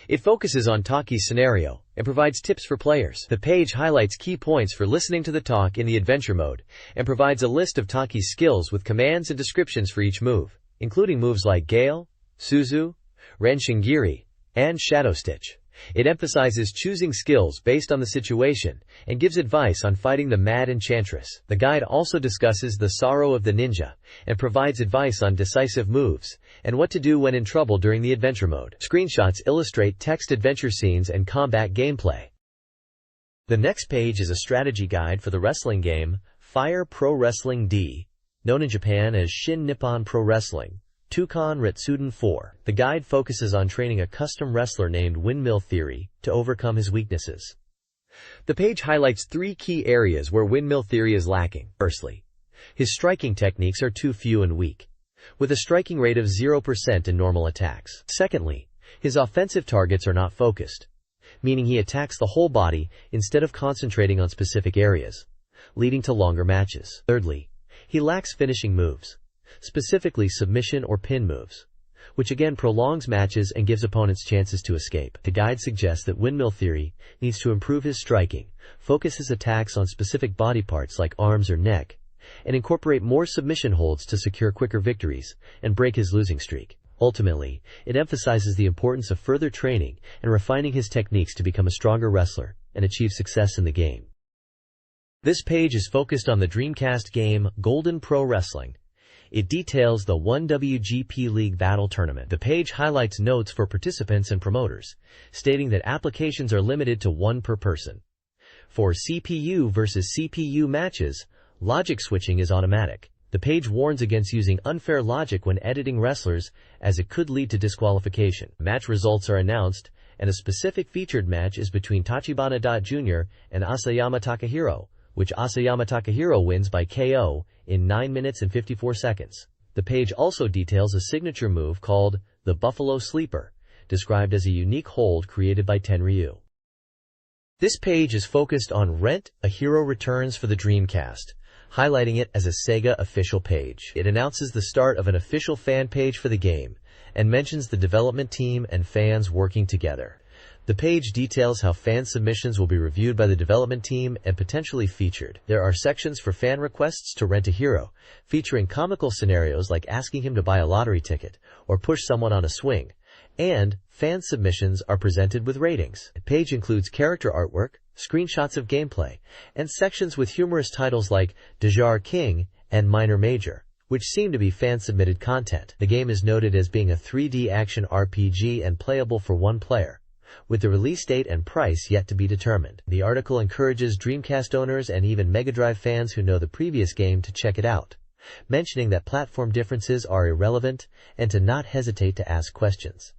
It focuses on Taki's scenario and provides tips for players. The page highlights key points for listening to the talk in the adventure mode and provides a list of Taki's skills with commands and descriptions for each move, including moves like Gale, Suzu, Ren Shingiri, and Shadow Stitch. It emphasizes choosing skills based on the situation and gives advice on fighting the Mad Enchantress. The guide also discusses the sorrow of the ninja and provides advice on decisive moves and what to do when in trouble during the adventure mode. Screenshots illustrate text adventure scenes and combat gameplay. The next page is a strategy guide for the wrestling game Fire Pro Wrestling D, known in Japan as Shin Nippon Pro Wrestling, Tukan Retsuden 4. The guide focuses on training a custom wrestler named Windmill Theory to overcome his weaknesses. The page highlights 3 key areas where Windmill Theory is lacking. Firstly, his striking techniques are too few and weak, with a striking rate of 0% in normal attacks. Secondly, his offensive targets are not focused, meaning he attacks the whole body instead of concentrating on specific areas, leading to longer matches. Thirdly, he lacks finishing moves, specifically submission or pin moves, which again prolongs matches and gives opponents chances to escape. The guide suggests that Windmill Theory needs to improve his striking, focus his attacks on specific body parts like arms or neck, and incorporate more submission holds to secure quicker victories and break his losing streak. Ultimately, it emphasizes the importance of further training and refining his techniques to become a stronger wrestler and achieve success in the game. This page is focused on the Dreamcast game Golden Pro Wrestling. It details the 1WGP League Battle Tournament. The page highlights notes for participants and promoters, stating that applications are limited to 1 per person. For CPU versus CPU matches, logic switching is automatic. The page warns against using unfair logic when editing wrestlers, as it could lead to disqualification. Match results are announced, and a specific featured match is between Tachibana Jr. and Asayama Takahiro, which Asayama Takahiro wins by KO in 9 minutes and 54 seconds. The page also details a signature move called the Buffalo Sleeper, described as a unique hold created by Tenryu. This page is focused on Rent a Hero Returns for the Dreamcast, highlighting it as a Sega official page. It announces the start of an official fan page for the game and mentions the development team and fans working together. The page details how fan submissions will be reviewed by the development team and potentially featured. There are sections for fan requests to rent a hero, featuring comical scenarios like asking him to buy a lottery ticket or push someone on a swing, and fan submissions are presented with ratings. The page includes character artwork, screenshots of gameplay, and sections with humorous titles like Dejar King and Minor Major, which seem to be fan-submitted content. The game is noted as being a 3D action RPG and playable for 1 player, with the release date and price yet to be determined. The article encourages Dreamcast owners and even Mega Drive fans who know the previous game to check it out, mentioning that platform differences are irrelevant and to not hesitate to ask questions.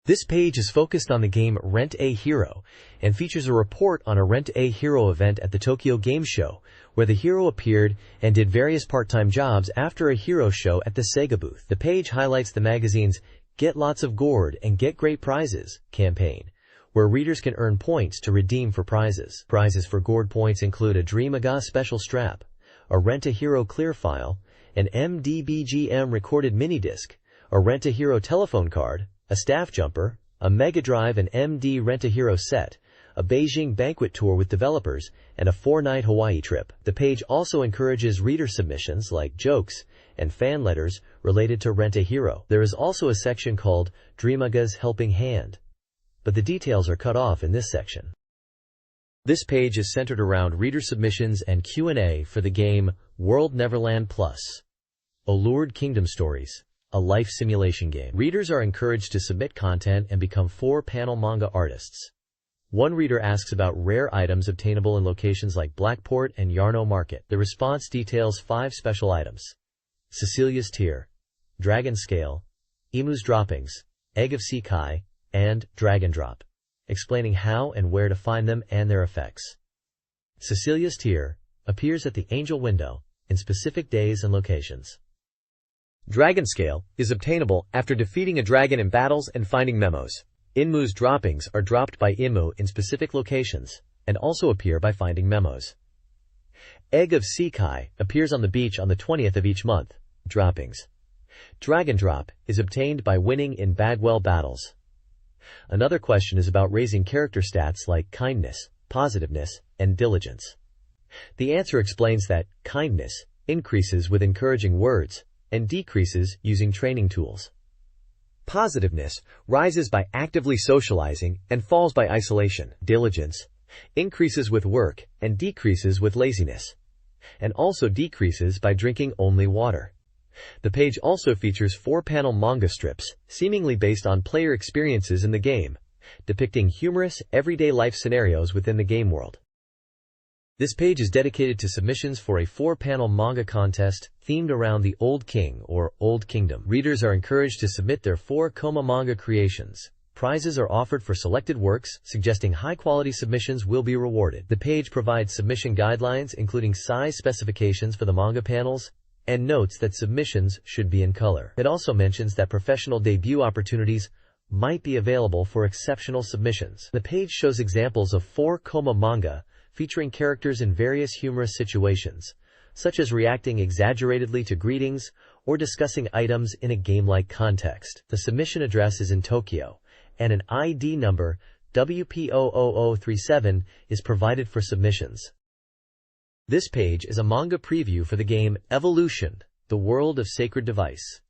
This page is focused on the game Rent a Hero and features a report on a Rent a Hero event at the Tokyo Game Show, where the hero appeared and did various part-time jobs after a hero show at the Sega booth. The page highlights the magazine's Get Lots of Gourd and Get Great Prizes campaign, where readers can earn points to redeem for prizes. Prizes for Gourd points include a Dreamaga special strap, a Rent a Hero clear file, an MDBGM recorded mini-disc, a Rent a Hero telephone card, a staff jumper, a Mega Drive and MD Rent a Hero set, a Beijing banquet tour with developers, and a 4-night Hawaii trip. The page also encourages reader submissions like jokes and fan letters related to Rent a Hero. There is also a section called Dreamaga's Helping Hand, but the details are cut off in this section. This page is centered around reader submissions and Q&A for the game World Neverland Plus, Allured Kingdom Stories, a life simulation game. Readers are encouraged to submit content and become 4-panel manga artists. One reader asks about rare items obtainable in locations like Blackport and Yarno Market. The response details 5 special items: Cecilia's Tear, Dragon Scale, Emu's Droppings, Egg of Sekai, and Dragon Drop, explaining how and where to find them and their effects. Cecilia's Tear appears at the Angel Window in specific days and locations. Dragon Scale is obtainable after defeating a dragon in battles and finding memos. Emu's Droppings are dropped by Emu in specific locations and also appear by finding memos. Egg of Sekai appears on the beach on the 20th of each month. Droppings. Dragon Drop is obtained by winning in Bagwell battles. Another question is about raising character stats like kindness, positiveness, and diligence. The answer explains that kindness increases with encouraging words and decreases using training tools. Positiveness rises by actively socializing and falls by isolation. Diligence increases with work and decreases with laziness, and also decreases by drinking only water. The page also features 4-panel manga strips, seemingly based on player experiences in the game, depicting humorous, everyday life scenarios within the game world. This page is dedicated to submissions for a 4-panel manga contest themed around the Old King or Old Kingdom. Readers are encouraged to submit their 4 manga creations. Prizes are offered for selected works, suggesting high-quality submissions will be rewarded. The page provides submission guidelines, including size specifications for the manga panels, and notes that submissions should be in color. It also mentions that professional debut opportunities might be available for exceptional submissions. The page shows examples of 4 manga featuring characters in various humorous situations, such as reacting exaggerately to greetings or discussing items in a game-like context. The submission address is in Tokyo, and an ID number WP00037 is provided for submissions. This page is a manga preview for the game Evolution, The World of Sacred Device.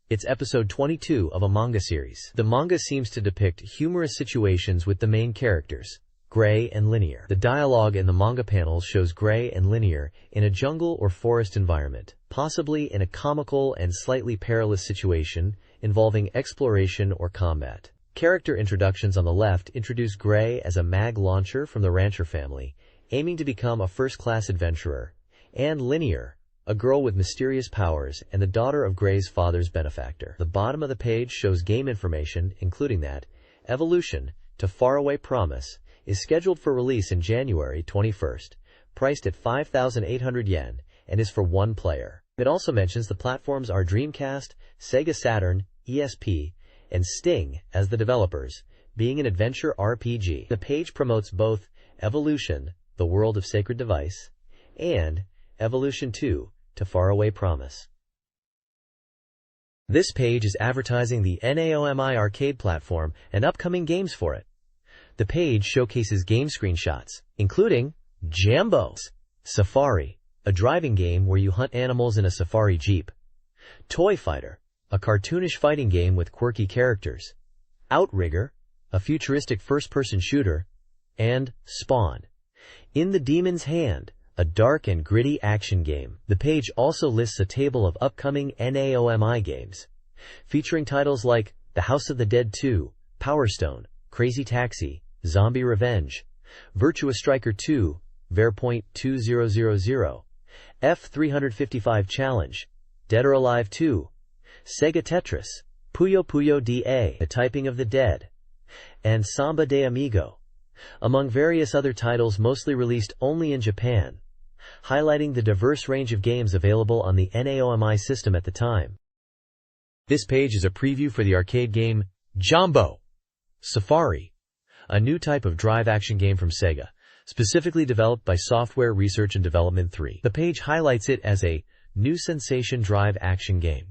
It's episode 22 of a manga series. The manga seems to depict humorous situations with the main characters, Gray and Linear. The dialogue in the manga panels shows Gray and Linear in a jungle or forest environment, possibly in a comical and slightly perilous situation involving exploration or combat. Character introductions on the left introduce Gray as a mag launcher from the rancher family, aiming to become a first-class adventurer, and Linear, a girl with mysterious powers and the daughter of Gray's father's benefactor. The bottom of the page shows game information, including that Evolution, to Faraway Promise, is scheduled for release in January 21st, priced at 5,800 yen, and is for 1 player. It also mentions the platforms are Dreamcast, Sega Saturn, ESP, and Sting as the developers, being an adventure RPG. The page promotes both Evolution, The World of Sacred Device, and Evolution 2, To Faraway Promise. This page is advertising the NAOMI arcade platform and upcoming games for it. The page showcases game screenshots, including Jambo's Safari, a driving game where you hunt animals in a safari jeep, Toy Fighter, a cartoonish fighting game with quirky characters, Outrigger, a futuristic first-person shooter, and Spawn, In the Demon's Hand, a dark and gritty action game. The page also lists a table of upcoming NAOMI games, featuring titles like The House of the Dead 2, Power Stone, Crazy Taxi, Zombie Revenge, Virtua Striker 2, Verpoint 2000, F355 Challenge, Dead or Alive 2, Sega Tetris, Puyo Puyo DA, The Typing of the Dead, and Samba de Amigo, among various other titles mostly released only in Japan, highlighting the diverse range of games available on the NAOMI system at the time. This page is a preview for the arcade game Jambo Safari, a new type of drive action game from Sega, specifically developed by Software Research and Development 3. The page highlights it as a new sensation drive action game.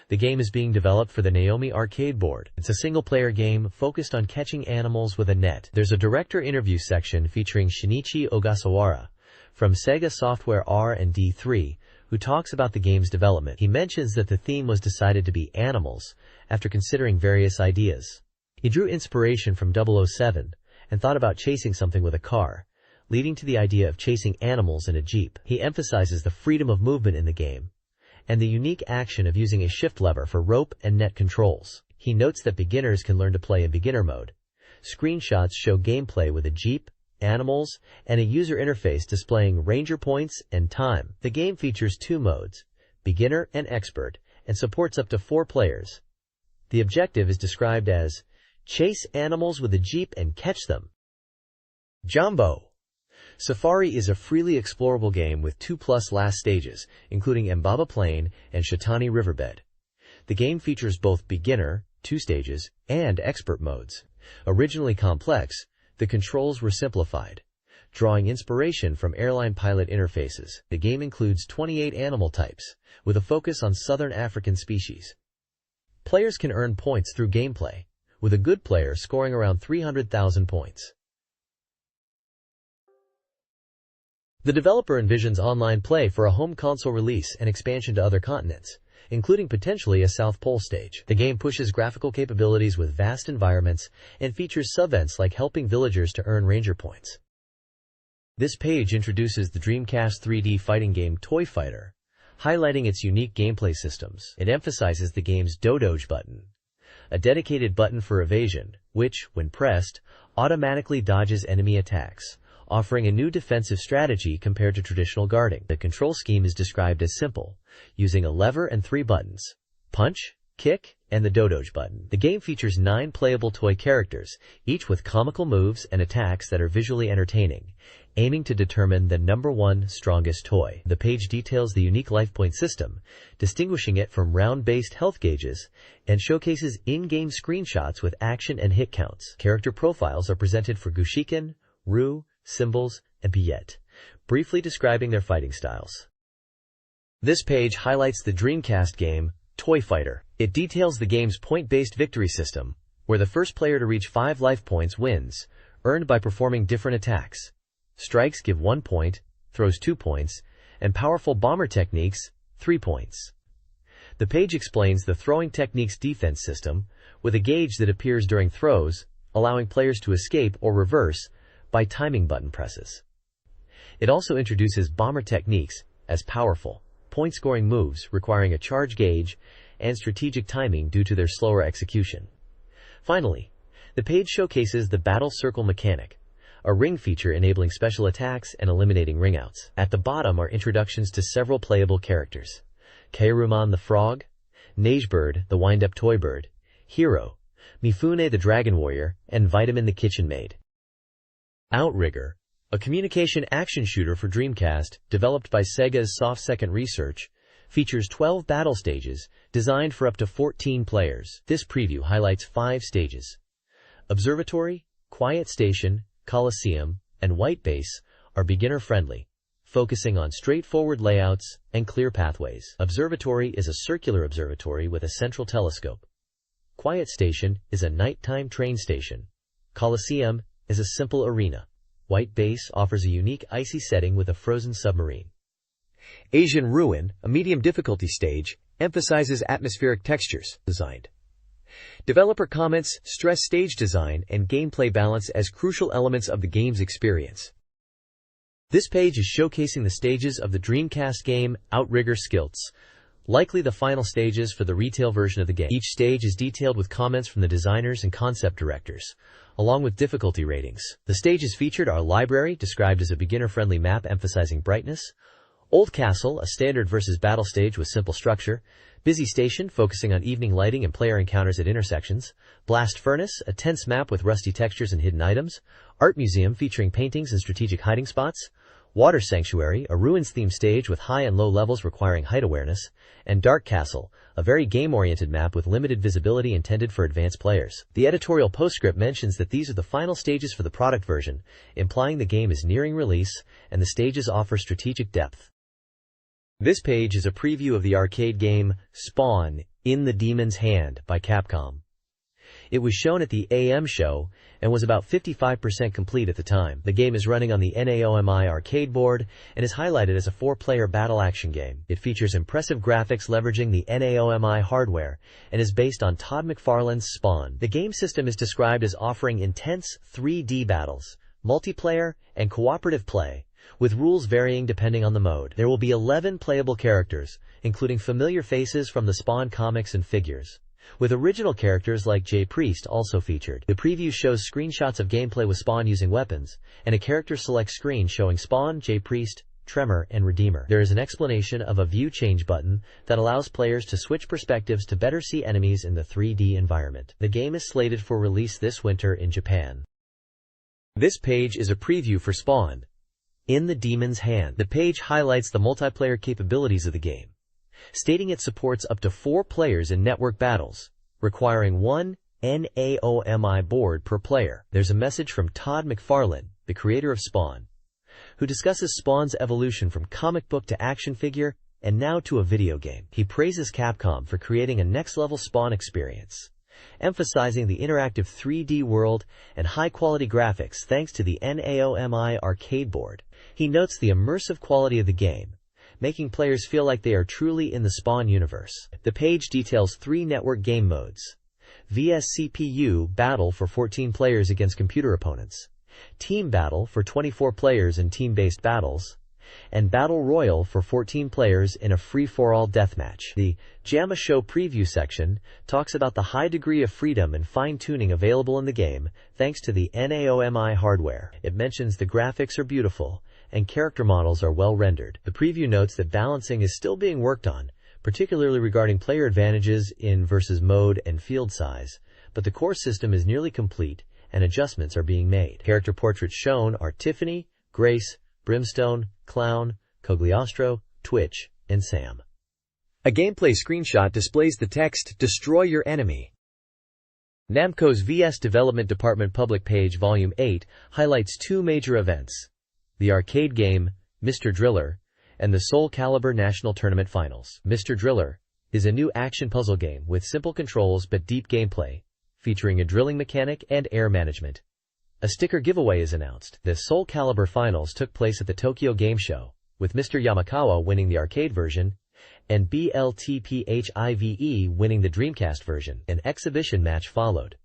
The game is being developed for the Naomi arcade board. It's a single-player game focused on catching animals with a net. There's a director interview section featuring Shinichi Ogasawara from Sega Software R&D3, who talks about the game's development. He mentions that the theme was decided to be animals after considering various ideas. He drew inspiration from 007 and thought about chasing something with a car, leading to the idea of chasing animals in a jeep. He emphasizes the freedom of movement in the game and the unique action of using a shift lever for rope and net controls. He notes that beginners can learn to play in beginner mode. Screenshots show gameplay with a jeep, animals, and a user interface displaying ranger points and time. The game features 2 modes, beginner and expert, and supports up to 4 players. The objective is described as chase animals with a jeep and catch them. Jumbo. Safari is a freely explorable game with 2+ last stages, including Mbaba Plain and Shatani Riverbed. The game features both beginner, 2 stages, and expert modes. Originally complex, the controls were simplified, drawing inspiration from airline pilot interfaces. The game includes 28 animal types, with a focus on southern African species. Players can earn points through gameplay, with a good player scoring around 300,000 points. The developer envisions online play for a home console release and expansion to other continents, including potentially a South Pole stage. The game pushes graphical capabilities with vast environments and features sub-events like helping villagers to earn ranger points. This page introduces the Dreamcast 3D fighting game Toy Fighter, highlighting its unique gameplay systems. It emphasizes the game's dodge button, a dedicated button for evasion, which, when pressed, automatically dodges enemy attacks, offering a new defensive strategy compared to traditional guarding. The control scheme is described as simple, using a lever and 3 buttons: punch, kick, and the dodge button. The game features 9 playable toy characters, each with comical moves and attacks that are visually entertaining, aiming to determine the #1 strongest toy. The page details the unique life point system, distinguishing it from round-based health gauges, and showcases in-game screenshots with action and hit counts. Character profiles are presented for Gushiken, Rue, Symbols, and Piet, briefly describing their fighting styles. This page highlights the Dreamcast game, Toy Fighter. It details the game's point-based victory system, where the first player to reach 5 life points wins, earned by performing different attacks. Strikes give 1 point, throws 2 points, and powerful bomber techniques, 3 points. The page explains the throwing technique's defense system, with a gauge that appears during throws, allowing players to escape or reverse by timing button presses. It also introduces bomber techniques as powerful, point-scoring moves requiring a charge gauge and strategic timing due to their slower execution. Finally, the page showcases the battle circle mechanic, a ring feature enabling special attacks and eliminating ringouts. At the bottom are introductions to several playable characters: Kairuman the Frog, Neigebird the Wind-Up Toy Bird, Hero, Mifune the Dragon Warrior, and Vitamin the Kitchen Maid. Outrigger, a communication action shooter for Dreamcast, developed by Sega's Soft Second Research, features 12 battle stages designed for up to 14 players. This preview highlights 5 stages. Observatory, Quiet Station, Coliseum, and White Base are beginner-friendly, focusing on straightforward layouts and clear pathways. Observatory is a circular observatory with a central telescope. Quiet Station is a nighttime train station. Coliseum is a simple arena. White Base offers a unique icy setting with a frozen submarine. Asian Ruin, a medium difficulty stage, emphasizes atmospheric textures. Designed. Developer comments stress stage design and gameplay balance as crucial elements of the game's experience. This page is showcasing the stages of the Dreamcast game Outrigger Skilts, likely the final stages for the retail version of the game. Each stage is detailed with comments from the designers and concept directors, along with difficulty ratings. The stages featured are Library, described as a beginner-friendly map emphasizing brightness; Old Castle, a standard versus battle stage with simple structure; Busy Station, focusing on evening lighting and player encounters at intersections; Blast Furnace, a tense map with rusty textures and hidden items; Art Museum, featuring paintings and strategic hiding spots; Water Sanctuary, a ruins-themed stage with high and low levels requiring height awareness; and Dark Castle, a very game-oriented map with limited visibility intended for advanced players. The editorial postscript mentions that these are the final stages for the product version, implying the game is nearing release, and the stages offer strategic depth. This page is a preview of the arcade game Spawn: In the Demon's Hand by Capcom. It was shown at the AM show and was about 55% complete at the time. The game is running on the NAOMI arcade board and is highlighted as a 4-player battle action game. It features impressive graphics leveraging the NAOMI hardware and is based on Todd McFarlane's Spawn. The game system is described as offering intense 3D battles, multiplayer, and cooperative play, with rules varying depending on the mode. There will be 11 playable characters, including familiar faces from the Spawn comics and figures, with original characters like Jay Priest also featured. The preview shows screenshots of gameplay with Spawn using weapons, and a character select screen showing Spawn, Jay Priest, Tremor, and Redeemer. There is an explanation of a view change button that allows players to switch perspectives to better see enemies in the 3D environment. The game is slated for release this winter in Japan. This page is a preview for Spawn, In the Demon's Hand. The page highlights the multiplayer capabilities of the game, stating it supports up to 4 players in network battles, requiring 1 NAOMI board per player. There's a message from Todd McFarlane, the creator of Spawn, who discusses Spawn's evolution from comic book to action figure and now to a video game. He praises Capcom for creating a next-level Spawn experience, emphasizing the interactive 3D world and high-quality graphics thanks to the NAOMI arcade board. He notes the immersive quality of the game, making players feel like they are truly in the Spawn universe. The page details 3 network game modes: VS-CPU Battle for 14 players against computer opponents, Team Battle for 24 players in team-based battles, and Battle Royale for 14 players in a free-for-all deathmatch. The JAMA Show preview section talks about the high degree of freedom and fine-tuning available in the game thanks to the NAOMI hardware. It mentions the graphics are beautiful and character models are well rendered. The preview notes that balancing is still being worked on, particularly regarding player advantages in versus mode and field size, but the core system is nearly complete and adjustments are being made. Character portraits shown are Tiffany, Grace, Brimstone, Clown, Cogliostro, Twitch, and Sam. A gameplay screenshot displays the text, "Destroy your enemy." Namco's VS Development Department Public Page Volume 8 highlights 2 major events: the arcade game, Mr. Driller, and the Soul Calibur National Tournament Finals. Mr. Driller is a new action puzzle game with simple controls but deep gameplay, featuring a drilling mechanic and air management. A sticker giveaway is announced. The Soul Calibur Finals took place at the Tokyo Game Show, with Mr. Yamakawa winning the arcade version and BLTPHIVE winning the Dreamcast version. An exhibition match followed.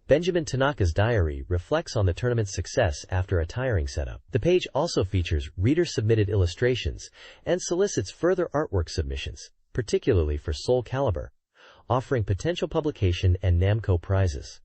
Benjamin Tanaka's diary reflects on the tournament's success after a tiring setup. The page also features reader-submitted illustrations and solicits further artwork submissions, particularly for Soul Calibur, offering potential publication and Namco prizes.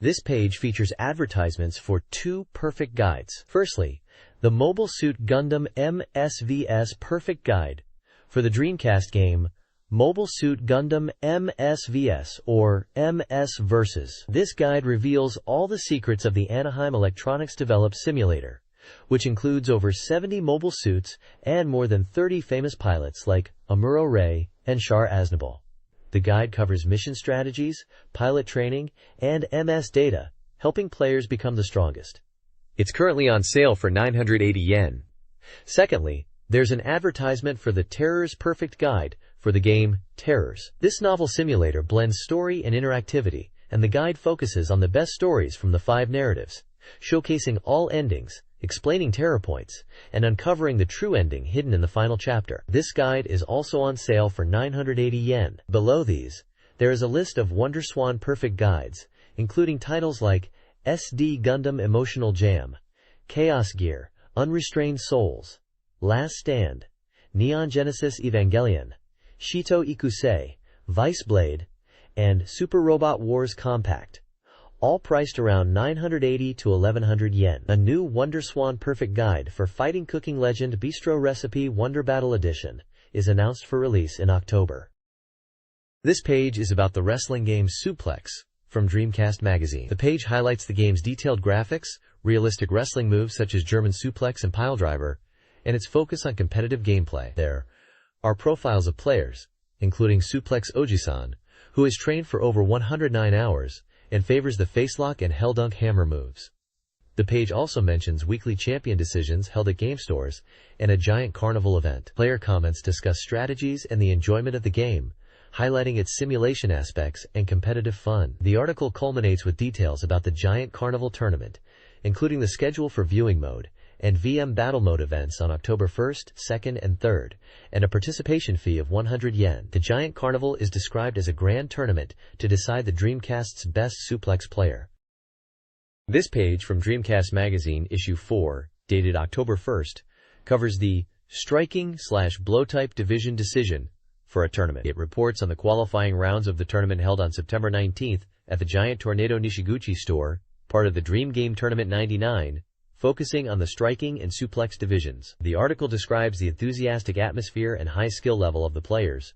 This page features advertisements for 2 perfect guides. Firstly, the Mobile Suit Gundam MSVS Perfect Guide for the Dreamcast game Mobile Suit Gundam MSVS, or MS Versus. This guide reveals all the secrets of the Anaheim Electronics developed simulator, which includes over 70 mobile suits and more than 30 famous pilots like Amuro Ray and Shar Aznavour. The guide covers mission strategies, pilot training, and MS data, helping players become the strongest. It's currently on sale for 980 yen. Secondly, there's an advertisement for the Terror's Perfect Guide for the game Terrors. This novel simulator blends story and interactivity, and the guide focuses on the best stories from the 5 narratives, showcasing all endings, explaining terror points, and uncovering the true ending hidden in the final chapter. This guide is also on sale for 980 yen. Below these, there is a list of WonderSwan Perfect Guides, including titles like SD Gundam Emotional Jam, Chaos Gear, Unrestrained Souls, Last Stand, Neon Genesis Evangelion, Shito Ikusei, Vice Blade, and Super Robot Wars Compact, all priced around 980 to 1100 yen. A new WonderSwan Perfect Guide for Fighting Cooking Legend Bistro Recipe Wonder Battle Edition is announced for release in October. This page is about the wrestling game Suplex from Dreamcast Magazine. The page highlights the game's detailed graphics, realistic wrestling moves such as German suplex and piledriver, and its focus on competitive gameplay. There are profiles of players, including Suplex Ojisan, who has trained for over 109 hours and favors the facelock and Helldunk hammer moves. The page also mentions weekly champion decisions held at game stores and a giant carnival event. Player comments discuss strategies and the enjoyment of the game, highlighting its simulation aspects and competitive fun. The article culminates with details about the giant carnival tournament, including the schedule for viewing mode and VM battle mode events on October 1st, 2nd, and 3rd, and a participation fee of 100 yen. The giant carnival is described as a grand tournament to decide the Dreamcast's best suplex player. This page from Dreamcast Magazine issue 4, dated October 1st, covers the striking/blow-type division decision for a tournament. It reports on the qualifying rounds of the tournament held on September 19th at the Giant Tornado Nishiguchi store, part of the Dream Game Tournament 99, focusing on the striking and suplex divisions. The article describes the enthusiastic atmosphere and high skill level of the players,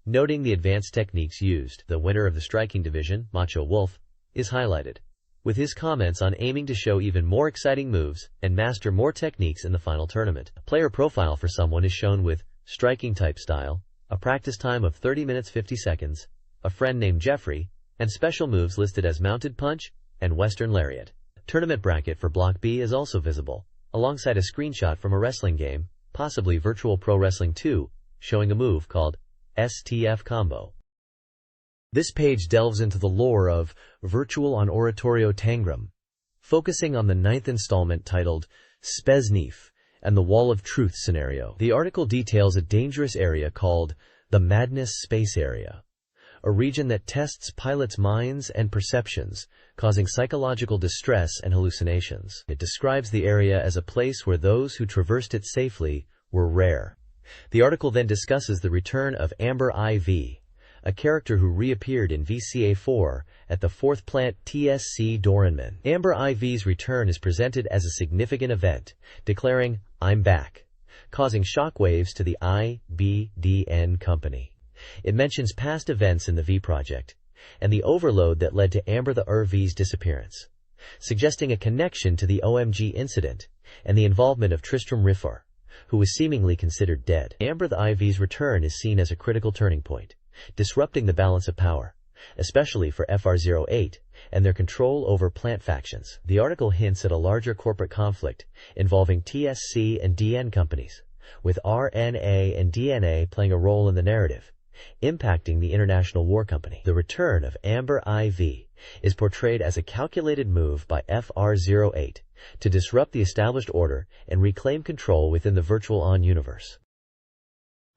noting the advanced techniques used. The winner of the striking division, Macho Wolf, is highlighted, with his comments on aiming to show even more exciting moves and master more techniques in the final tournament. A player profile for someone is shown with striking type style, a practice time of 30 minutes 50 seconds, a friend named Jeffrey, and special moves listed as mounted punch and western lariat. Tournament bracket for Block B is also visible, alongside a screenshot from a wrestling game, possibly Virtual Pro Wrestling 2, showing a move called STF Combo. This page delves into the lore of Virtual on Oratorio Tangram, focusing on the 9th installment titled Spesnif and the Wall of Truth scenario. The article details a dangerous area called the Madness Space Area, a region that tests pilots' minds and perceptions, causing psychological distress and hallucinations. It describes the area as a place where those who traversed it safely were rare. The article then discusses the return of Amber IV, a character who reappeared in VCA4 at the 4th Plant TSC Doranman. Amber IV's return is presented as a significant event, declaring, "I'm back," causing shockwaves to the IBDN company. It mentions past events in the V project, and the overload that led to Amber the RV's disappearance, suggesting a connection to the OMG incident and the involvement of Tristram Riffer, who was seemingly considered dead. Amber the IV's return is seen as a critical turning point, disrupting the balance of power, especially for FR08 and their control over plant factions. The article hints at a larger corporate conflict involving TSC and DN companies, with RNA and DNA playing a role in the narrative, impacting the International War Company. The return of Amber IV is portrayed as a calculated move by FR08 to disrupt the established order and reclaim control within the Virtual On universe.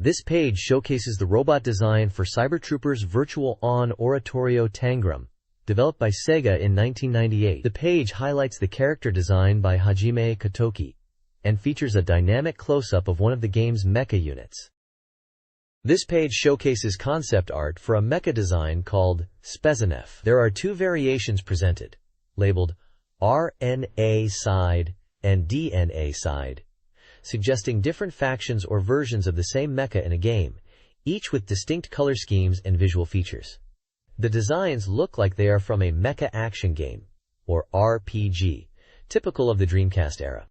This page showcases the robot design for Cybertroopers Virtual On Oratorio Tangram, developed by Sega in 1998. The page highlights the character design by Hajime Kotoki and features a dynamic close-up of one of the game's mecha units. This page showcases concept art for a mecha design called Spesnif. There are two variations presented, labeled RNA side and DNA side, suggesting different factions or versions of the same mecha in a game, each with distinct color schemes and visual features. The designs look like they are from a mecha action game, or RPG, typical of the Dreamcast era.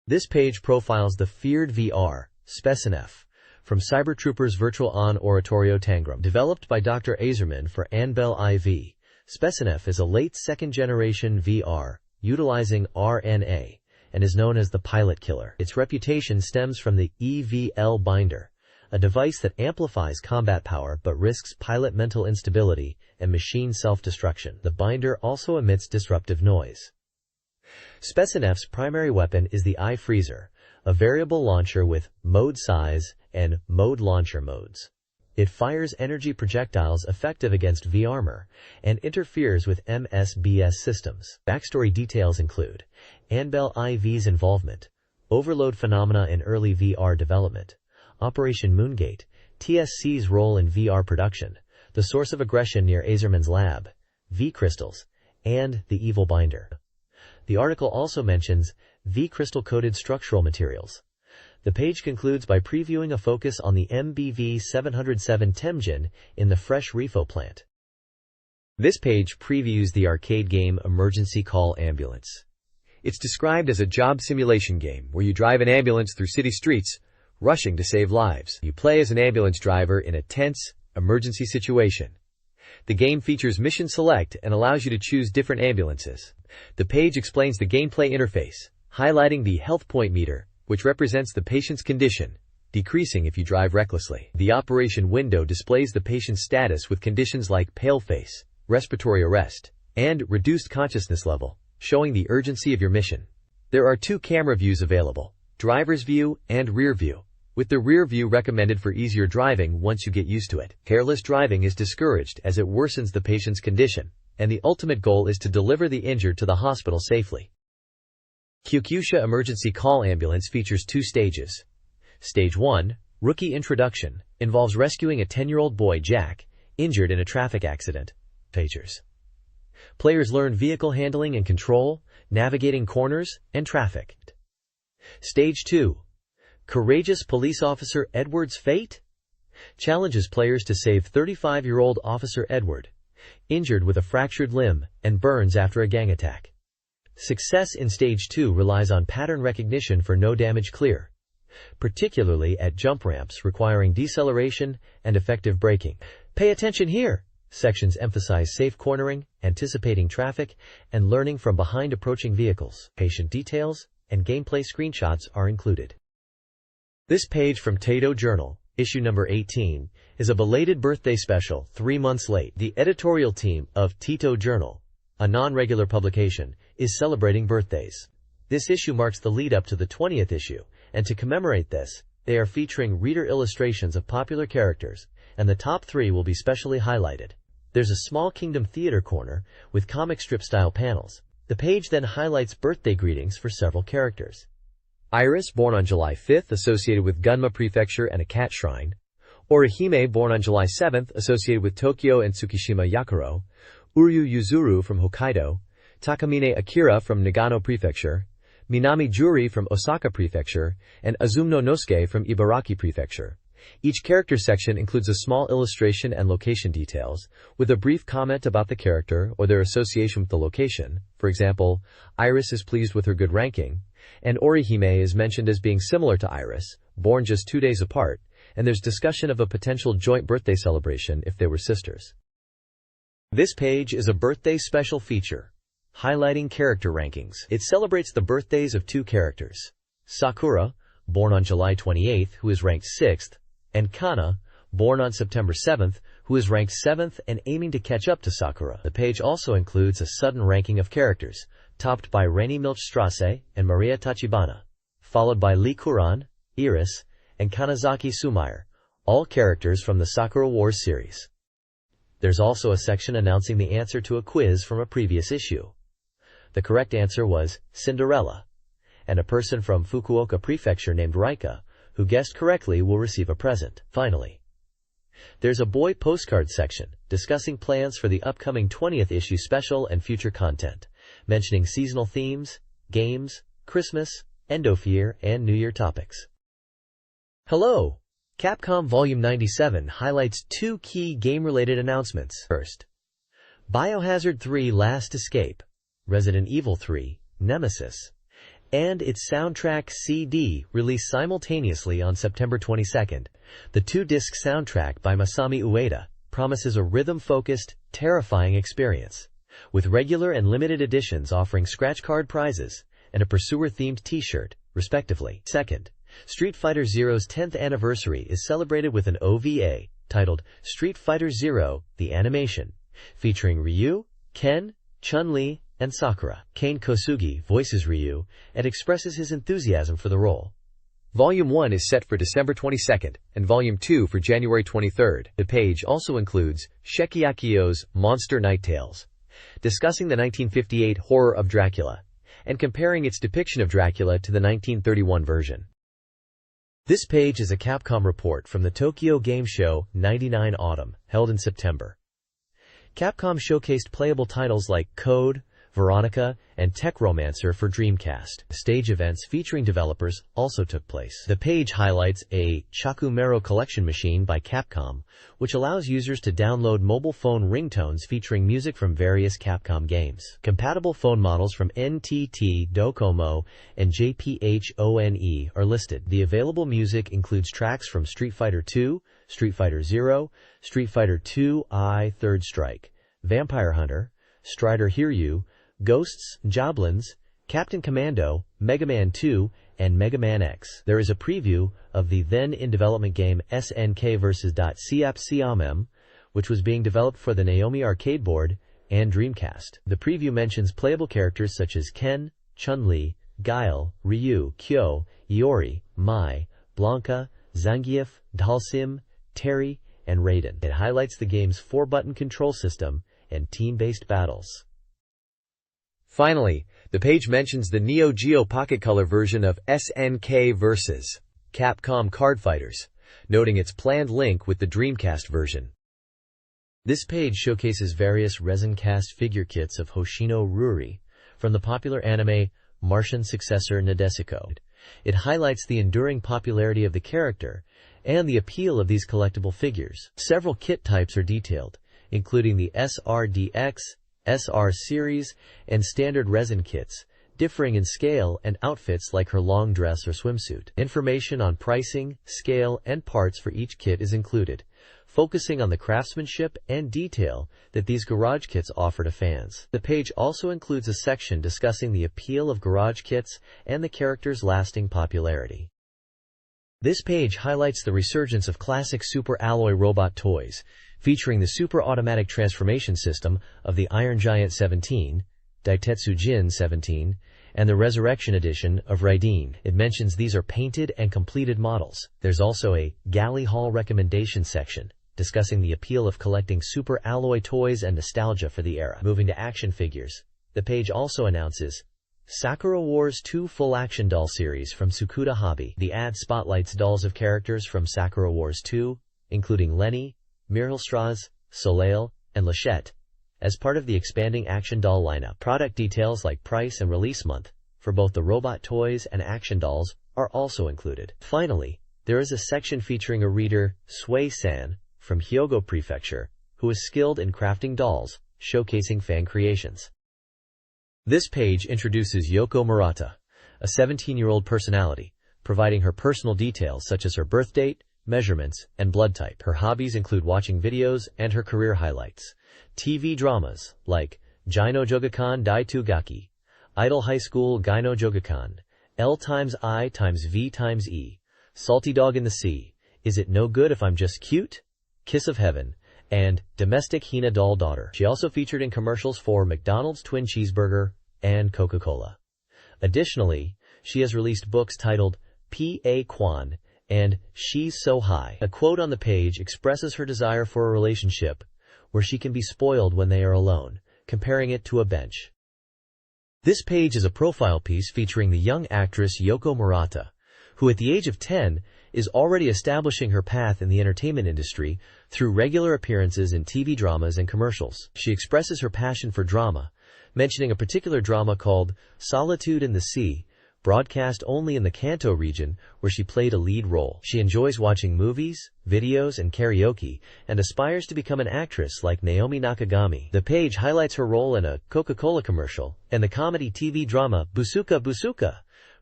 This page profiles the feared VR, Spesnif, from Cybertroopers Virtual On Oratorio Tangram. Developed by Dr. Azerman for Anbel IV, Spesnif is a late second-generation VR, utilizing RNA, and is known as the pilot killer. Its reputation stems from the EVL binder, a device that amplifies combat power but risks pilot mental instability and machine self-destruction. The binder also emits disruptive noise. Spesnif's primary weapon is the Eye Freezer, a variable launcher with mode size and mode launcher modes. It fires energy projectiles effective against V-armor and interferes with MSBS systems. Backstory details include Anbel IV's involvement, overload phenomena in early VR development, Operation Moongate, TSC's role in VR production, the source of aggression near Azerman's lab, V-crystals, and the evil binder. The article also mentions V-crystal-coated structural materials. The page concludes by previewing a focus on the MBV-707 Temjin in the Fresh Refo plant. This page previews the arcade game Emergency Call Ambulance. It's described as a job simulation game where you drive an ambulance through city streets, rushing to save lives. You play as an ambulance driver in a tense, emergency situation. The game features mission select and allows you to choose different ambulances. The page explains the gameplay interface, highlighting the health point meter, which represents the patient's condition, decreasing if you drive recklessly. The operation window displays the patient's status with conditions like pale face, respiratory arrest, and reduced consciousness level, showing the urgency of your mission. There are two camera views available, driver's view and rear view, with the rear view recommended for easier driving once you get used to it. Careless driving is discouraged as it worsens the patient's condition, and the ultimate goal is to deliver the injured to the hospital safely. Kyukyusha Emergency Call Ambulance features two stages. Stage 1, Rookie Introduction, involves rescuing a 10-year-old boy, Jack, injured in a traffic accident. Features. Players learn vehicle handling and control, navigating corners and traffic. Stage 2. Courageous police officer Edward's fate? Challenges players to save 35-year-old Officer Edward, injured with a fractured limb and burns after a gang attack. Success in Stage 2 relies on pattern recognition for no damage clear, particularly at jump ramps requiring deceleration and effective braking. Pay attention here! Sections emphasize safe cornering, anticipating traffic, and learning from behind approaching vehicles. Patient details and gameplay screenshots are included. This page from Taito Journal, issue number 18, is a belated birthday special 3 months late. The editorial team of Taito Journal, a non-regular publication, is celebrating birthdays. This issue marks the lead-up to the 20th issue, and to commemorate this, they are featuring reader illustrations of popular characters, and the top 3 will be specially highlighted. There's a small Kingdom Theater corner with comic strip-style panels. The page then highlights birthday greetings for several characters. Iris, born on July 5th, associated with Gunma Prefecture and a cat shrine. Orihime, born on July 7th, associated with Tokyo and Tsukishima Yakuro. Uryu Yuzuru from Hokkaido. Takamine Akira from Nagano Prefecture. Minami Juri from Osaka Prefecture, and Azumno Nosuke from Ibaraki Prefecture. Each character section includes a small illustration and location details, with a brief comment about the character or their association with the location. For example, Iris is pleased with her good ranking, and Orihime is mentioned as being similar to Iris, born just 2 days apart, and there's discussion of a potential joint birthday celebration if they were sisters. This page is a birthday special feature, highlighting character rankings. It celebrates the birthdays of 2 characters. Sakura, born on July 28th, who is ranked 6th, and Kana, born on September 7th, who is ranked 7th and aiming to catch up to Sakura. The page also includes a sudden ranking of characters, topped by Rainy Milchstrasse and Maria Tachibana, followed by Lee Kuran, Iris, and Kanazaki Sumair, all characters from the Sakura Wars series. There's also a section announcing the answer to a quiz from a previous issue. The correct answer was Cinderella, and a person from Fukuoka Prefecture named Raika, who guessed correctly, will receive a present. Finally, there's a boy postcard section discussing plans for the upcoming 20th issue special and future content, mentioning seasonal themes, games, Christmas, end of year, and New Year topics. Hello! Capcom Volume 97 highlights 2 key game-related announcements. First, Biohazard 3 Last Escape, Resident Evil 3, Nemesis, and its soundtrack CD released simultaneously on September 22nd. The 2-disc soundtrack by Masami Ueda promises a rhythm-focused, terrifying experience, with regular and limited editions offering scratch card prizes and a Pursuer-themed t-shirt, respectively. Second, Street Fighter Zero's 10th anniversary is celebrated with an OVA titled Street Fighter Zero: The Animation, featuring Ryu, Ken, Chun-Li, and Sakura. Kane Kosugi voices Ryu and expresses his enthusiasm for the role. Volume 1 is set for December 22nd, and Volume 2 for January 23rd. The page also includes Shekiakio's Monster Night Tales, discussing the 1958 horror of Dracula, and comparing its depiction of Dracula to the 1931 version. This page is a Capcom report from the Tokyo Game Show 99 Autumn, held in September. Capcom showcased playable titles like Code, Veronica, and Tech Romancer for Dreamcast. Stage events featuring developers also took place. The page highlights a Chakumero collection machine by Capcom, which allows users to download mobile phone ringtones featuring music from various Capcom games. Compatible phone models from NTT Docomo and JPHONE are listed. The available music includes tracks from Street Fighter II, Street Fighter Zero, Street Fighter II-I Third Strike, Vampire Hunter, Strider Hiryu, Ghosts, Joblins, Captain Commando, Mega Man 2, and Mega Man X. There is a preview of the then-in-development game SNK vs. Siap, which was being developed for the Naomi arcade board and Dreamcast. The preview mentions playable characters such as Ken, Chun-Li, Guile, Ryu, Kyo, Iori, Mai, Blanca, Zangief, Dalsim, Terry, and Raiden. It highlights the game's 4-button control system and team-based battles. Finally, the page mentions the Neo Geo Pocket Color version of SNK vs. Capcom Card Fighters, noting its planned link with the Dreamcast version. This page showcases various resin-cast figure kits of Hoshino Ruri from the popular anime Martian successor Nadesico. It highlights the enduring popularity of the character and the appeal of these collectible figures. Several kit types are detailed, including the SRDX, SR series, and standard resin kits, differing in scale and outfits like her long dress or swimsuit. Information on pricing, scale, and parts for each kit is included, focusing on the craftsmanship and detail that these garage kits offer to fans. The page also includes a section discussing the appeal of garage kits and the character's lasting popularity. This page highlights the resurgence of classic super alloy robot toys, featuring the super automatic transformation system of the Iron Giant 17, Daitetsu Jin 17, and the Resurrection Edition of Raiden. It mentions these are painted and completed models. There's also a Galley Hall recommendation section, discussing the appeal of collecting super alloy toys and nostalgia for the era. Moving to action figures, the page also announces Sakura Wars 2 Full Action Doll Series from Tsukuda Hobby. The ad spotlights dolls of characters from Sakura Wars 2, including Lenny, Mirhelstras, Soleil, and Lachette, as part of the expanding action doll lineup. Product details like price and release month for both the robot toys and action dolls are also included. Finally, there is a section featuring a reader, Sui-san, from Hyogo Prefecture, who is skilled in crafting dolls, showcasing fan creations. This page introduces Yoko Murata, a 17-year-old personality, providing her personal details such as her birth date, measurements, and blood type. Her hobbies include watching videos and her career highlights. TV dramas like Jino Jogakan Daitu Gaki, Idol High School Gyno Jogakan, L times I times V times E, Salty Dog in the Sea, Is It No Good If I'm Just Cute, Kiss of Heaven, and Domestic Hina Doll Daughter. She also featured in commercials for McDonald's Twin Cheeseburger and Coca-Cola. Additionally, she has released books titled P.A. Kwan and She's So High. A quote on the page expresses her desire for a relationship where she can be spoiled when they are alone, comparing it to a bench. This page is a profile piece featuring the young actress Yoko Murata, who at the age of 10 is already establishing her path in the entertainment industry through regular appearances in TV dramas and commercials. She expresses her passion for drama, mentioning a particular drama called Solitude in the Sea, broadcast only in the Kanto region, where she played a lead role. She enjoys watching movies, videos, and karaoke, and aspires to become an actress like Naomi Nakagami. The page highlights her role in a Coca-Cola commercial and the comedy TV drama Busuka Busuka,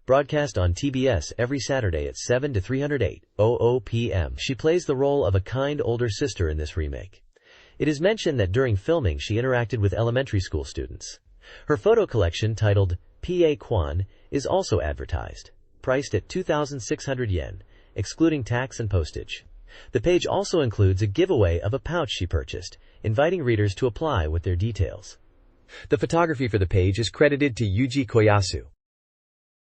broadcast on TBS every Saturday at 7 to 308:00 p.m. She plays the role of a kind older sister in this remake. It is mentioned that during filming she interacted with elementary school students. Her photo collection, titled P.A. Kwan, is also advertised, priced at 2,600 yen, excluding tax and postage. The page also includes a giveaway of a pouch she purchased, inviting readers to apply with their details. The photography for the page is credited to Yuji Koyasu.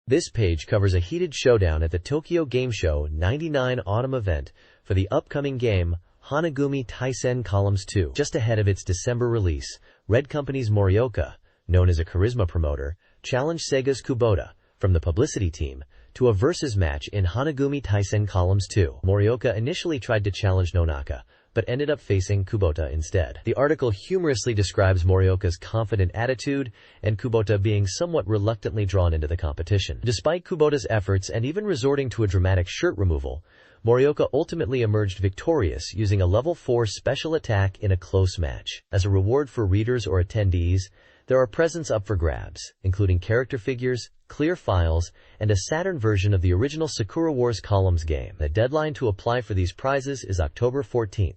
This page covers a heated showdown at the Tokyo Game Show 99 autumn event for the upcoming game Hanagumi Taisen Columns 2. Just ahead of its December release, Red Company's Morioka, known as a charisma promoter, challenged Sega's Kubota, from the publicity team, to a versus match in Hanagumi Taisen Columns 2. Morioka initially tried to challenge Nonaka, but ended up facing Kubota instead. The article humorously describes Morioka's confident attitude and Kubota being somewhat reluctantly drawn into the competition. Despite Kubota's efforts and even resorting to a dramatic shirt removal, Morioka ultimately emerged victorious using a level 4 special attack in a close match. As a reward for readers or attendees, there are presents up for grabs, including character figures, clear files, and a Saturn version of the original Sakura Wars Columns game. The deadline to apply for these prizes is October 14th.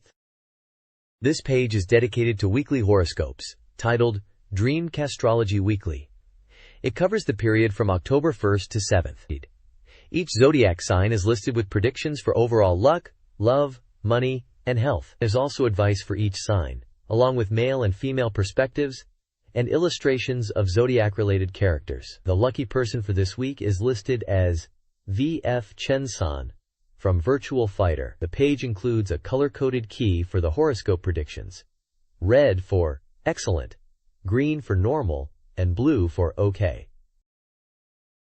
This page is dedicated to weekly horoscopes, titled Dreamcast Weekly. It covers the period from October 1st to 7th. Each zodiac sign is listed with predictions for overall luck, love, money, and health. There's also advice for each sign, along with male and female perspectives, and illustrations of zodiac-related characters. The lucky person for this week is listed as V.F. Chen-san from Virtual Fighter. The page includes a color-coded key for the horoscope predictions: red for excellent, green for normal, and blue for okay.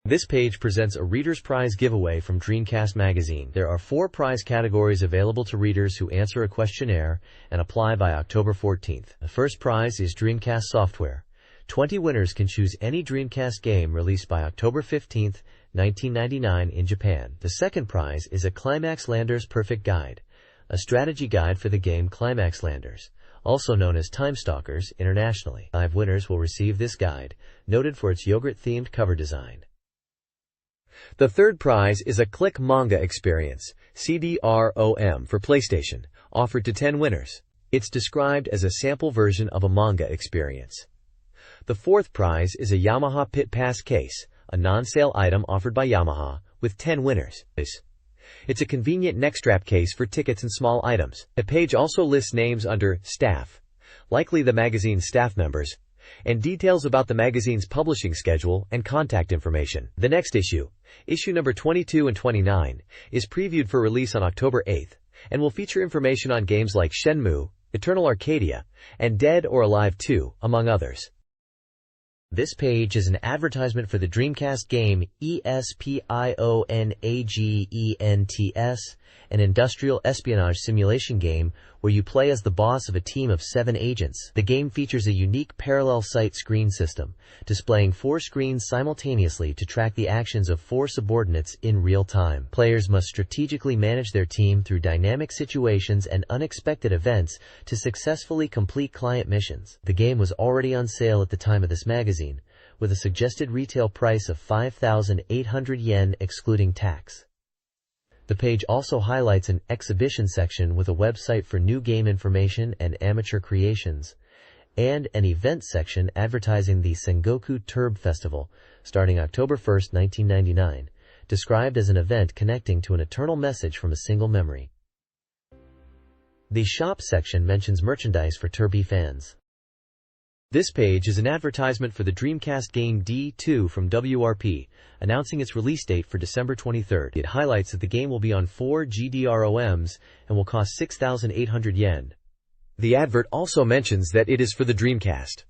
This page presents a Reader's Prize giveaway from Dreamcast Magazine. There are 4 prize categories available to readers who answer a questionnaire and apply by October 14th. The first prize is Dreamcast software. 20 winners can choose any Dreamcast game released by October 15, 1999 in Japan. The second prize is a Climax Landers Perfect Guide, a strategy guide for the game Climax Landers, also known as Time Stalkers internationally. 5 winners will receive this guide, noted for its yogurt-themed cover design. The third prize is a Click Manga Experience, CD-ROM, for PlayStation, offered to 10 winners. It's described as a sample version of a manga experience. The fourth prize is a Yamaha Pit Pass case, a non-sale item offered by Yamaha, with 10 winners. It's a convenient neck strap case for tickets and small items. The page also lists names under Staff, likely the magazine's staff members, and details about the magazine's publishing schedule and contact information. The next issue, issue number 22 and 29, is previewed for release on October 8th, and will feature information on games like Shenmue, Eternal Arcadia, and Dead or Alive 2, among others. This page is an advertisement for the Dreamcast game ESPIONAGENTS, an industrial espionage simulation game where you play as the boss of a team of 7 agents. The game features a unique parallel sight screen system, displaying 4 screens simultaneously to track the actions of 4 subordinates in real time. Players must strategically manage their team through dynamic situations and unexpected events to successfully complete client missions. The game was already on sale at the time of this magazine, with a suggested retail price of 5,800 yen excluding tax. The page also highlights an exhibition section with a website for new game information and amateur creations, and an event section advertising the Sengoku Turb Festival, starting October 1, 1999, described as an event connecting to an eternal message from a single memory. The shop section mentions merchandise for Turby fans. This page is an advertisement for the Dreamcast game D2 from WRP, announcing its release date for December 23rd. It highlights that the game will be on 4 GDROMs and will cost 6,800 yen. The advert also mentions that it is for the Dreamcast.